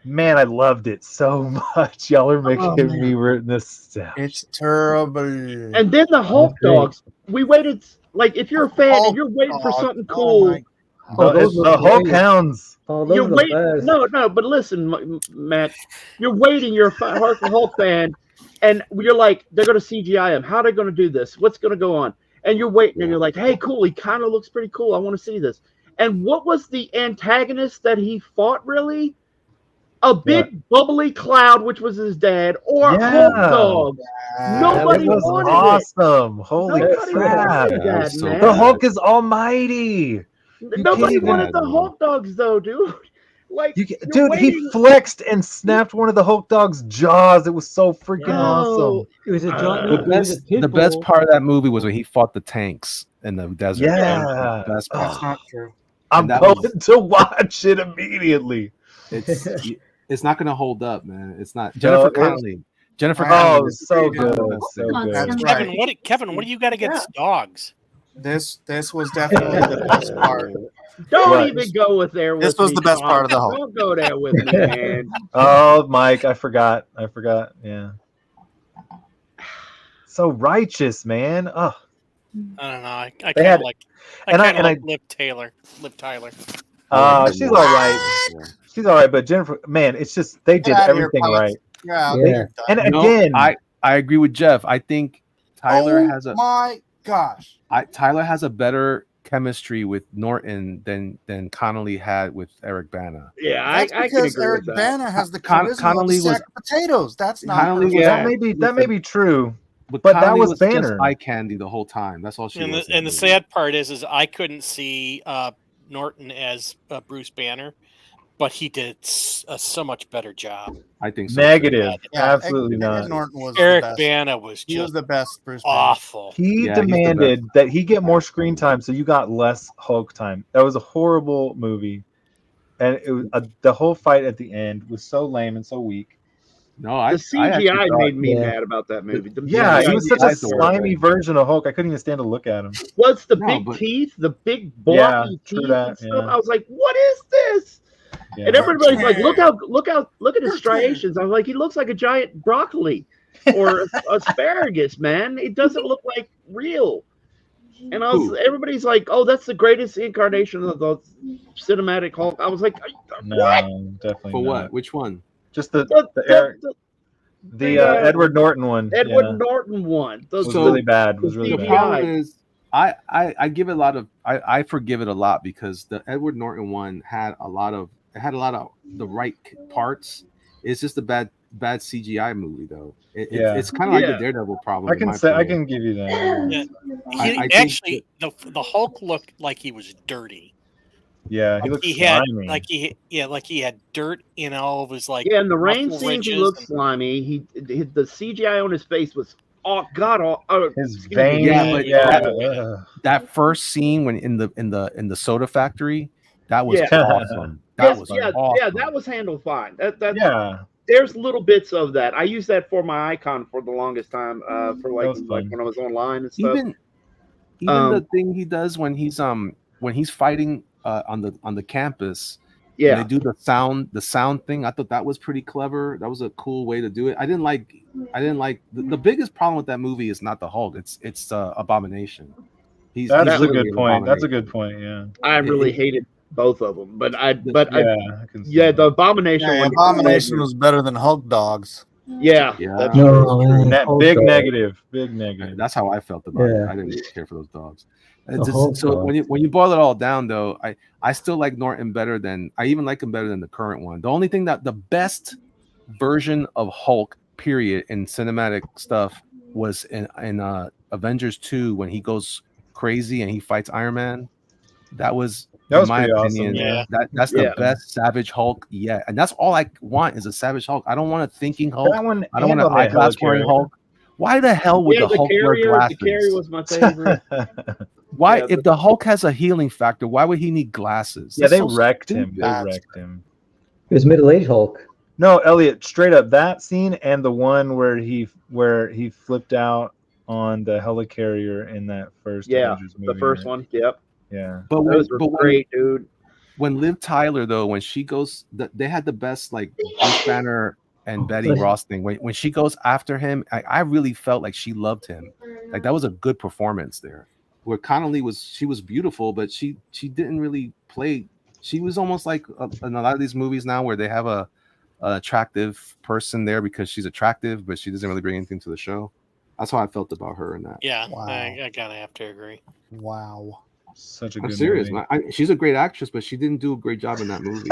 Man, I loved it so much. Y'all are making Oh, me nostalgic. It's terrible. and then the Hulk great. dogs. We waited, like, if you're a fan Hulk and you're waiting for dog. something Oh cool, my- Oh, those the were Hulk great. Hounds. Oh, those you're are the waiting. best. No, but listen, Matt, you're waiting. You're a hardcore Hulk fan, and you're like, they're going to CGI him. How are they going to do this? What's going to go on? And you're waiting, and you're like, hey, cool. He kind of looks pretty cool. I want to see this. And what was the antagonist that he fought? Really, a big bubbly cloud, which was his dad, or Yeah. Hulk dog. Nobody It was wanted it. awesome. Holy Nobody crap. wanted Yeah, that, so man. The Hulk is almighty. Nobody can't wanted even- the Hulk dogs, though, dude. Like, You can, you're dude, he waiting- flexed and snapped one of the Hulk dog's jaws. It was so freaking awesome. It was a John. The it was a pit The best bull. part of that movie was when he fought the tanks in the desert. Yeah. That was the best part. That's not true. I'm And that going was- to watch it immediately. It's not gonna hold up, man. It's not. No, Jennifer it- Connelly. Jennifer Oh, Connelly. is so one of good. the best So things. good. That's Kevin, right. Kevin, what do you got against dogs? This was definitely the best part. Don't What? even go with there. This with was me, the best Tom. part of the Hulk. Don't go there with me, man. Oh, Mike, I forgot. Yeah. So righteous, man. Oh, I don't know. I They kind had- of like. and I- I kind of and like Liv Tyler. she's all right. She's all right, but Jennifer, man, it's just they did Get out of here, everything Pops. right. Yeah. Yeah. And No, again, I agree with Jeff. I think Tyler Oh has a my gosh. Tyler has a better chemistry with Norton than Connolly had with Eric Bana. Yeah, That's I can because agree Eric with that. Bana has the Con- charisma Connolly of a sack was- of potatoes. That's not Connolly was- Yeah. that may be true. But But that Connolly was just Banner. eye candy the whole time. That's all she And was. the, and the sad part is I couldn't see Norton as Bruce Banner, but he did so much better job. I think so. Negative. Yeah, Absolutely Ed not. Norton was Eric the best. Bana was He was just the best Bruce Banner. awful. He Yeah, he's the demanded that he get more screen time, so you got less Hulk time. That was a horrible movie, and it was the whole fight at the end was so lame and so weak. No, I The CGI thought, made me Yeah. mad about that movie. The Yeah, CGI he was such a CGI is the worst slimy thing. version of Hulk. I couldn't even stand to look at him. What's the No, big but- teeth, the big Yeah, blocky true teeth that, and stuff? yeah. I was like, what is this? Yeah. And everybody's like, look at his striations. I was like, he looks like a giant broccoli or asparagus, man. It doesn't look like real. And everybody's like, oh, that's the greatest incarnation of the cinematic Hulk. I was like, No, what? definitely For not. what? Which one? Just the Edward Norton one. Edward Norton one. Was really bad. Was really The bad. problem is, I give it a lot of I forgive it a lot because the Edward Norton one had a lot of the right parts. It's just a bad CGI movie though. It's kind of like the Daredevil problem. I can give you that. Yeah. Actually, the Hulk looked like he was dirty. Yeah, he Like looked he had slimy. like he had dirt in all of his like. Yeah, in the rain muscle scenes, he ridges looked and- slimy. The CGI on his face was his veins. That first scene when in the soda factory, that was awesome. That was awesome. Yeah, that was handled fine. Yeah. There's little bits of that. I used that for my icon for the longest time. For like when I was online and stuff. Even the thing he does when he's fighting on the campus. Yeah, they do the sound thing. I thought that was pretty clever. That was a cool way to do it. I didn't like the biggest problem with that movie is not the Hulk. It's Abomination. That's a good point. That's a good point. Yeah, I really hated both of them, but the Abomination. Yeah, Abomination was better than Hulk Dogs. Yeah, Big Hulk negative. Big negative. That's how I felt about it. I didn't care for those dogs. Hulk So dogs. when you boil it all down, though, I still like Norton better than I even like him better than the current one. The only thing that the best version of Hulk, period, in cinematic stuff was in Avengers 2 when he goes crazy and he fights Iron Man. That was in my opinion, that's the best Savage Hulk yet, and that's all I want is a Savage Hulk. I don't want a thinking Hulk. I don't want an eyeglass wearing Hulk. Why the hell would the Hulk wear glasses? The Carrier was my favorite. Why, if the Hulk has a healing factor, why would he need glasses? Yeah, That's they wrecked him. stupid. They wrecked him. It was middle-aged Hulk. No, Elliot, straight up that scene and the one where he flipped out on the helicarrier in that first Avengers movie. The first one. Yep. Yeah. But those were great, dude. When Liv Tyler though, when she goes, they had the best like Bruce Banner and Betty Ross thing. When she goes after him, I really felt like she loved him. Like that was a good performance there. Where Connolly she was beautiful, but she didn't really play. She was almost like in a lot of these movies now where they have an attractive person there because she's attractive, but she doesn't really bring anything to the show. That's how I felt about her in that. Yeah, Wow. I kind of have to agree. Wow. Such a I'm good serious, movie. man. She's a great actress, but she didn't do a great job in that movie.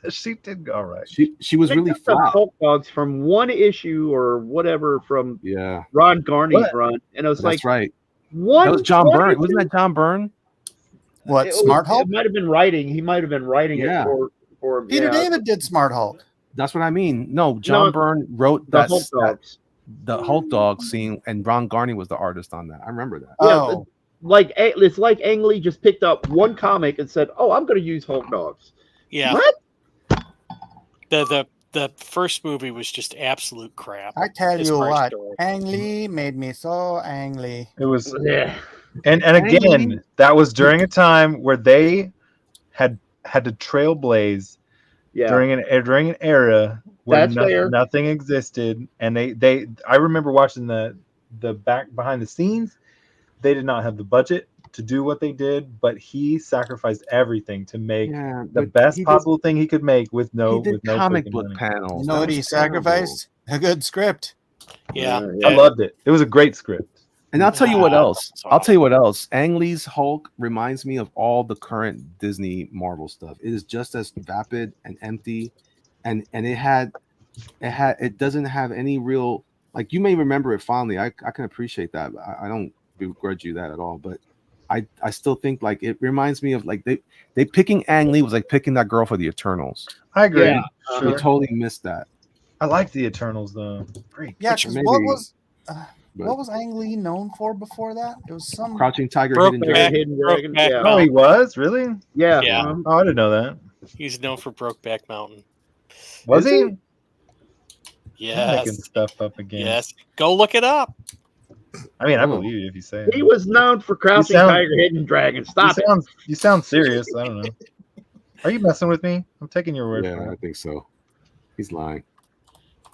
She did all right. She was really Picked up the flat. Hulk dogs from one issue or whatever from Yeah, Ron Garney's What? run, and it was that's like right. one. That was John one Byrne. issue- Wasn't that John Byrne? What, it Smart was- Hulk? It might have been writing. He might have been writing Yeah. it for Peter yeah. David did Smart Hulk. That's what I mean. No, John Byrne wrote The that, Hulk dogs. the Hulk dog scene, and Ron Garney was the artist on that. I remember that. Oh, It's like Ang Lee just picked up one comic and said, "Oh, I'm going to use Hulk dogs." Yeah. What? The first movie was just absolute crap. I tell as you far as what, story. Ang Lee made me so angry. It was Yeah. and again, that was during a time where they had to trailblaze Yeah. during an era where That's fair. nothing existed, and they I remember watching the back behind the scenes. They did not have the budget to do what they did, but he sacrificed everything to make Yeah, the but best he possible thing he could make with no he did with no comic freaking book money. panels. You know That what was he terrible. sacrificed? A good script. Yeah, I loved it. It was a great script. And I'll tell you what Wow. else. I'll tell you what else. Ang Lee's Hulk reminds me of all the current Disney Marvel stuff. It is just as vapid and empty, and it doesn't have any real, like, you may remember it fondly. I can appreciate that. I don't begrudge you that at all, but I still think like it reminds me of like they picking Ang Lee was like picking that girl for the Eternals. I agree. Yeah. They totally missed that. I like the Eternals though. Great. Yeah, Which 'cause maybe- what was Ang Lee known for before that? It was some Crouching Tiger, Broke Hidden back. Dragon. Hidden Dragon. Brokeback Yeah. Oh, he was really? Yeah. Yeah. Oh, I didn't know that. He's known for Brokeback Mountain. Was Is he? making Yes. stuff up again. Yes. Go look it up. I mean, I Oh. believe you if you say it. He was known for Crouching sound- Tiger, Hidden Dragon. Stop it. You sound serious. I don't know. Are you messing with me? I'm taking your word Yeah, for I it. think so. He's lying.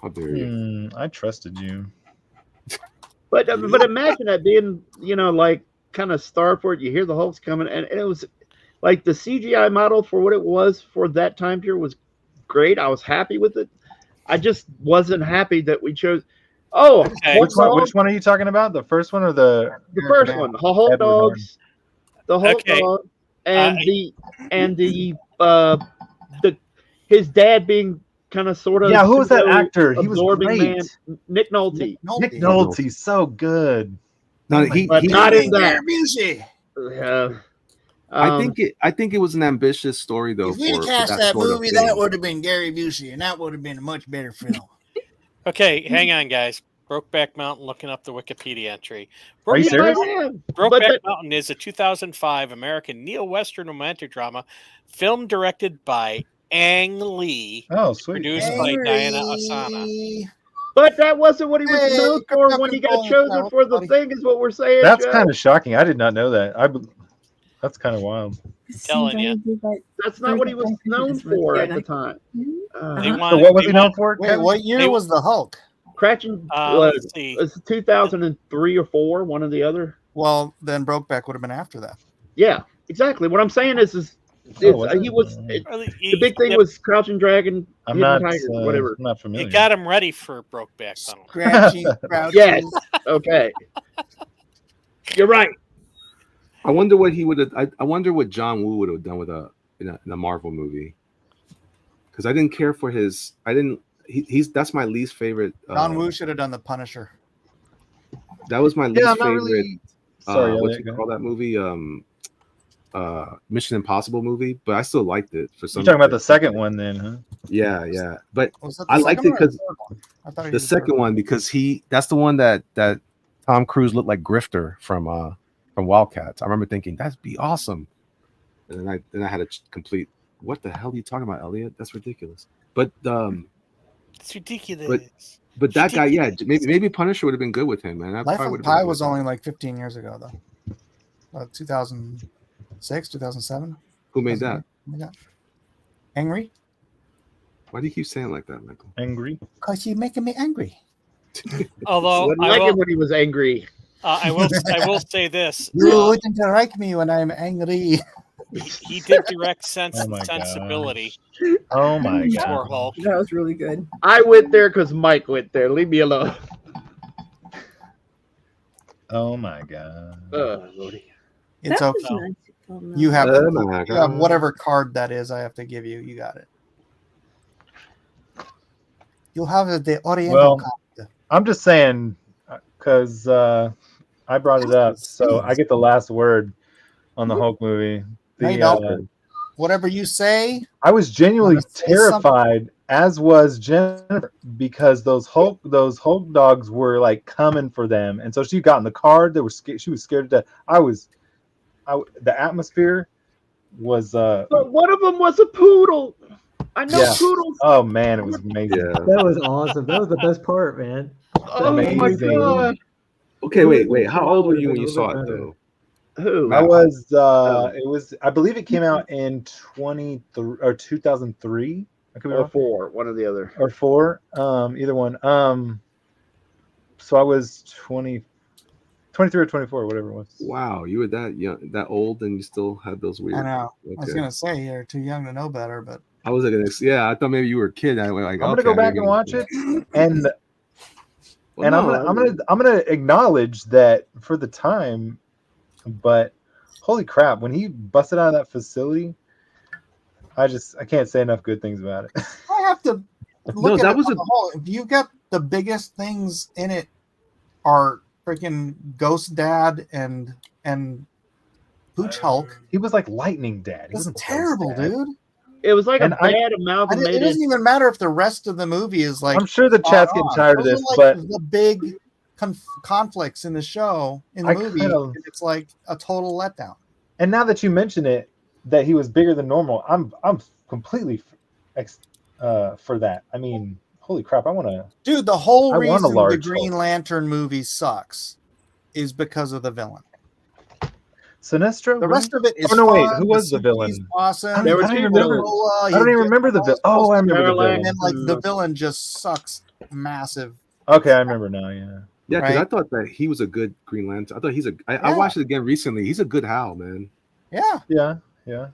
How dare you? I trusted you. But imagine that being, like kind of starved for it. You hear the Hulk's coming, and it was like the CGI model for what it was for that time period was great. I was happy with it. I just wasn't happy that we chose. Oh, Okay. Which one are you talking about? The first one or the first one, the Hulk Edward dogs, the Hulk Okay. dog, and his dad being kind of sort of Yeah, who was that actor? He was absorbing great. man, Nick Nolte. Nick Nolte's so good. No, But not in that. Gary Busey. I think it was an ambitious story though. If we'd have for cast that sort of movie, thing. that would have been Gary Busey, and that would have been a much better film. Okay, hang on, guys. Brokeback Mountain, looking up the Wikipedia entry. Are you serious? Brokeback Mountain is a 2005 American neo-Western romantic drama, film directed by Ang Lee, Oh, sweet. produced by Diana Asana. But that wasn't what he was Hey, known for when he got chosen for the thing, is what we're saying. That's Joe. kind of shocking. I did not know that. That's kind of wild. Telling you. That's not what he was known for at the time. They So wanted, what was they he known wanted- for? Wait, Kevin? what year They- was the Hulk? Crouching, let's see. it's 2003 or 4, one or the other. Well, then Brokeback would have been after that. Yeah, exactly. What I'm saying is was he it? was Really, the big thing was Crouching Dragon, I'm Hidden not. Tiger, whatever. I'm not familiar. It got him ready for Brokeback Mountain. Scratchy, crouches. Yes. Okay. You're right. I wonder what he would have. I wonder what John Woo would have done with in a Marvel movie. Because I didn't care for his. I didn't. He's that's my least favorite. John Woo should have done the Punisher. That was my least Yeah, I'm not favorite. really. Sorry, what Elliot, you go call that movie? Mission Impossible movie, but I still liked it for some. You're talking about the second one, then, huh? Yeah. But Was that the I liked second it one or because the third one? I thought he the was second one because that's the one that Tom Cruise looked like Grifter from Wildcats. I remember thinking that'd be awesome, and then I had a complete. What the hell are you talking about, Elliot? That's ridiculous. But It's ridiculous. but that guy, yeah, maybe Punisher would have been good with him, man. That Life probably of would have been Pi good was with him. only like 15 years ago, though. 2006, 2007. Who made that? Angry? Why do you keep saying it like that, Michael? Angry? Because you're making me angry. Although Wouldn't I like will, it when he was angry. I will say this: You wouldn't like me when I'm angry. he did direct Sense Oh and my Sensibility Oh my for god. Hulk. That was really good. I went there because Mike went there. Leave me alone. Oh my god. Lordy. It's That okay. was nice. Oh, no. You have, Oh my you have God. whatever card that is I have to give you. You got it. You'll have the Oriental Well, card. I'm just saying because I brought it up, so I get the last word on the Hulk movie. No, you don't. Whatever you say, I was genuinely Wanna say terrified, as was Jennifer, because those Hulk dogs were like coming for them, and so she got in the car. They were scared. She was scared to death. The atmosphere was. But one of them was a poodle. I know Yeah. poodles. Oh man, it was amazing. Yeah. That was awesome. That was the best part, man. Oh my amazing. god. Okay, wait. How old were you when you saw it, though? Who? I was. It was. I believe it came out in 2003. I could be Or wrong. 4, one or the other. Or 4. Either one. So I was 23 or 24, whatever it was. Wow, you were that young, that old, and you still had those weird. I know. I was Okay. gonna say you're too young to know better, but I was like, yeah, I thought maybe you were a kid. I was like, I'm gonna go back and watch it, and Well, and no, I'm gonna acknowledge that for the time, but holy crap, when he busted out of that facility, I can't say enough good things about it. I have to look at that it was on a- the whole. If you got the biggest things in it are freaking Ghost Dad and Pooch Hulk. He was like Lightning Dad. He That's wasn't terrible, Ghost Dad. dude. It was like And a bad It amalgamated. doesn't even matter if the rest of the movie is like. I'm sure the chat's getting tired of Those this, are, but like, the big conflicts in the show in the I movie, kinda- and it's like a total letdown. and now that you mention it, that he was bigger than normal, I'm completely for that. I mean, holy crap! I want to. Dude, the whole I want a reason the large Green Hulk. Lantern movie sucks is because of the villain. Sinestro. The rest of it is Oh no! Wait, fun. who was the CG's villain? awesome. There I was don't even people- remember. Corolla, I don't you even get remember the villain. all Oh, I supposed to remember the Parallax. villain. and like the villain just sucks massive. Okay, I remember now. Yeah. Yeah, because I Right. thought that he was a good Green Lantern. I thought I Yeah. watched it again recently. He's a good Hal, man. Yeah. Yeah. Yeah.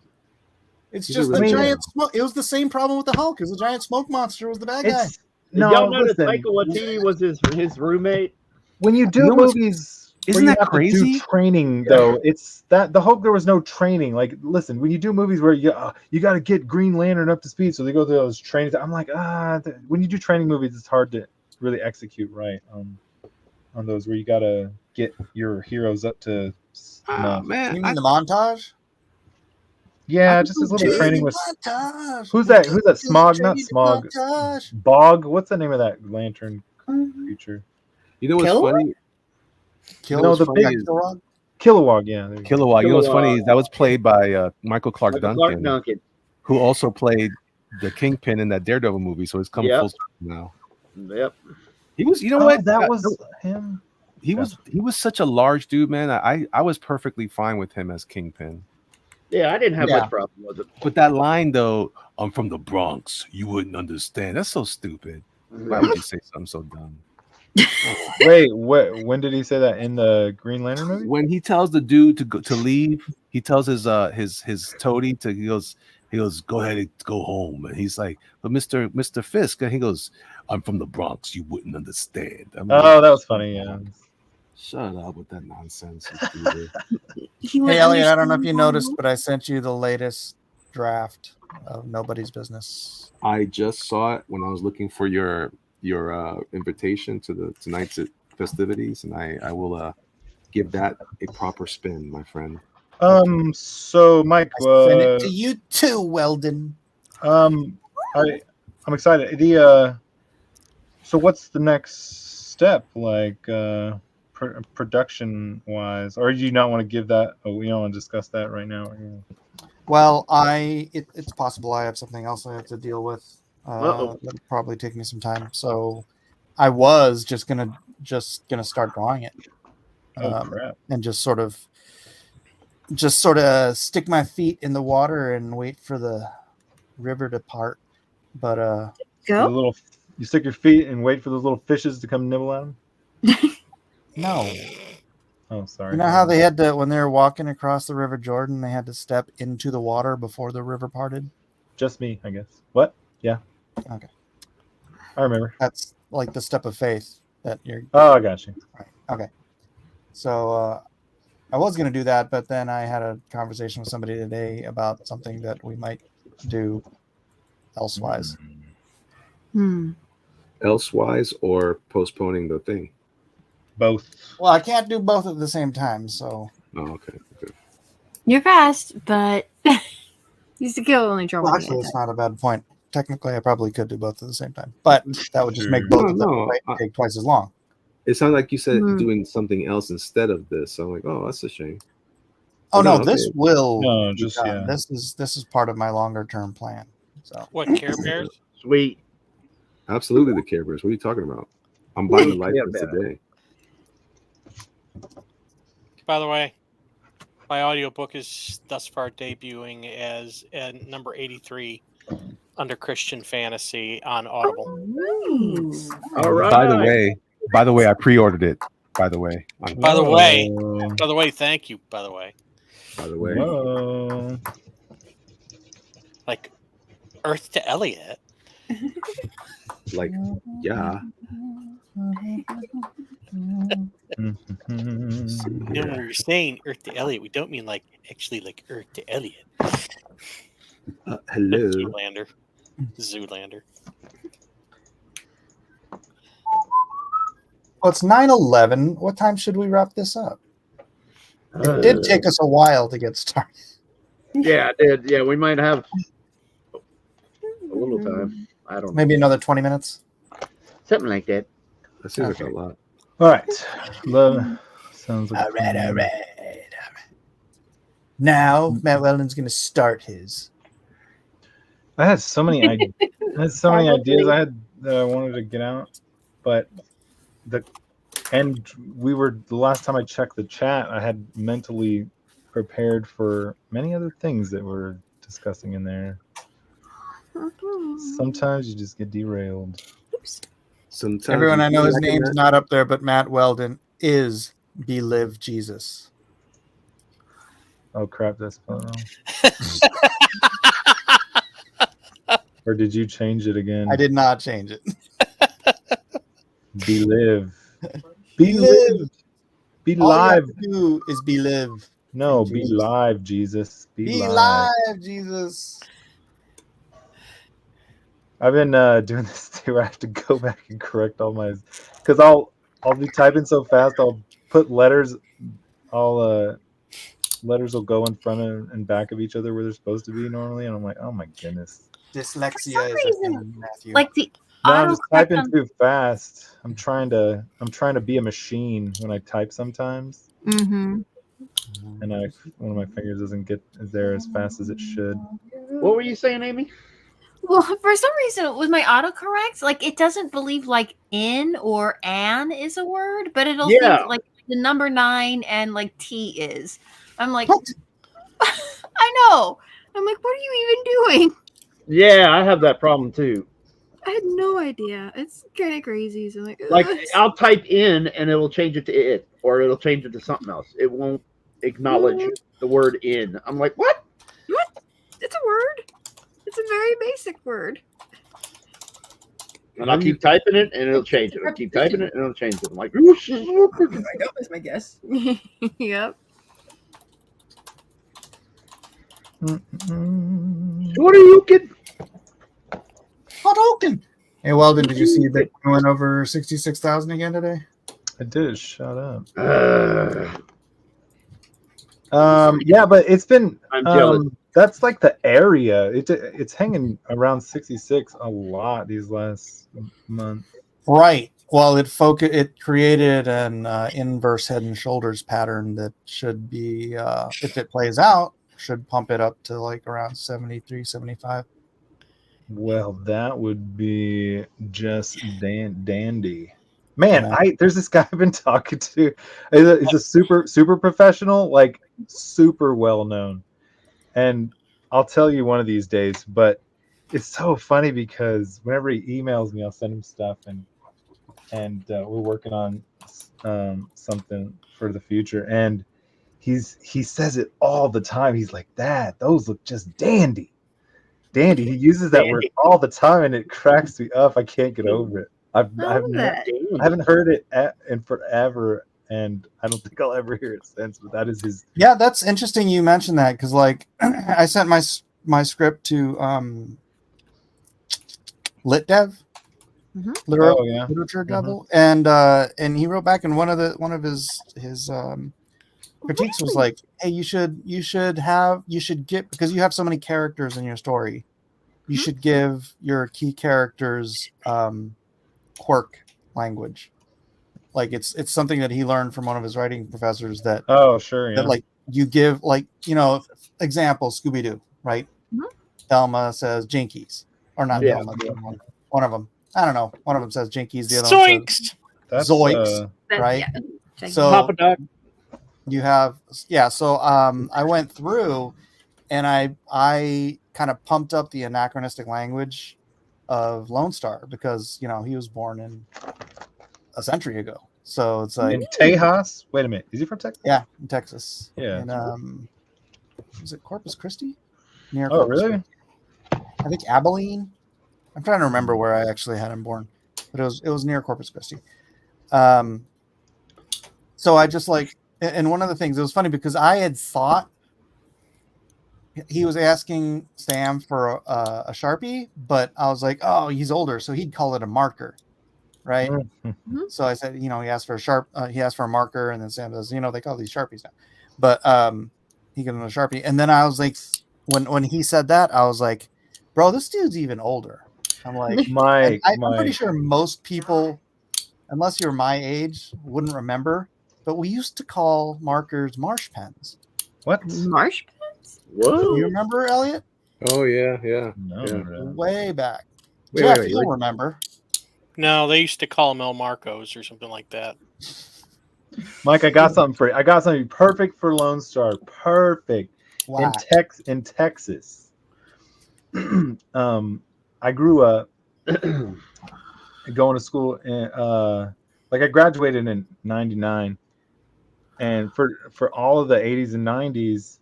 It's He's just a the really giant smoke. It was the same problem with the Hulk. Because the giant smoke monster was the bad guy. It's Did no. y'all know that Listen, Taika Waititi was his roommate? when you do You know what's- movies, isn't where you that have to do crazy? training though. It's that the Hulk. There was no training. Like, listen, when you do movies where you got to get Green Lantern up to speed, so they go through those trainings. I'm like, when you do training movies, it's hard to really execute right on those where you got to get your heroes up to snuff. Man, You mean the montage? Yeah, just his little Training training with. montage. Who's that? Who's that? Smog, not Training Smog. montage. Bog. What's the name of that lantern creature? you know what's Kilowog? funny? No, the big Kilowog? Kilowog. Yeah, there you go. Kilowog. You know what's funny? Kilowog. Is that was played by Michael Clark Michael Duncan, Clark Duncan. who also played the Kingpin in that Daredevil movie. So it's come Yep. full circle now. Yep. He was, you know Oh, what? that was him. He was such a large dude, man. I was perfectly fine with him as Kingpin. Yeah, I didn't have Yeah. much problem with it. But that line though, I'm from the Bronx, you wouldn't understand. That's so stupid. Why would you say something so dumb? Wait, when did he say that in the Green Lantern movie? When he tells the dude to leave, he tells his toady he goes, go ahead and go home. And he's like, but Mr. Fisk, and he goes, I'm from the Bronx, you wouldn't understand. I'm like, Oh, that was funny. Yeah. shut up with that nonsense. You stupid. Hey, Elliot, I don't know if you noticed, but I sent you the latest draft of Nobody's Business. I just saw it when I was looking for your invitation to tonight's festivities, and I will give that a proper spin, my friend. So Mike, I sent it to you too, Weldon. I'm excited. So what's the next step, like production wise, or do you not want to give that? Oh, we don't want to discuss that right now. Well, it's possible I have something else I have to deal with. Uh-oh. That'll probably take me some time. So I was just gonna start drawing it. Crap! And just sort of stick my feet in the water and wait for the river to part. But Go. You stick your feet and wait for those little fishes to come nibble at them. no. Oh, sorry. You know how they had to, when they were walking across the River Jordan, they had to step into the water before the river parted? Just me, I guess. What? Yeah. Okay. I remember. That's like the step of faith that you're. Oh, I got you. Right. Okay. So I was going to do that, but then I had a conversation with somebody today about something that we might do elsewise. Elsewise, or postponing the thing? Both. Well, I can't do both at the same time, so. Oh, okay. You're fast, but you still kill only trouble. Well, actually, it's not a bad point. Technically, I probably could do both at the same time, but that would just make both of them take twice as long. It sounded like you said doing something else instead of this. So I'm like, oh, that's a shame. Oh But no, this will. No, be just done. yeah. This is part of my longer term plan. So What, Care Bears? Sweet. Absolutely, the Care Bears. What are you talking about? I'm buying the license today. By the way, my audiobook is thus far debuting as number 83 under Christian Fantasy on Audible. All right. By the way, I pre-ordered it. By the way, thank you. By the way, Whoa. like Earth to Elliot. like, yeah. You know, when we're saying Earth to Elliot, we don't mean like actually like Earth to Elliot. Hello. Zoolander. well, it's 9:11. What time should we wrap this up? It did take us a while to get started. Yeah, it did. Yeah, we might have a little time. I don't know. Maybe another 20 minutes. Something like that. That seems like a lot. All right. Sounds like All right. Now Matt Weldon's going to start his. I had so many ideas. I had that I wanted to get out, but the last time I checked the chat, I had mentally prepared for many other things that we're discussing in there. Sometimes you just get derailed. Sometimes Everyone, you I know feel his like a name's nut. not up there, but Matt Weldon is Belive Jesus. Oh crap, that's spelled wrong. Or did you change it again? I did not change it. Belive. Belive. Be All you have live. to do is belive. No, in be Jesus. live, Jesus. Be live, Jesus. I've been doing this too. I have to go back and correct all my, because I'll be typing so fast. I'll put letters. Letters will go in front and back of each other where they're supposed to be normally, and I'm like, oh my goodness. Dyslexia is a reason, thing, Matthew. Like the No, I'm just autocorrect typing on. too fast. I'm trying to be a machine when I type sometimes, Mm-hmm. and one of my fingers doesn't get there as fast as it should. What were you saying, Amy? Well, for some reason, with my autocorrect, like it doesn't believe like "in" or "an" is a word, but it'll Yeah. think like the number 9 and like "t" is. I'm like, What? I know. I'm like, what are you even doing? Yeah, I have that problem too. I had no idea. It's kind of crazy. So I'm like, Like ugh. I'll type in and it'll change it to it, or it'll change it to something else. It won't acknowledge the word "in." I'm like, what? What? It's a word. It's a very basic word. And I'll keep typing it and it'll change it. I'll keep typing it and it'll change it. I'm like, "Ooh, shit." I know is my guess. Yep. What are you kidding? Hadouken. Hey, Weldon, did you see that we went over 66,000 again today? I did. Shut up. Uh, Yeah, but it's been. I'm jealous. That's like the area. It's hanging around 66 a lot these last month. Right. Well, it created an inverse head and shoulders pattern that should be, if it plays out, should pump it up to like around 73, 75. Well, that would be just dandy. Man, Yeah. there's this guy I've been talking to. He's a super professional, like super well known. And I'll tell you one of these days, but it's so funny because whenever he emails me, I'll send him stuff and we're working on something for the future. And he says it all the time. He's like, those look just dandy. Dandy. He uses that word all the time, and it cracks me up. I can't get over it. I haven't heard it in forever, and I don't think I'll ever hear it since. But that is his. Yeah, that's interesting you mentioned that because like I sent my script to LitDev, literature devil, and he wrote back, and one of his critiques was like, hey, you should get, because you have so many characters in your story, you should give your key characters quirk language. Like it's something that he learned from one of his writing professors that that like you give, like, you know, example, Scooby-Doo, right? Thelma says Jinkies, or not Thelma, one of them. I don't know. One of them says Jinkies, the other one says Zoinks, right? Yeah. So Papa Doc. you have, yeah. So I went through and I kind of pumped up the anachronistic language of Lone Star because, you know, he was born in a century ago. So it's like in Tejas. Wait a minute, is he from Texas? Yeah, in Texas. Yeah. And was it Corpus Christi? Near Oh, Corpus really? Christi. I think Abilene. I'm trying to remember where I actually had him born, but it was near Corpus Christi. So I just like, and one of the things, it was funny because I had thought he was asking Sam for a Sharpie, but I was like, oh, he's older, so he'd call it a marker, right? So I said, you know, he asked for a marker, and then Sam says, you know, they call these Sharpies now, but he gave him a Sharpie, and then I was like, when he said that, I was like, bro, this dude's even older. I'm like, I'm pretty sure most people, unless you're my age, wouldn't remember, but we used to call markers marsh pens. What? Marsh pens? Whoa. You remember, Elliot? Oh yeah. No. Way back. Wait, Jeff, wait, you'll remember. No, they used to call them El Marcos or something like that. Mike, I got something for you. I got something perfect for Lone Star. Perfect. Why? In Texas. I grew up going to school and like I graduated in 99, and for all of the 80s and 90s,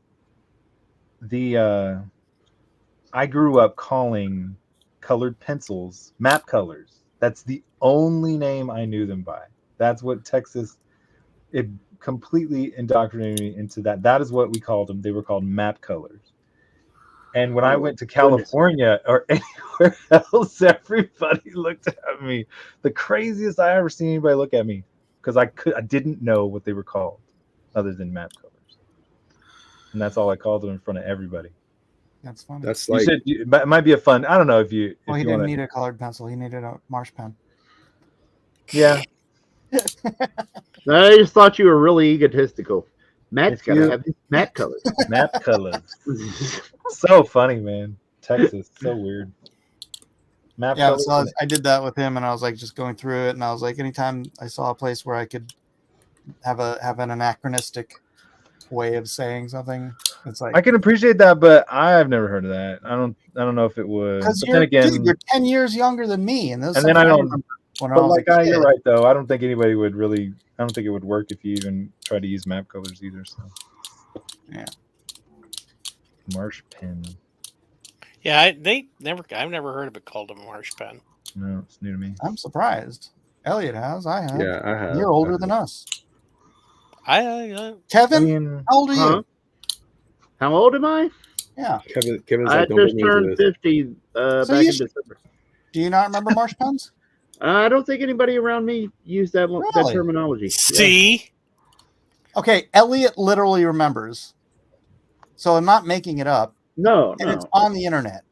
I grew up calling colored pencils map colors. That's the only name I knew them by. That's what Texas, it completely indoctrinated me into that. That is what we called them. They were called map colors. And when I went to California or anywhere else, everybody looked at me. The craziest I ever seen anybody look at me, because I didn't know what they were called other than map colors. And that's all I called them in front of everybody. That's funny. That's You like should, it might be a fun. I don't know if you. Well, if he you didn't wanna, need a colored pencil. He needed a marsh pen. Yeah. I just thought you were really egotistical. Matt's If got to you- have his Matt colors. Map colors. So funny, man. Texas, so weird. Map Yeah, colors. so I did that with him, and I was like just going through it, and I was like, anytime I saw a place where I could have an anachronistic way of saying something, it's like I can appreciate that, but I've never heard of that. I don't know if it would. because But then again, you're 10 years younger than me, and this is and then I something don't. remember when I But was like, a kid. you're right though. I don't think anybody would really. I don't think it would work if you even try to use map colors either. So Yeah. Marsh pen. Yeah, I've never heard of it called a marsh pen. No, it's new to me. I'm surprised. Elliot has. I have. yeah, I have. You're older than us. Kevin, I mean, how old are you? How old am I? Yeah. Kevin's I like, don't just put me into turned this. 50 So back you in should- December. Do you not remember marsh pens? I don't think anybody around me used that Really? terminology. Yeah. See? Okay, Elliot literally remembers. So I'm not making it up. No, And it's no. on the internet.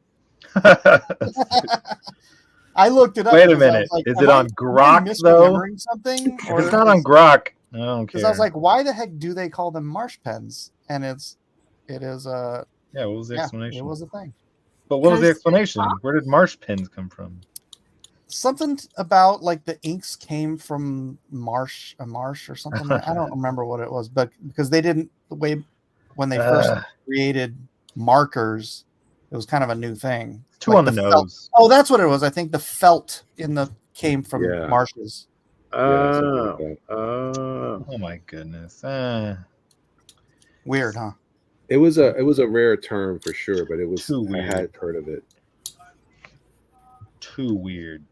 I looked it up. Wait a because I was minute. like, Is am it I- on am I Grok though? misremembering something? If it's not on Grok, I don't care. Because I was like, why the heck do they call them marsh pens? And it is yeah. What was the explanation? it was a thing. But what was the Because- explanation? Where did marsh pens come from? Something about like the inks came from a marsh or something. I don't remember what it was, but because they didn't the way when they first created markers, it was kind of a new thing. Too Like on the felt. nose. Oh, that's what it was. I think the felt came from Yeah. marshes. Yeah, something like that. Oh my goodness. Weird, huh? It was a rare term for sure, but it was Too I weird. had heard of it. Too weird.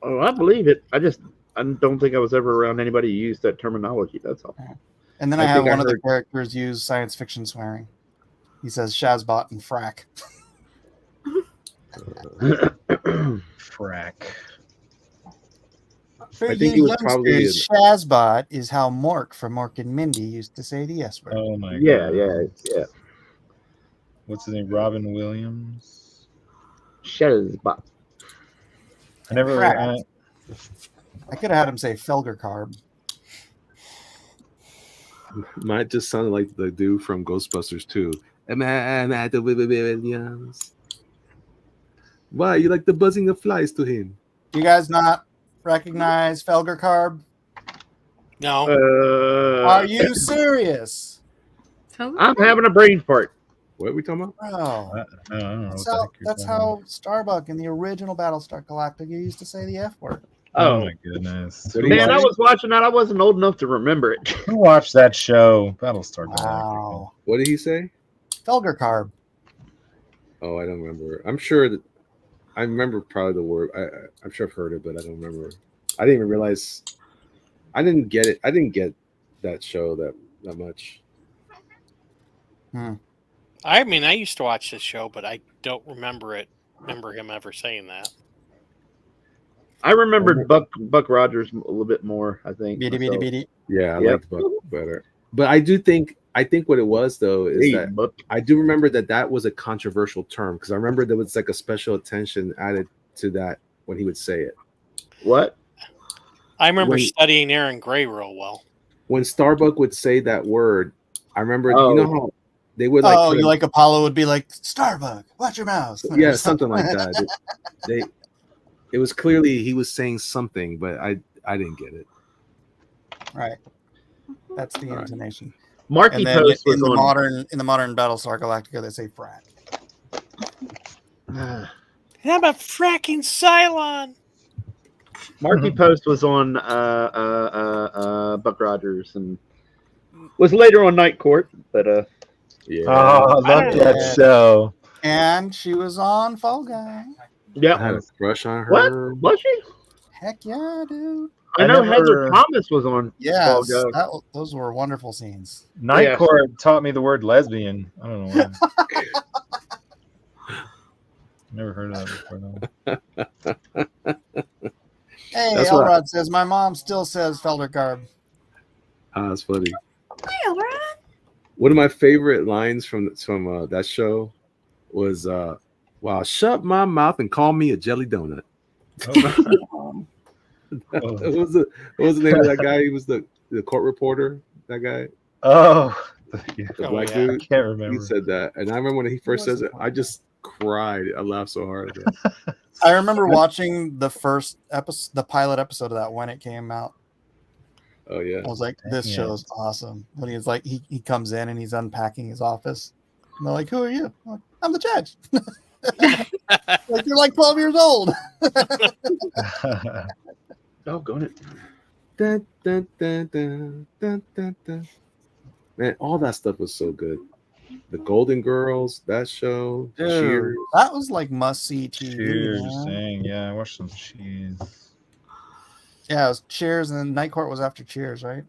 Oh, I believe it. I don't think I was ever around anybody who used that terminology. That's all. And then I I have think I one of the heard- characters use science fiction swearing. He says Shazbot and frack. Frack. For I think you it was probably youngsters, Shazbot is how Mork from Mork and Mindy used to say the S word. Oh my Yeah, god. yeah. What's his name? Robin Williams. Shazbot. I never. Frack. I could have had him say Felger Carb. Might just sounded like the dude from Ghostbusters too. Williams. Why you like the buzzing of flies to him? Do you guys not recognize Felger Carb? No. Are you serious? I'm having a brain fart. What are we talking about? Bro. I don't know. That's how Starbuck in the original Battlestar Galactica used to say the F word. Oh my goodness. Man, I was watching that. I wasn't old enough to remember it. Who watched that show? Battlestar Galactica. Wow. What did he say? Felger Carb. Oh, I don't remember. I'm sure that I remember probably the word. I'm sure I've heard it, but I don't remember. I didn't even realize. I didn't get it. I didn't get that show that much. I mean, I used to watch this show, but I don't remember him ever saying that. I remembered Buck Rogers a little bit more, I think. Bitty, myself. bitty, bitty. Yeah, I Yep. liked Buck better. But I think what it was though is Hey, that Buck. I do remember that was a controversial term because I remember there was like a special attention added to that when he would say it. What? I remember When- studying Aaron Gray real well. When Starbuck would say that word, I remember Oh. you know how they would like Oh, put you a- like Apollo would be like, Starbuck, watch your mouth. yeah, something like that. They It was clearly he was saying something, but I didn't get it. Right. That's the intonation. Marky And then Post was in the on. modern Battlestar Galactica, they say frack. How about fracking Cylon? Marky Post was on Buck Rogers and was later on Night Court, but Yeah. Oh, I love that show. And she was on Fall Guy. yeah. I had a crush on What her. was she? Heck yeah, dude. I know Heather Thomas was on. Fall Yes, Guy. those were wonderful scenes. Night Court taught me the word lesbian. I don't know why. Never heard of that before. Though. Hey, That's Elrod says my mom still says Feldercarb. Ah, that's funny. Hey, Elrod. One of my favorite lines from that show was, "Wow, shut my mouth and call me a jelly donut." What was the name of that guy? He was the court reporter. That guy. Oh, The black dude. I can't remember. He said that, and I remember when he first says it, I just cried. I laughed so hard. At that. I remember watching the first episode, the pilot episode of that when it came out. Oh yeah. I was like, this show is awesome. When he's like, he comes in and he's unpacking his office. And they're like, who are you? I'm like, I'm the judge. Like, you're like 12 years old. Oh, go ahead. Dun, dun, dun, dun, dun, dun, dun. Man, all that stuff was so good. The Golden Girls, that show, Dude, Cheers. that was like must see TV. Cheers, man. dang, yeah, I watched some Cheers. Yeah, it was Cheers, and then Night Court was after Cheers, right?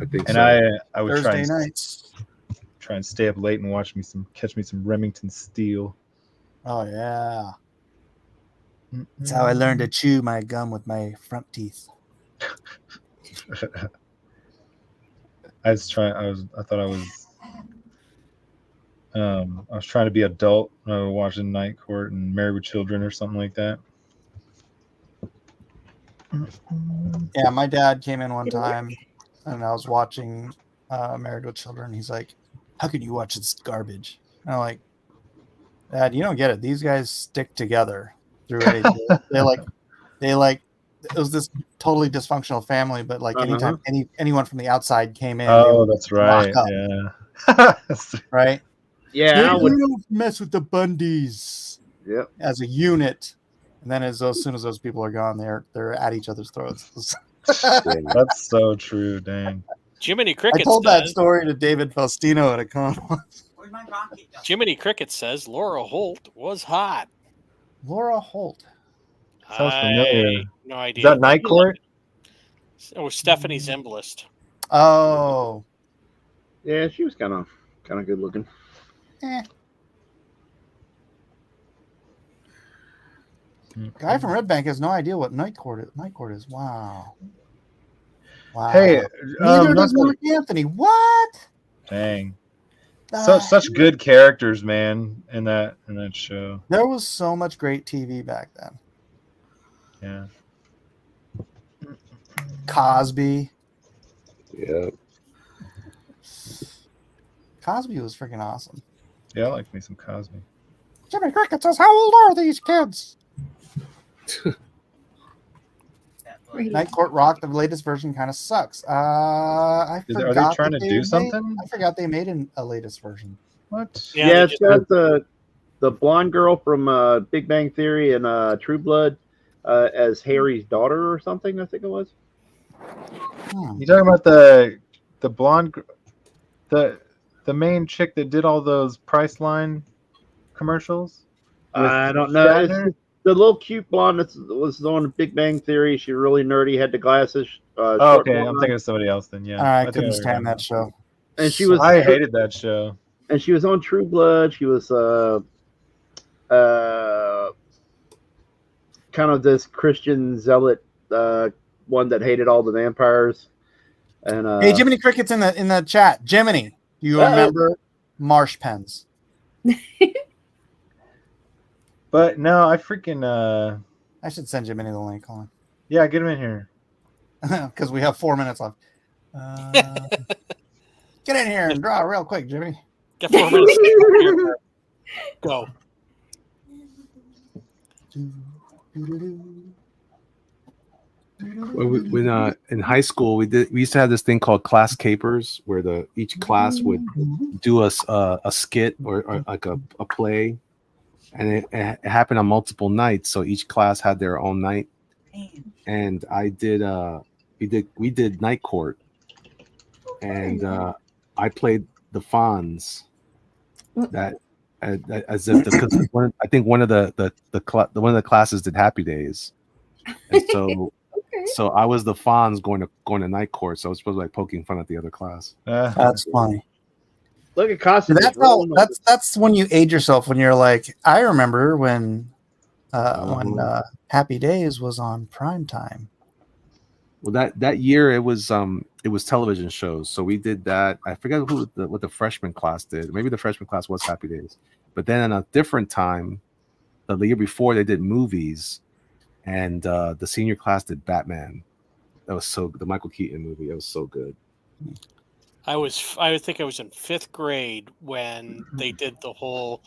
I think And so. I would Thursday nights. try and stay up late and catch me some Remington Steel. Oh yeah. That's how I learned to chew my gum with my front teeth. I was trying to be adult when I was watching Night Court and Married with Children or something like that. Yeah, my dad came in one time and I was watching Married with Children. He's like, how can you watch this garbage? And I'm like, Dad, you don't get it. These guys stick together through it. They it was this totally dysfunctional family, but like anytime anyone from the outside came in, Oh, that's right. Yeah. Right? Yeah, we don't mess with the Bundys. Yep. As a unit. And then as soon as those people are gone, they're at each other's throats. That's so true, dang. Jiminy Cricket I told that story to David Faustino at a con once. Jiminy Cricket says Laura Holt was hot. Laura Holt. Sounds familiar. No idea. Is that Night Court? Oh, Stephanie Zimbalist. Oh. Yeah, she was kind of good looking. Guy from Red Bank has no idea what Night Court is. Wow. Hey, neither does Mark Anthony. What? Dang. Such good characters, man, in that show. There was so much great TV back then. Yeah. Cosby. Yeah. Cosby was freaking awesome. Yeah, I like me some Cosby. Jimmy Cricket says, how old are these kids? Night Court Rock, the latest version, kind of sucks. Are they trying to do something? I forgot they made a latest version. What? Yeah, it's got the blonde girl from Big Bang Theory and True Blood as Harry's daughter or something. I think it was. You talking about the blonde, the main chick that did all those Priceline commercials? I don't know. It's the little cute blonde that was on Big Bang Theory. She really nerdy, had the glasses. Okay, I'm thinking of somebody else then. Yeah, I couldn't stand that show. And she was. I hated that show. And she was on True Blood. She was kind of this Christian zealot one that hated all the vampires. And hey, Jiminy Cricket's in the chat. Jiminy, do you remember Marsh Pens? But no, I freaking I should send Jiminy the link. Hold on. Yeah, get him in here. Because we have 4 minutes left. Get in here and draw real quick, Jimmy. Get 4 minutes. Go. When in high school we used to have this thing called class capers, where each class would do a skit or like a play, and it happened on multiple nights. So each class had their own night, and we did night court, and I played the Fonz. That as if because I think one of the classes did Happy Days, and so I was the Fonz going to night court. So I was supposed to be like poking fun at the other class. That's funny. Look at costumes. That's when you age yourself. When you're like, I remember when Happy Days was on prime time. Well, that year it was television shows. So we did that. I forget what the freshman class did. Maybe the freshman class was Happy Days, but then in a different time, the year before they did movies, and the senior class did Batman. That was the Michael Keaton movie. That was so good. I think I was in 5th grade when they did the whole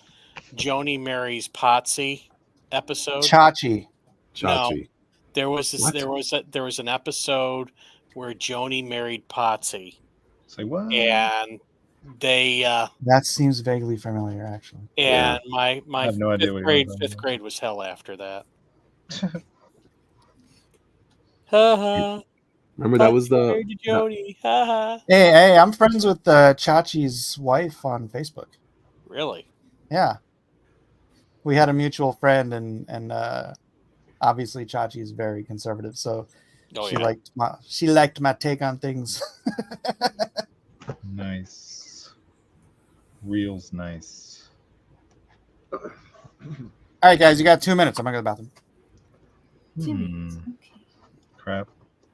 Joni marries Potsy episode. Chachi. No, there was an episode where Joni married Potsy. Say what? And they that seems vaguely familiar, actually. And my I have no idea what 5th grade was hell after that. Ha Remember that was the Joni. Ha ha. Hey, I'm friends with Chachi's wife on Facebook. Really? Yeah. We had a mutual friend, and obviously Chachi is very conservative, so she liked my take on things. Nice. Reel's nice. All right, guys, you got 2 minutes. I'm gonna go to the bathroom. 2 minutes. Okay. Crap.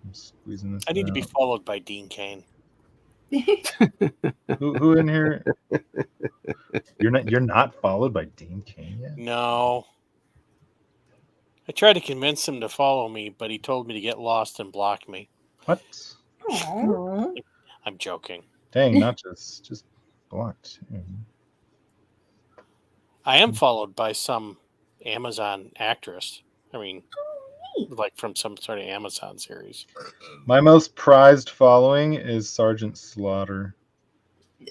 I'm squeezing this. I need to be followed by Dean Cain. Who in here? You're not followed by Dean Cain yet? No. I tried to convince him to follow me, but he told me to get lost and block me. What? Aww. I'm joking. Dang, not just blocked. I am followed by some Amazon actress. I mean, like from some sort of Amazon series. My most prized following is Sergeant Slaughter.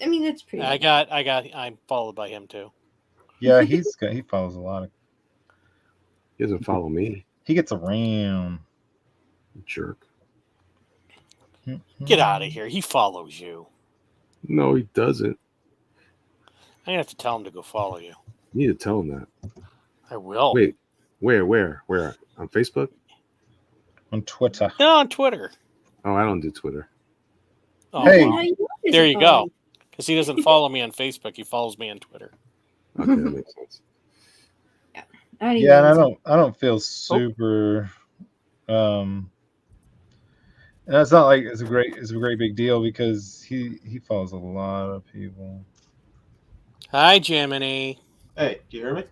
I mean, that's pretty. I'm followed by him too. Yeah, he follows a lot of. He doesn't follow me. He gets around. Jerk. Get out of here. He follows you. No, he doesn't. I'm gonna have to tell him to go follow you. You need to tell him that. I will. Wait, where? On Facebook? On Twitter. No, on Twitter. Oh, I don't do Twitter. Oh, Hey. well. There you go. Because he doesn't follow me on Facebook. He follows me on Twitter. Okay, that makes sense. Yeah, and I don't feel super. And it's not like it's a great big deal because he follows a lot of people. Hi, Jiminy. Hey, do you hear me?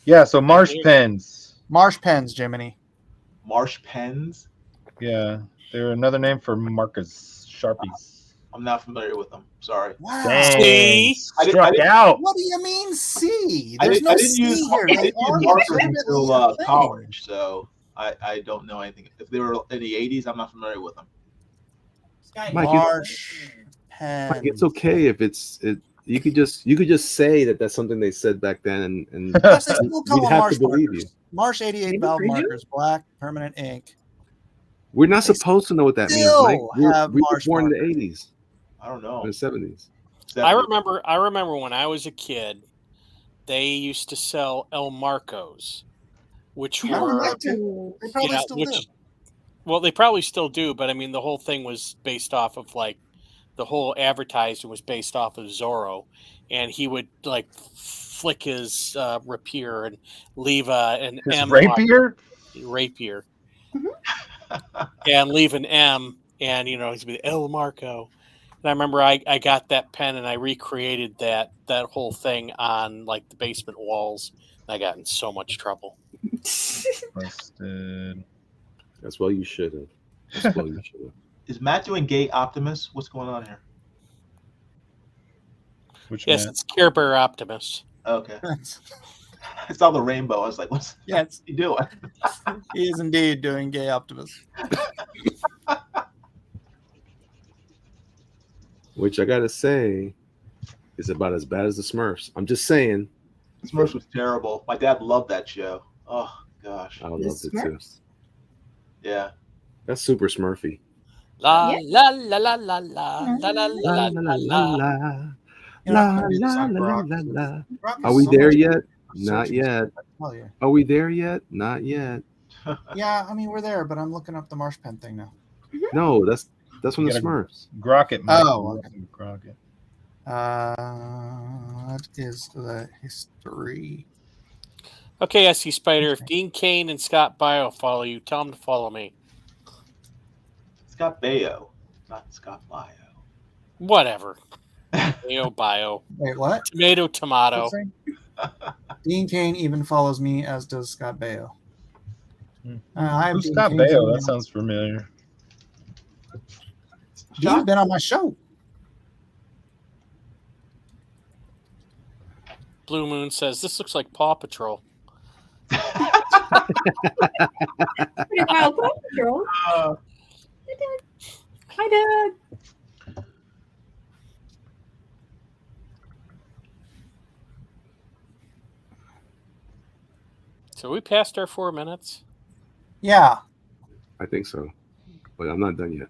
Yeah, so marsh pens. Marsh pens, Jiminy. Marsh pens? Yeah, they're another name for markers, Sharpies. I'm not familiar with them. Sorry. Wow. Dang, struck out. What do you mean C? I There's didn't no use C here. They markers are until legitimately college, so I don't know anything. If they were in the 80s, I'm not familiar with them. Mike, Marsh pens. Mike, it's okay if you could just say that that's something they said back then, and Yes, they still call we'd them have Marsh to believe markers. you. Marsh 88 valve markers, black, permanent ink. We're not supposed to know what that means, still Mike. We have were marsh born in the markers. 80s, I don't know. in the 70s. I remember when I was a kid, they used to sell El Marcos, which I were liked it. They probably still do. Well, they probably still do, but I mean, the whole thing was based off of the whole advertising was based off of Zorro, and he would flick his rapier and leave an His M. rapier? Rapier. And leave an M, and it's be El Marco. And I remember I got that pen and I recreated that whole thing on the basement walls. And I got in so much trouble. Busted. That's well you should have. That's well you should have. Is Matt doing Gay Optimus? What's going on here? Which Yes, Matt? it's Care Bear Optimus. Okay. I saw the rainbow. I was like, what's he doing? He is indeed doing Gay Optimus. Which I gotta say is about as bad as the Smurfs. I'm just saying. Smurfs was terrible. My dad loved that show. Oh gosh. I loved it too. Yeah. That's super Smurfy. La Yeah. la la la la la la la la la la. Are we so there much yet? Not searching yet. stuff, I tell you. Are we there yet? Not yet. Yeah, I mean we're there, but I'm looking up the Marsh Pen thing now. No, that's from the You gotta- Smurfs. Grocket. Mike. Oh, okay. Grocket. What is the history? Okay, SC Spider. If Dean Kane and Scott Bio follow you, tell them to follow me. Scott Baio, not Scott Bio. Whatever. Bio, bio. Wait, what? Tomato, tomato. Dean Kane even follows me, as does Scott Baio. I'm Who's Dean Scott Kane's Baio? email. That sounds familiar. Dean's been on my show. Blue Moon says, this looks like Paw Patrol. Pretty wild Paw Patrol. Hi, Dad. Hi, Dad. So we passed our 4 minutes. Yeah. I think so. But I'm not done yet.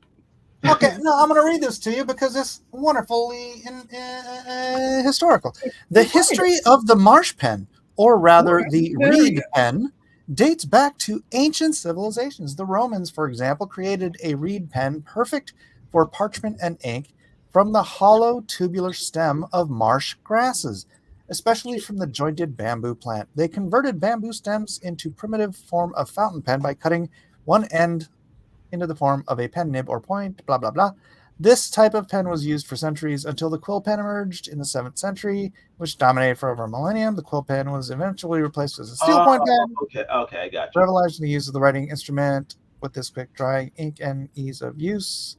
Okay, no, I'm going to read this to you because it's wonderfully historical. The history of the marsh pen, or rather the reed pen, dates back to ancient civilizations. The Romans, for example, created a reed pen perfect for parchment and ink from the hollow tubular stem of marsh grasses, especially from the jointed bamboo plant. They converted bamboo stems into primitive form of fountain pen by cutting one end into the form of a pen nib or point, blah, blah, blah. This type of pen was used for centuries until the quill pen emerged in the 7th century, which dominated for over a millennium. The quill pen was eventually replaced with a steel point pen, Okay, I got you. revolutionized the use of the writing instrument with this quick drying ink and ease of use.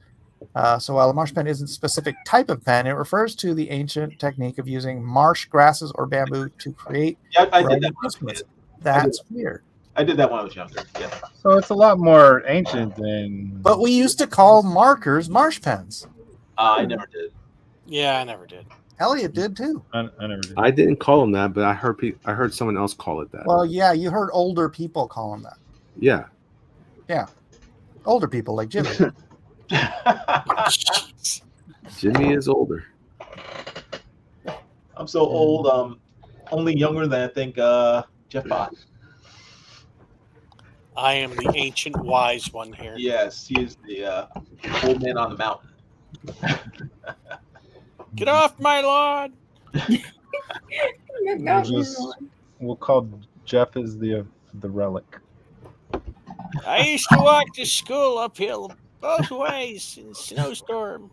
So while a marsh pen isn't a specific type of pen, it refers to the ancient technique of using marsh grasses or bamboo to create I did writing that. instruments. That's weird. I did that when I was younger. Yeah. So it's a lot more ancient than. But we used to call markers marsh pens. I never did. Yeah, I never did. Elliot did too. I never did. I didn't call them that, but I heard someone else call it that. Well, yeah, you heard older people call them that. Yeah. Yeah. Older people like Jimmy. Jimmy is older. I'm so old. Only younger than I think Jeff Bott. I am the ancient wise one here. Yes, he is the old man on the mountain. Get off my lawn! We'll call Jeff as the relic. I used to walk to school uphill both ways in a snowstorm.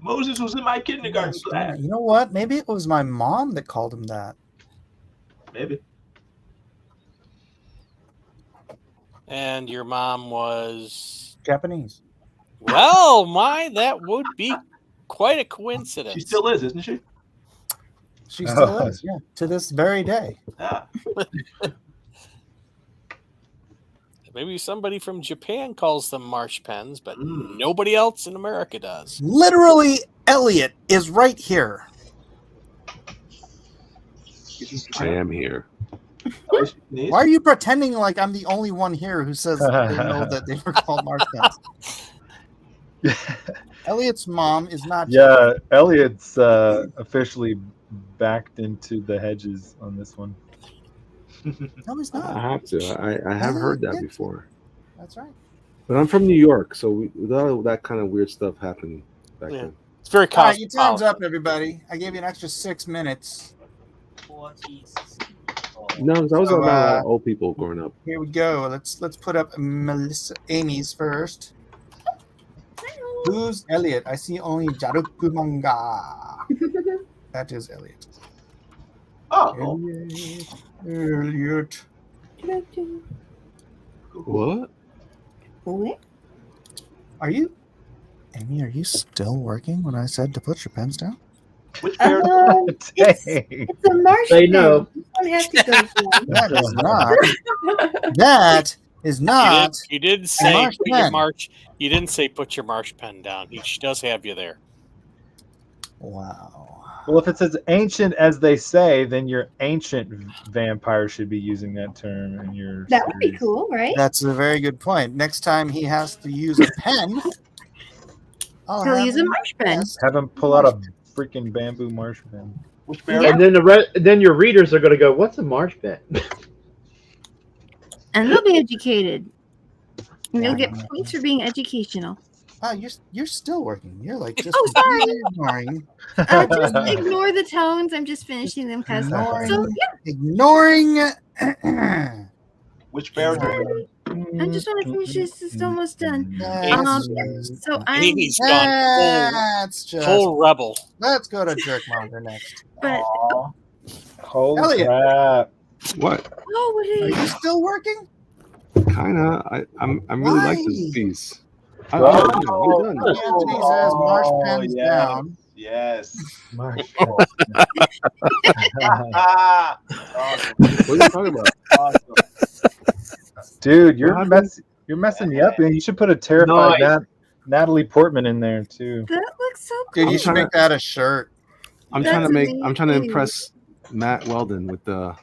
Moses was in my kindergarten class. You know what? Maybe it was my mom that called him that. Maybe. And your mom was Japanese. Well, that would be quite a coincidence. She still is, isn't she? She still is, yeah, to this very day. Yeah. Maybe somebody from Japan calls them marsh pens, but nobody else in America does. Literally, Elliot is right here. I am here. Why are you pretending like I'm the only one here who says they know that they were called marsh pens? Elliot's mom is not. Yeah, Elliot's officially backed into the hedges on this one. No, he's not. I have to. I have heard that before. That's right. But I'm from New York, so that kind of weird stuff happened back then. It's very All right, your time's up, everybody. I gave you an extra 6 minutes. No, because I was around a lot of old people growing up. Here we go. Let's put up Amy's first. Who's Elliot? I see only Jaruku manga. That is Elliot. Oh, Elliot. What? Are you, Amy? Are you still working when I said to put your pens down? Which bear? It's a marsh They pen. know. You don't have to go for it. That is not. That is not. You didn't a say marsh put your pen. marsh. You didn't say put your marsh pen down. She does have you there. Wow. Well, if it's as ancient as they say, then your ancient vampire should be using that term in your. That would be series. cool, right? That's a very good point. Next time he has to use a pen, I'll He'll have use a him- marsh pen. yes. Have him pull out a freaking bamboo marsh pen. Which bear? Yeah. And then your readers are going to go, "What's a marsh pen?" And they'll be educated. And you'll get Yeah. points for being educational. Wow, you're still working. You're like just Oh, sorry. completely ignoring. Just ignore the tones. I'm just finishing them because. Ignoring. So yeah, Ignoring. Which bear? I just want to finish this. It's almost done. That's, So I'm. He's gone that's just. full rebel. Let's go to Jerkmonger next. But Holy Elliot. crap! What? oh, what Are is? you still working? Kinda. I'm really like Why? this piece. Oh, I'm done. Anthony says marsh pens yes. down. Yes. Marsh Ah, awesome. What are you talking about? Awesome. Dude, What you're happened? you're messing me up, man. You should put a terrified Nice. Natalie Portman in there too. That looks so Dude, cool. you should make that a shirt. I'm That's trying to amazing. impress Matt Weldon with the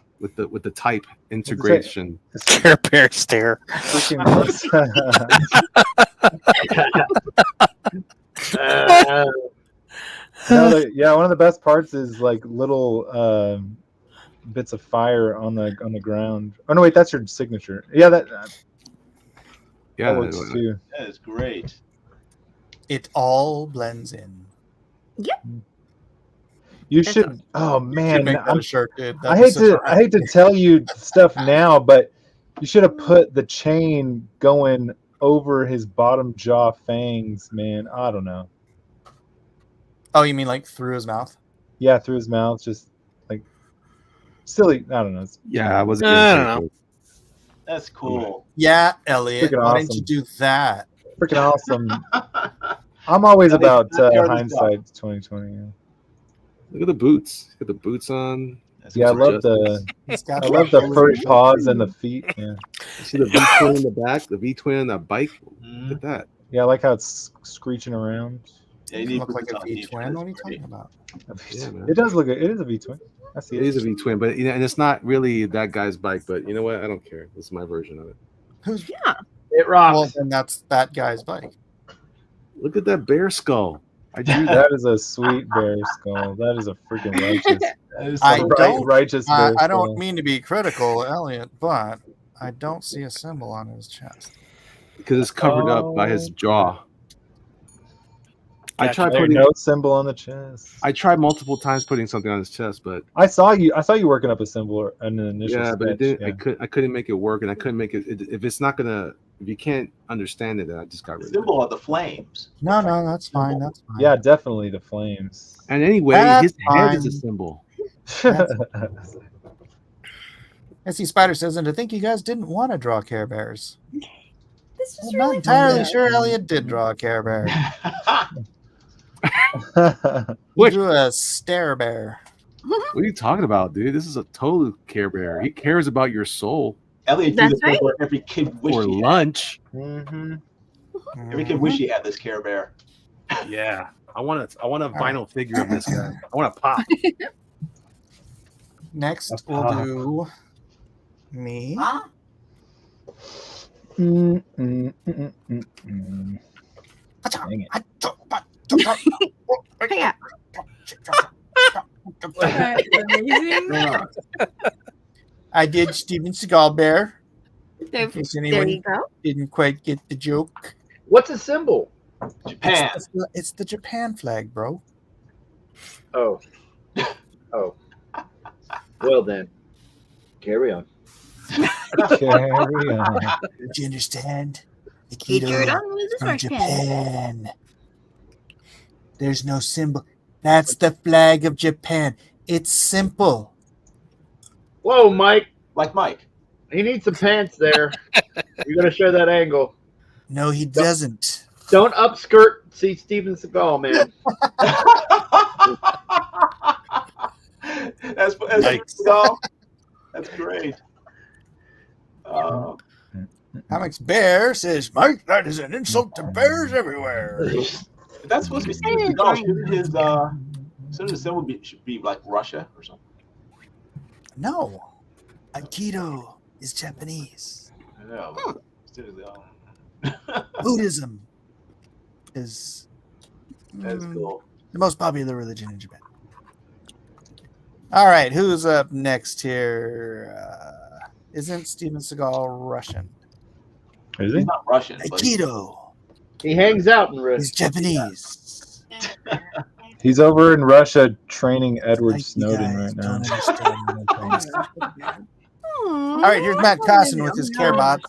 type integration. Care Bear stare. No, yeah, one of the best parts is like little bits of fire on the ground. Oh no, wait, that's your signature. Yeah, that Yeah, works too. That is great. It all blends in. You That's should. Oh You should man, make that a shirt, dude. I hate to tell you stuff now, but you should have put the chain going over his bottom jaw fangs, man. I don't know. Oh, you mean like through his mouth? Yeah, through his mouth, just like silly. I don't know. It's Yeah, I wasn't. I getting don't to it. That's cool. Yeah, Elliot. Freaking Why didn't awesome. you do that? freaking awesome. I'm always Yeah, they- about they are the hindsight 2020. Yeah. Look at the boots. Got the boots on. That's Yeah, I great. love the He's got I love the furry paws and the feet. Yeah, You see the V twin in the back. The V twin on that bike. Mhm. Look at that. yeah, I like how it's screeching around. Yeah, you You need to look put like this a on V YouTube. twin. That's What are you great. talking about? Yeah, man. It does look. It is a V twin. I see It is a V twin, but and it's not really that guy's bike. But you know what? I don't care. This is my version of it. Who's Yeah. It rocks. well? Then that's that guy's bike. Look at that bear skull. I drew that. That is a sweet bear skull. That is a freaking righteous. That is I so don't- righteous bear I skull. don't mean to be critical, Elliot, but I don't see a symbol on his chest. Because it's covered up by his jaw. I Gotcha. tried There's putting. no symbol on the chest. I tried multiple times putting something on his chest, but I saw you working up a symbol or an initial yeah, but it sketch, didn't. I couldn't make it work, and I couldn't make it. If it's not gonna, if you can't understand it, then I just got The rid of it. symbol of the flames. No, that's fine. That's fine. Yeah, definitely the flames. And anyway, That's his head is a fine. symbol. SC Spider says, and to think you guys didn't want to draw Care Bears. This was I'm not really entirely fun. sure Elliot did draw a Care Bear. He Which- drew a Stare Bear. What are you talking about, dude? This is a total Care Bear. He cares about your soul Elliot drew That's the thing right. where every kid wish or he had. lunch. hmm Every kid wish he had this Care Bear. Yeah, I want a vinyl figure of this guy. I want a pop. Next, we'll do me. Mm, mm, mm, mm, mm. Dang it. Yeah. Alright, amazing. I did Steven Seagal Bear. There, In case there anyone you go. didn't quite get the joke. What's a symbol? Japan. It's the Japan flag, bro. Oh. Oh. Well then. Carry on. Carry on. Don't you understand? The He drew it Aikido on with his from marsh pen. Japan. There's no symbol. That's the flag of Japan. It's simple. Whoa, Mike. Like Mike. He needs some pants there. You're gonna show that angle. No, he doesn't. Don't upskirt. See Steven Seagal, man. That's Yikes. go. That's great. Comics Bear says, Mike, that is an insult to bears everywhere. That's supposed to be Steven Seagal. Shouldn't his symbol should be like Russia or something? No. Aikido is Japanese. Yeah, Steven Seagal. Buddhism is That's cool. the most popular religion in Japan. All right, who's up next here? Isn't Steven Seagal Russian? Is He's not Russian. But Aikido. He hangs out in Russia. He's Japanese. He's over in Russia training Edward Like you Snowden guys right now. don't understand what I'm saying. All right, here's Matt Cosson with his care bot.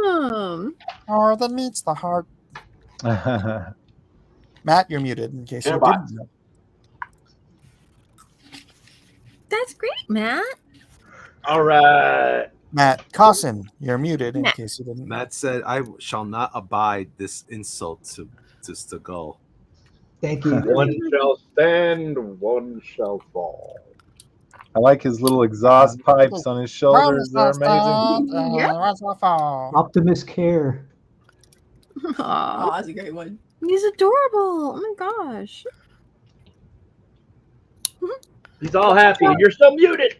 Awesome. Oh, that meets the heart. Matt, you're muted in case you Care bot. didn't know. That's great, Matt. All right. Matt Cosson, you're muted in Matt. case you didn't know. Matt said, "I shall not abide this insult to Seagal." Thank you. One shall stand, one shall fall. I like his little exhaust pipes on his shoulders. They're amazing. Optimus Care. Oh, that's a great one. He's adorable. Oh my gosh. He's all happy, and you're still muted.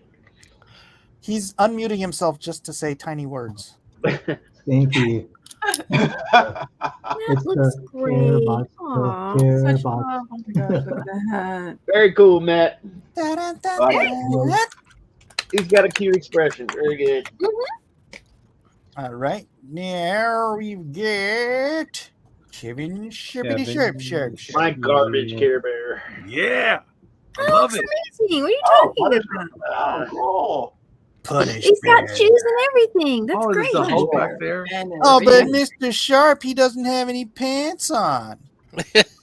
He's unmuting himself just to say tiny words. Thank you. That It's looks the great. Care Aw, Care such Box. love. Oh my gosh, look at that. Very cool, Matt. All He's got a cute expression. Very good. right, now we get Kevin Shippity Kevin. Sharp. My garbage Care Bear. Yeah, I That love looks it. amazing. What are you talking about? Oh, Punish He's got Bear. shoes and everything. That's Oh, great. there's the Hulk back there. Oh, but Mr. Sharp, he doesn't have any pants on.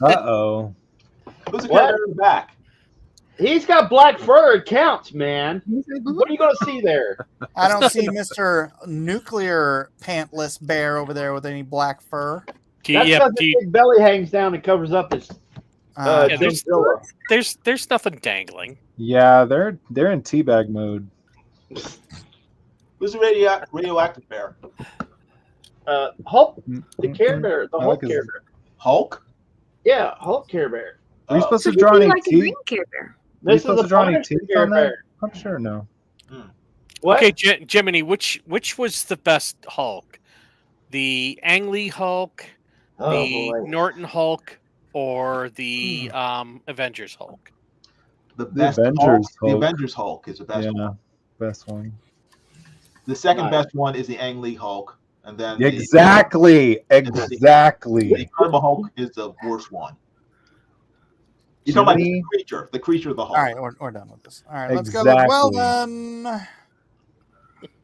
Uh-oh. who's the What? cat in the back? He's got black fur. It counts, man. What are you going to see there? I don't see Mr. Nuclear Pantless Bear over there with any black fur. Do you, That's yeah, because do his you, big belly hangs down and covers up his Uh, Yeah, there's- Godzilla. there's nothing dangling. Yeah, they're in teabag mode. Who's the radioactive bear? Hulk, the Care Bear, the I Hulk like his- Care Bear. Hulk? Yeah, Hulk Care Bear. Are you supposed So to he'd draw be any like a teeth? green Care Bear. Are you This is supposed a to draw any Punisher teeth Care on that? Bear. I'm sure no. What? Okay, Jiminy, which was the best Hulk? The Ang Lee Hulk, Oh, the boy. Norton Hulk, or the Avengers Hulk? The best Avengers Hulk. The Hulk. Avengers Hulk is the best Yeah, one. best one. The second Nice. best one is the Ang Lee Hulk, and then the Exactly. Incredible Hulk is the worst one. You're talking about Jiminy? the creature of the Hulk. all right, we're done with this. All right, let's go with well Exactly.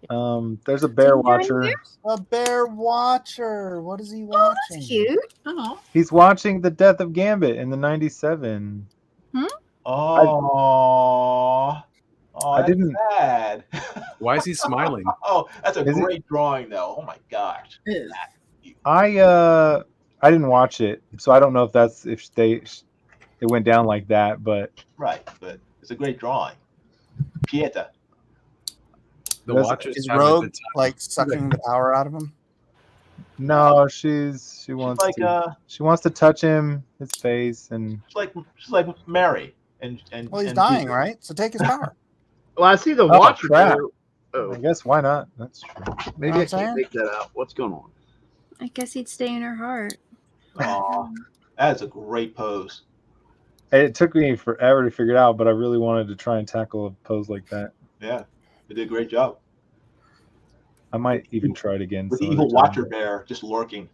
done. There's a bear Did you hear any watcher. bears? A bear watcher. What is he Oh, watching? that's cute. Oh. He's watching the death of Gambit in the '97. Oh, I that's didn't- sad. Why is he smiling? Oh, that's a Is it- great drawing, though. Oh my gosh. I didn't watch it, so I don't know if it went down like that. But Right, but it's a great drawing. Pieta. The That's- Watchers Is have a Rogue good time. like sucking the power out of him? no, she wants like she wants to touch him, his face, and she's like Mary and Well, he's and dying, Jesus. right? So take his power. Well, I see the Oh, Watcher. crap. Bear. Oh, I guess why not? That's true. maybe Know I what I'm can't make that out. What's going on? I guess he'd stay in her heart. Aw, that's a great pose. It took me forever to figure it out, but I really wanted to try and tackle a pose like that. Yeah, you did a great job. I might even try it again. With the some evil other time. Watcher bear just lurking.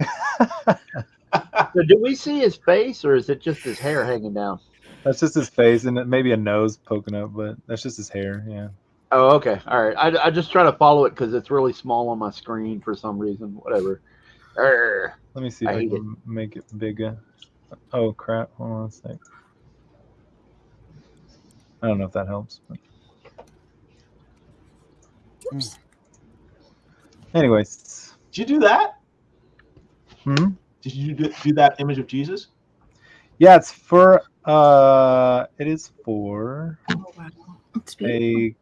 So do we see his face, or is it just his hair hanging down? That's just his face and maybe a nose poking up, but that's just his hair. Yeah. Oh, okay. All right. I just try to follow it because it's really small on my screen for some reason. Whatever. Arr. Let me see if I I hate can make it bigger. Oh crap! Hold on a sec. I don't know if that helps. But... Anyways. Did you do that? Hmm? Did you do that image of Jesus? Yeah, it's for It is for It's beautiful. a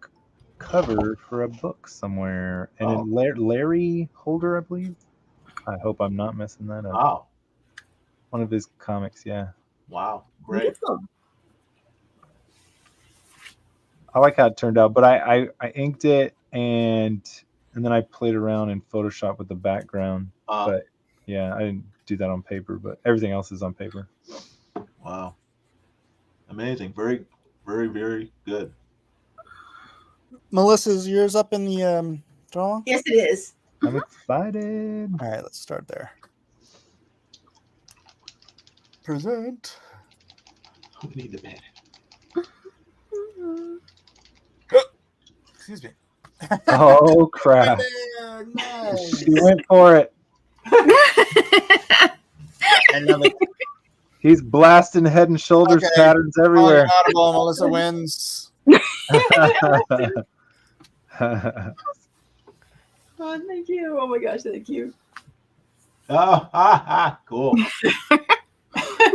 cover for a book somewhere, and Oh. Larry Holder, I believe. I hope I'm not messing that up. Wow. One of his comics, yeah. Wow. Great. Beautiful. I like how it turned out, but I inked it and then I played around in Photoshop with the background. But yeah, I didn't do that on paper, but everything else is on paper. Wow. Amazing. Very, very, very good. Melissa's yours up in the draw? Yes, it is. I'm excited. All right, let's start there. Present. We need the pen. Excuse me. Oh crap! There, nice. She went for it. Another He's blasting Head and Shoulders Okay. patterns everywhere. audible. Melissa wins. Oh, thank you. Oh my gosh, thank you. Cool.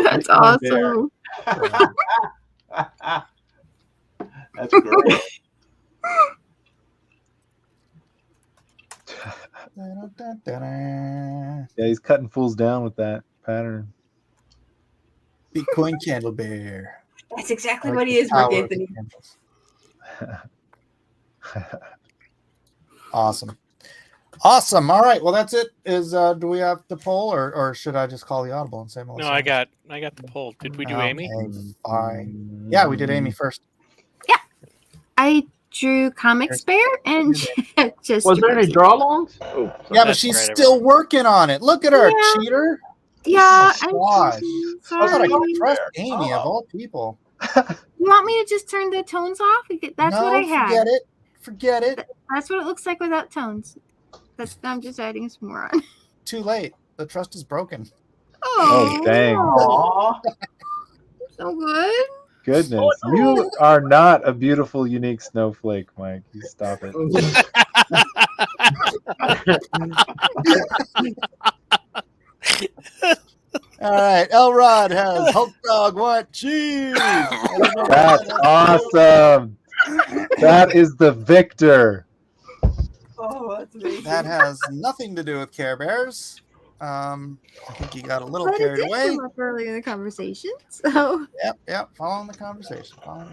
That's awesome. That's great. Yeah, he's cutting fools down with that pattern. Bitcoin Candle Bear. That's exactly Like what he the is, Mark power of the Anthony. candles. Awesome. Awesome. All right. Well, that's it. Do we have the poll, or should I just call the audible and say Melissa? No, I got the poll. Did we do Amy? Fine. Yeah, we did Amy first. I drew Comics Bear and just. Was there any draw longs? Oh, Yeah, but That's she's right, still working on it. Look at her, Yeah. cheater. Yeah, Oh, I'm gosh. I thought I sorry. could trust Amy of all people. You want me to just turn the tones off? That's No, what I had. Forget it. Forget it. That's what it looks like without tones. I'm just adding some more on. Too late. The trust is broken. Oh, dang. Aw. So good. Goodness, you are not a beautiful, unique snowflake, Mike. You stop it. All right. Elrod has Hulk Dog. What? Cheese. That's awesome. That is the victor. Oh, that's amazing. That has nothing to do with Care Bears. I think he got a little But it carried did away. come up earlier in the conversation, so. Yep. Following the conversation. All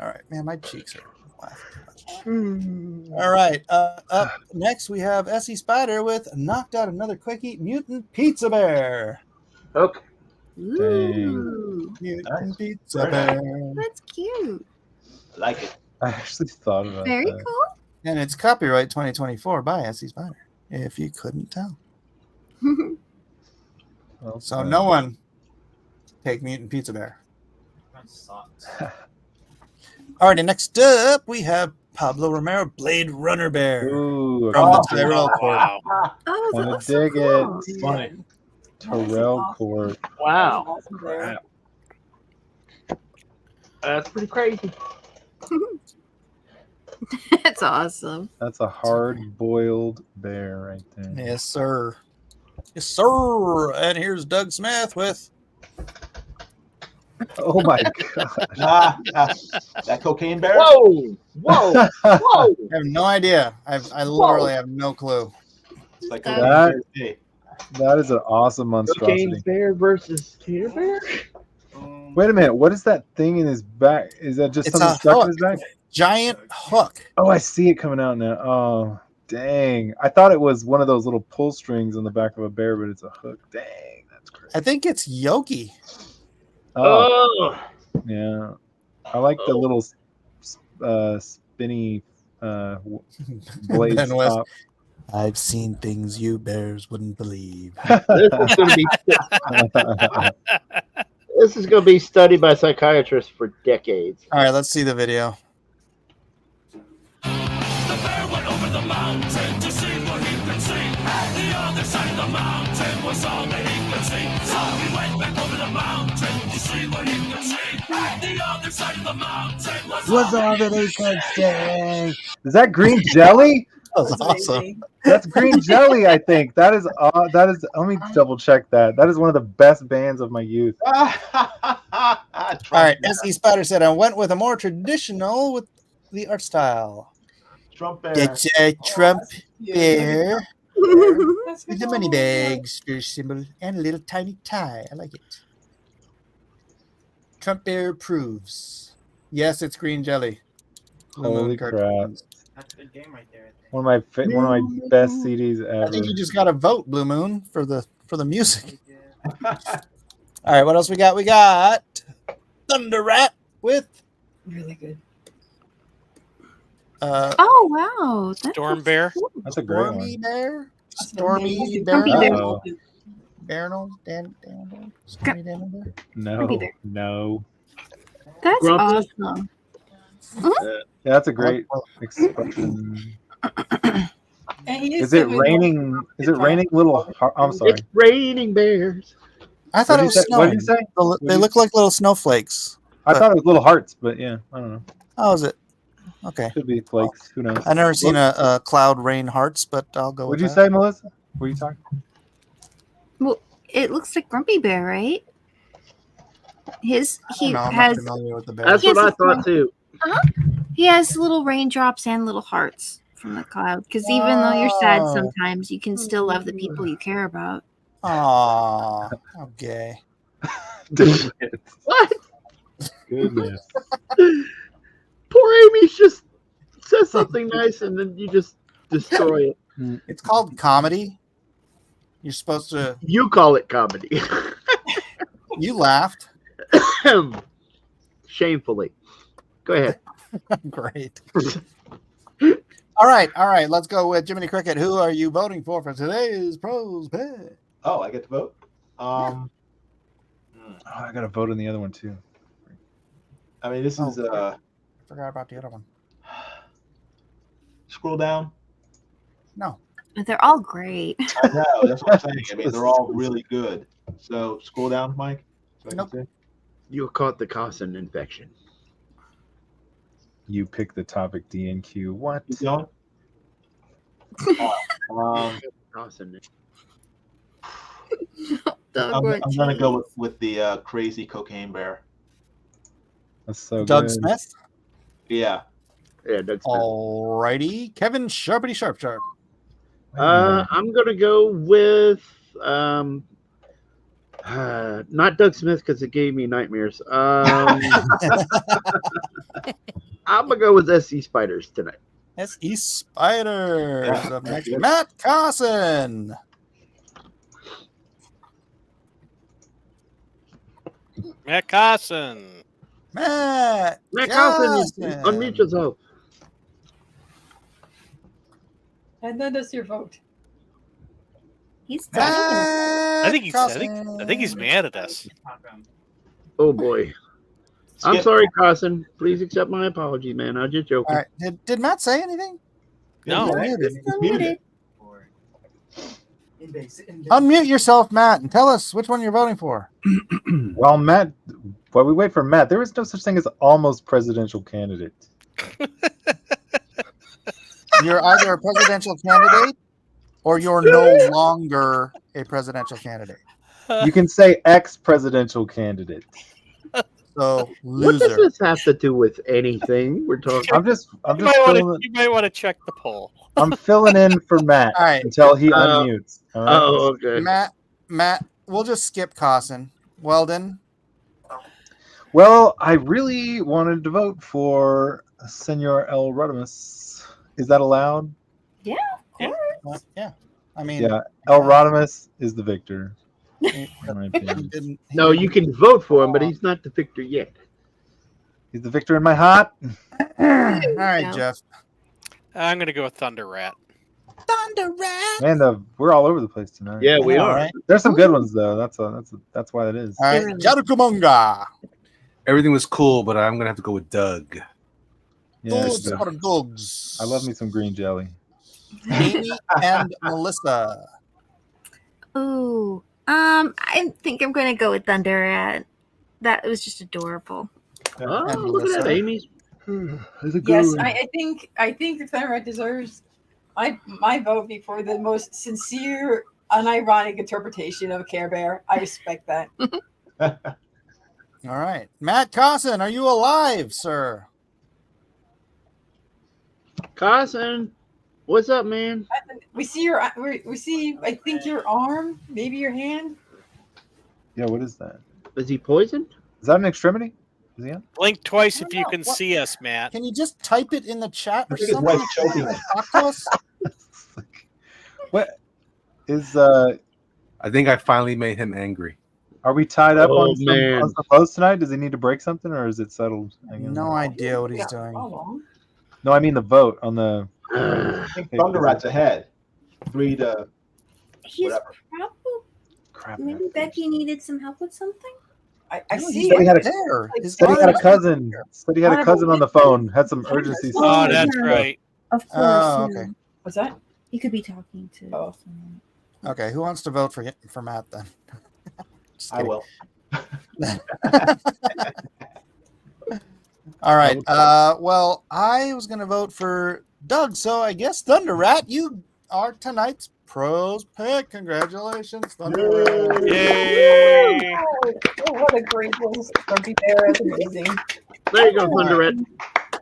right, man, my cheeks are laughing too much. Mm. All right. Up next, we have Essie Spider with Knocked Out Another Quickie Mutant Pizza Bear. Okay. Ooh, Mutant Pizza Very Bear. that's cute. I like it. I actually thought about Very that. cool. And it's copyright 2024 by Essie Spider, if you couldn't tell. Well, So no one take Mutant Pizza Bear. Alrighty, next up, we have Pablo Romero Blade Runner Bear Ooh, from the Oh, Tyrell Court. Wow. Oh, that Wanna looks so dig cool. it. Funny. Terrell Court. Wow. That's pretty crazy. That's awesome. That's a hard-boiled bear right there. Yes, sir. Yes, sir. And here's Doug Smith with Oh my god. That cocaine bear? Whoa! Whoa! Whoa! I have no idea. I literally have no clue. It's like That- cocaine bear. Hey. That is an awesome monstrosity. Cocaine bear versus Peter bear? Wait a minute. What is that thing in his back? Is that just It's something a stuck hook. in his back? Giant hook. Oh, I see it coming out now. Oh, dang. I thought it was one of those little pull strings on the back of a bear, but it's a hook. Dang, that's crazy. I think it's Yogi. Oh, Oh! yeah. I like the little spinny blade Ben West. stop. I've seen things you bears wouldn't believe. This is gonna be this is gonna be studied by psychiatrists for decades. All right, let's see the video. What's all that he could say? Is that green jelly? That was awesome. That's green jelly, I think. That is. Let me double check that. That is one of the best bands of my youth. All right, SE Spider said I went with a more traditional with the art style. Trump bear. It's a Trump bear with the money bags, very simple, and a little tiny tie. I like it. Trump bear approves. Yes, it's green jelly. Blue Holy Moon crap! cartoons. That's a good game right there. One of my best CDs ever. I think you just got to vote, Blue Moon, for the music. All right, what else we got? We got Thunder Rat with Really good. Oh wow, that Storm looks Bear. cool. That's a great Stormy one. Bear. Stormy Grumpy Bear. Bear. Uh-oh. Barinal. Dan Bear. Stormy Daniel Bear. No, Grumpy Bear. no. That's Grumpy? awesome. Yeah, that's a great expression. And he Is it raining? Is it raining little? I'm sorry. It's raining bears. I thought What it was did snowing. you say? They look like little snowflakes. I thought it was little hearts, but yeah, I don't know. Oh, is it? Okay. Could be flakes. Who knows? I've never seen a cloud rain hearts, but I'll go with What'd you that. say, Melissa? What are you talking? Well, it looks like Grumpy Bear, right? He I'm not has familiar with the bear. That's Yes, what I it's thought too. he has little raindrops and little hearts from the cloud. Because even though you're sad Oh. sometimes, you can still love the people you care about. Aw, okay. What? Goodness. Poor Amy's just says something nice and then you just destroy it. It's called comedy. You're supposed to. You call it comedy. You laughed. Shamefully. Go ahead. Great. All right. Let's go with Jiminy Cricket. Who are you voting for today's pros pick? Oh, I get to vote. Oh, I got to vote on the other one too. I mean, this is I forgot about the other one. scroll down. No. They're all great. I know, that's what I'm saying. I mean, they're all really good. So scroll down, Mike. So I can Nope. see. You caught the Cossin infection. You pick the topic DnQ. What? Keep going. Cossin. I'm gonna go with the crazy cocaine bear. That's so Doug good. Smith. Yeah. Yeah, that's Alrighty. Kevin Sharpity Sharp Sharp. I'm gonna go with not Doug Smith because it gave me nightmares. I'm gonna go with SC Spiders tonight. SE Spiders. Yeah. Up next, Matt Carson. Matt Carson. Matt Carson, unmute yourself. And then does your vote. He's I think he's mad at us. Oh boy. I'm Skip. sorry, Carson. Please accept my apology, man. I was just joking. All right. Did Matt say anything? No. He's muted. It's muted. Unmute yourself, Matt, and tell us which one you're voting for. Well, Matt, while we wait for Matt, there is no such thing as almost presidential candidate. You're either a presidential candidate or you're no longer a presidential candidate. You can say ex-presidential candidate. So What does loser. this have to do with anything we're talking? I'm just You might filling, want to check the poll. I'm filling in for Matt All right. until he unmutes. All right? Oh, okay. Matt, we'll just skip Carson. Weldon. Well, I really wanted to vote for Senor El Rodimus. Is that allowed? Yeah, of course. Yeah. I mean, Yeah, El Rodimus is the victor. he In my opinion. didn't- he No, didn't- you can vote for him, but he's not the victor yet. He's the victor in my heart. All right, No. Jeff. I'm going to go with Thunder Rat. Thunder Rat. Man, we're all over the place tonight. Yeah, we All are. right. There's some good ones though. That's why it is. All right. Jarukumonga. Everything was cool, but I'm gonna have to go with Doug. Yeah, Those it's are good. dogs. I love me some green jelly. Amy and Melissa. Ooh. I think I'm gonna go with Thunder Rat. That was just adorable. Oh, And look at that, Melissa. Amy's. It's a good Yes, one. I think the Thunderrat deserves my vote before the most sincere, unironic interpretation of Care Bear. I respect that. All right. Matt Cosson, are you alive, sir? Cousin, what's up, man? We see your. We see. I think your arm, maybe your hand. Yeah, what is that? Is he poisoned? Is that an extremity? Is he on? Blink twice I if don't you know. can What- see us, Matt. Can you just type it in the chat I or think his something? wife's choking him. Talk to us. What is I think I finally made him angry. are we tied up Oh, on some man. post tonight? Does he need to break something or is it settled? No idea what he's doing. No, I mean the vote on the I think Thunder Rat's ahead. 3 to He's whatever. probably crap. maybe Becky needed some help with something. I No, see. he's Said he had a there. His said he had a arm- cousin. Said he had a cousin on the phone. Had some urgency. Oh, Oh, that's yeah. right. Of course. Oh, yeah. okay. What's that? He could be talking to. Oh. someone. Okay, who wants to vote for Matt then? Just I kidding. will. All right. Well, I was gonna vote for Doug, so I guess Thunder Rat, you are tonight's pros pick. Congratulations, Thunder Rat. Yay! Oh, what a great one. Grumpy Bear. That's amazing. There you go, Thunder Rat.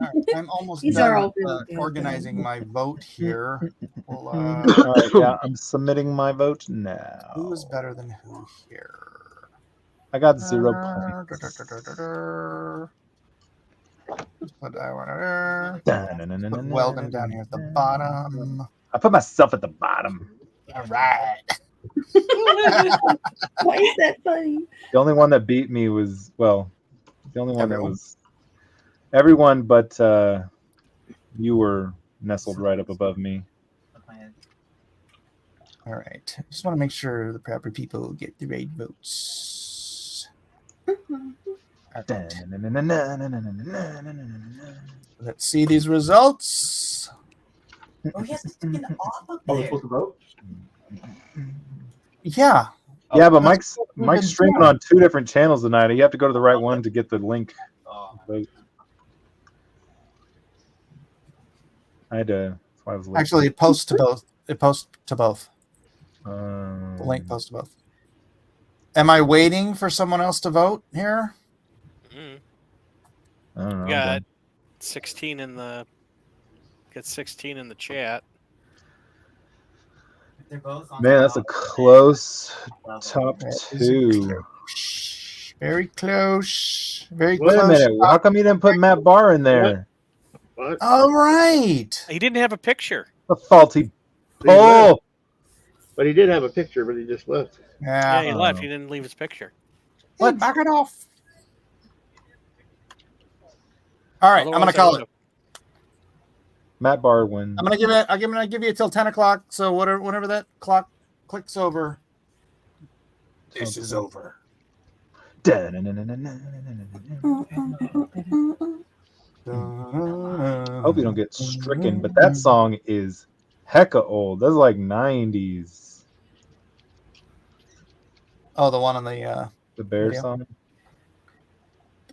All right, I'm almost These done are all with, really good, organizing though. my vote here. Well, All right, yeah, I'm submitting my vote now. who is better than who here? I got 0 points. Let's put that one there. Put Dun-dun-dun-dun-dun-dun. Weldon down here at the bottom. I put myself at the bottom. All right. Why is that funny? The only one that beat me was the only one Everyone. that was everyone, but you were nestled right up above me. All right. Just want to make sure the proper people get the right votes. All right. Let's see these results. Oh, he has to get off of Oh, we're there. supposed to vote? Yeah. Yeah, but That's Mike's streaming on 2 different channels tonight. You have to go to the right one to get the link. Vote. I had to. That's why I was late. Actually, it posts to both. It posts to both. Um, The link posts to both. Am I waiting for someone else to vote here? Mm. I don't know. We got 16 in the. Got 16 in the chat. Man, that's a close top That is 2. Very close. Very Wait close. a minute. How come you didn't put Matt Barr in there? What? All right. He didn't have a picture. A faulty He left. poll. But he did have a picture, but he just left. Yeah, Yeah. he left. He didn't leave his picture. What? Back it off. All right. I'm gonna Otherwise, I call it. would've- Matt Barr wins. I'm gonna give it. I'm gonna give you till 10 o'clock. So whenever that clock clicks over, this is over. Hope you don't get stricken, but that song is hecka old. That's like 90s. Oh, the one on the The Bear Video. song.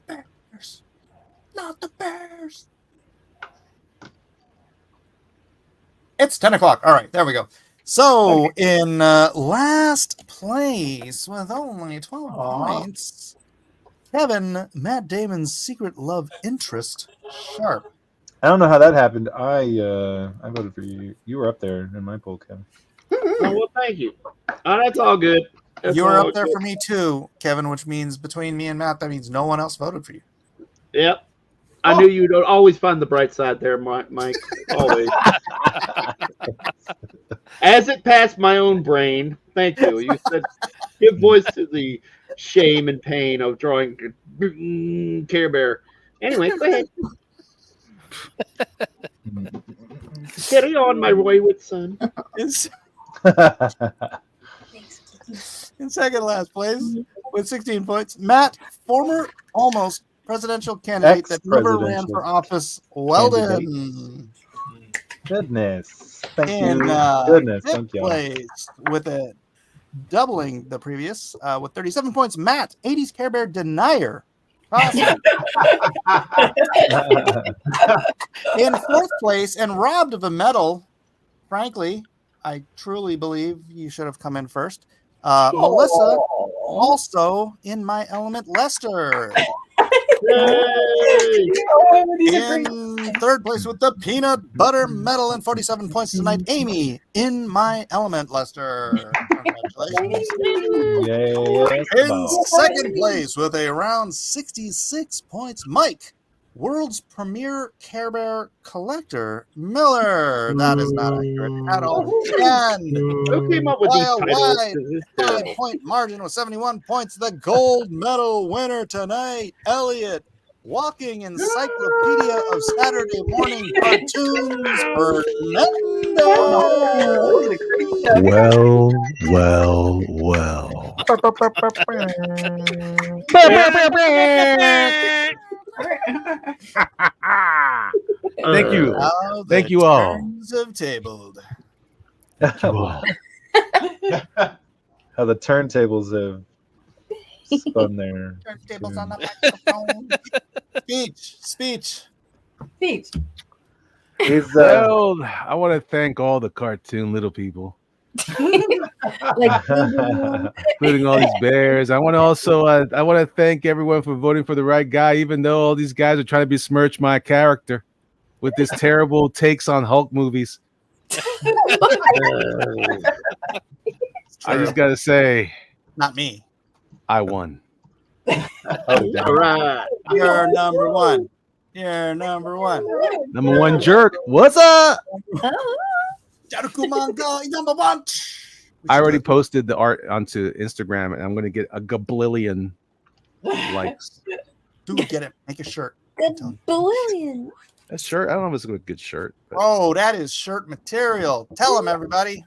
Bears, not the Bears. It's 10 o'clock. All right, there we go. So in last place with only 12 points, Kevin, Matt Damon's secret love interest, Sharp. I don't know how that happened. I voted for you. You were up there in my poll, Kevin. Oh, well, thank you. Oh, that's all good. That's You were all up there good. for me too, Kevin, which means between me and Matt, that means no one else voted for you. Yep. I knew you'd always find the bright side there, Mike. Always. As it passed my own brain, thank you. You said, give voice to the shame and pain of drawing Care Bear. Anyway, go ahead. Carry on, my wayward son. In second last place with 16 points, Matt, former almost presidential candidate that never ran Ex-presidential for office. Well done. Goodness. Thank In you. Goodness. fifth Thank you. place with a doubling the previous with 37 points, Matt, 80s Care Bear denier. Awesome. In fourth place and robbed of a medal, frankly, I truly believe you should have come in first. Melissa, Also in my element, Lester. In third place with the peanut butter medal and 47 points tonight, Amy. In my element, Lester. Congratulations. Yes. In second place with a round 66 points, Mike. World's premier Care Bear collector, Miller. That is not accurate at all. And Who came up with by these a titles? wide This is terrible. 5-point margin with 71 points, the gold medal winner tonight, Elliot. Walking encyclopedia of Saturday morning cartoons, Fernando. Well. Thank you. How Thank the you all. turns have tabled. How the turntables have spun there. Turntables on the microphone. Speech. He's, Well, I want to thank all the cartoon little people, Like, including all these bears. I want to also I want to thank everyone for voting for the right guy, even though all these guys are trying to besmirch my character with this terrible takes on Hulk movies. I just gotta say, Not me. I won. All right. You're number one. You're number one. Number one jerk. What's up? Jarukumanga, number one. I already posted the art onto Instagram, and I'm gonna get a gabillion likes. Dude, get it. Make a shirt. Billion. A shirt? I don't know if it's a good shirt. But Oh, that is shirt material. Tell them, everybody.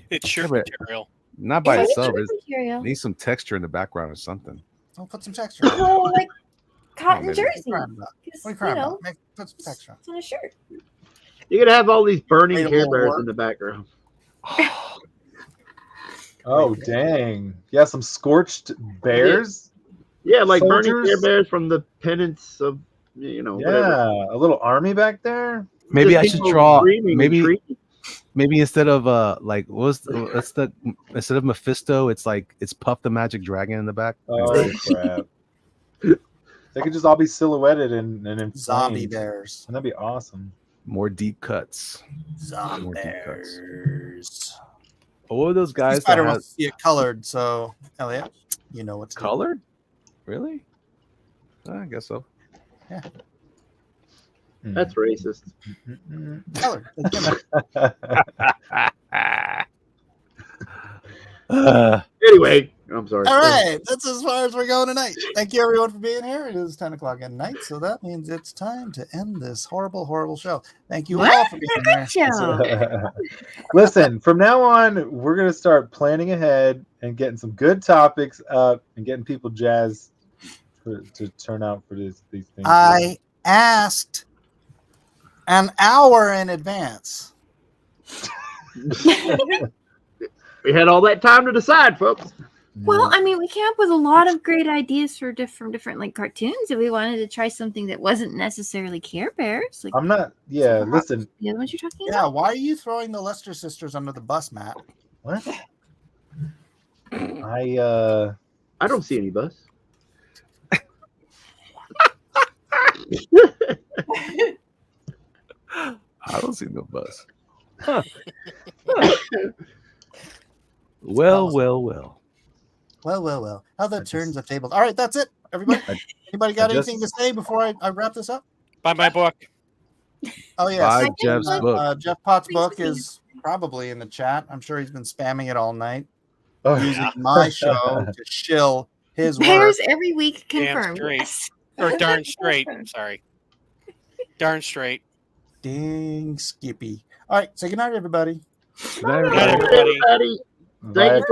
It's shirt but- material. not by It's itself. It material. needs some texture in the background or something. I'll put some texture on it. Oh, like cotton maybe. jersey. What are you crying about? 'Cause, What are you you crying know, about? Put some texture on it. it's on a shirt. You're gonna have all these burning Wait a Care little Bears more. in the background. oh, dang. Yeah, some scorched bears. Yeah, like burning Soldiers? Care Bears from the pennants of whatever. Yeah, a little army back there. Maybe Just I should people draw. screaming and Maybe shrieking. instead of instead of Mephisto, it's Puff the Magic Dragon in the back. Oh, crap. They could just all be silhouetted and in Zombie flames. bears. And that'd be awesome. More deep cuts. Zombie More deep cuts. bears. Oh, what were those guys that Spider had wants to see it colored, so Elliot, you know what to do. colored? Really? I guess so. Yeah, That's racist. colored. Anyway, I'm sorry. All right, that's as far as we're going tonight. Thank you, everyone, for being here. It is 10 o'clock at night, so that means it's time to end this horrible, horrible show. Thank you all for being here. Show. Listen, from now on, we're going to start planning ahead and getting some good topics up and getting people jazzed to turn out for these things. I asked an hour in advance. We had all that time to decide, folks. Well, I mean, we came up with a lot of great ideas for different like cartoons. If we wanted to try something that wasn't necessarily Care Bears, like I'm not, yeah, listen. the other ones you're talking Yeah, about. why are you throwing the Lester sisters under the bus, Matt? What? I don't see any bus. I don't see no bus. Huh. Well. Well. How the turns have tabled. All right, that's it, everybody. Anybody got anything to say before I wrap this up? Buy my book. Oh, yes. Buy Jeff's book. Jeff Potts' book is probably in the chat. I'm sure he's been spamming it all night. Using my show to shill his work. Bears every week Damn confirmed. straight. Yes. Or darn straight. Sorry. Darn straight. Dang Skippy. All right, say goodnight, everybody. Good night, Good night, everybody. everybody. Thank you.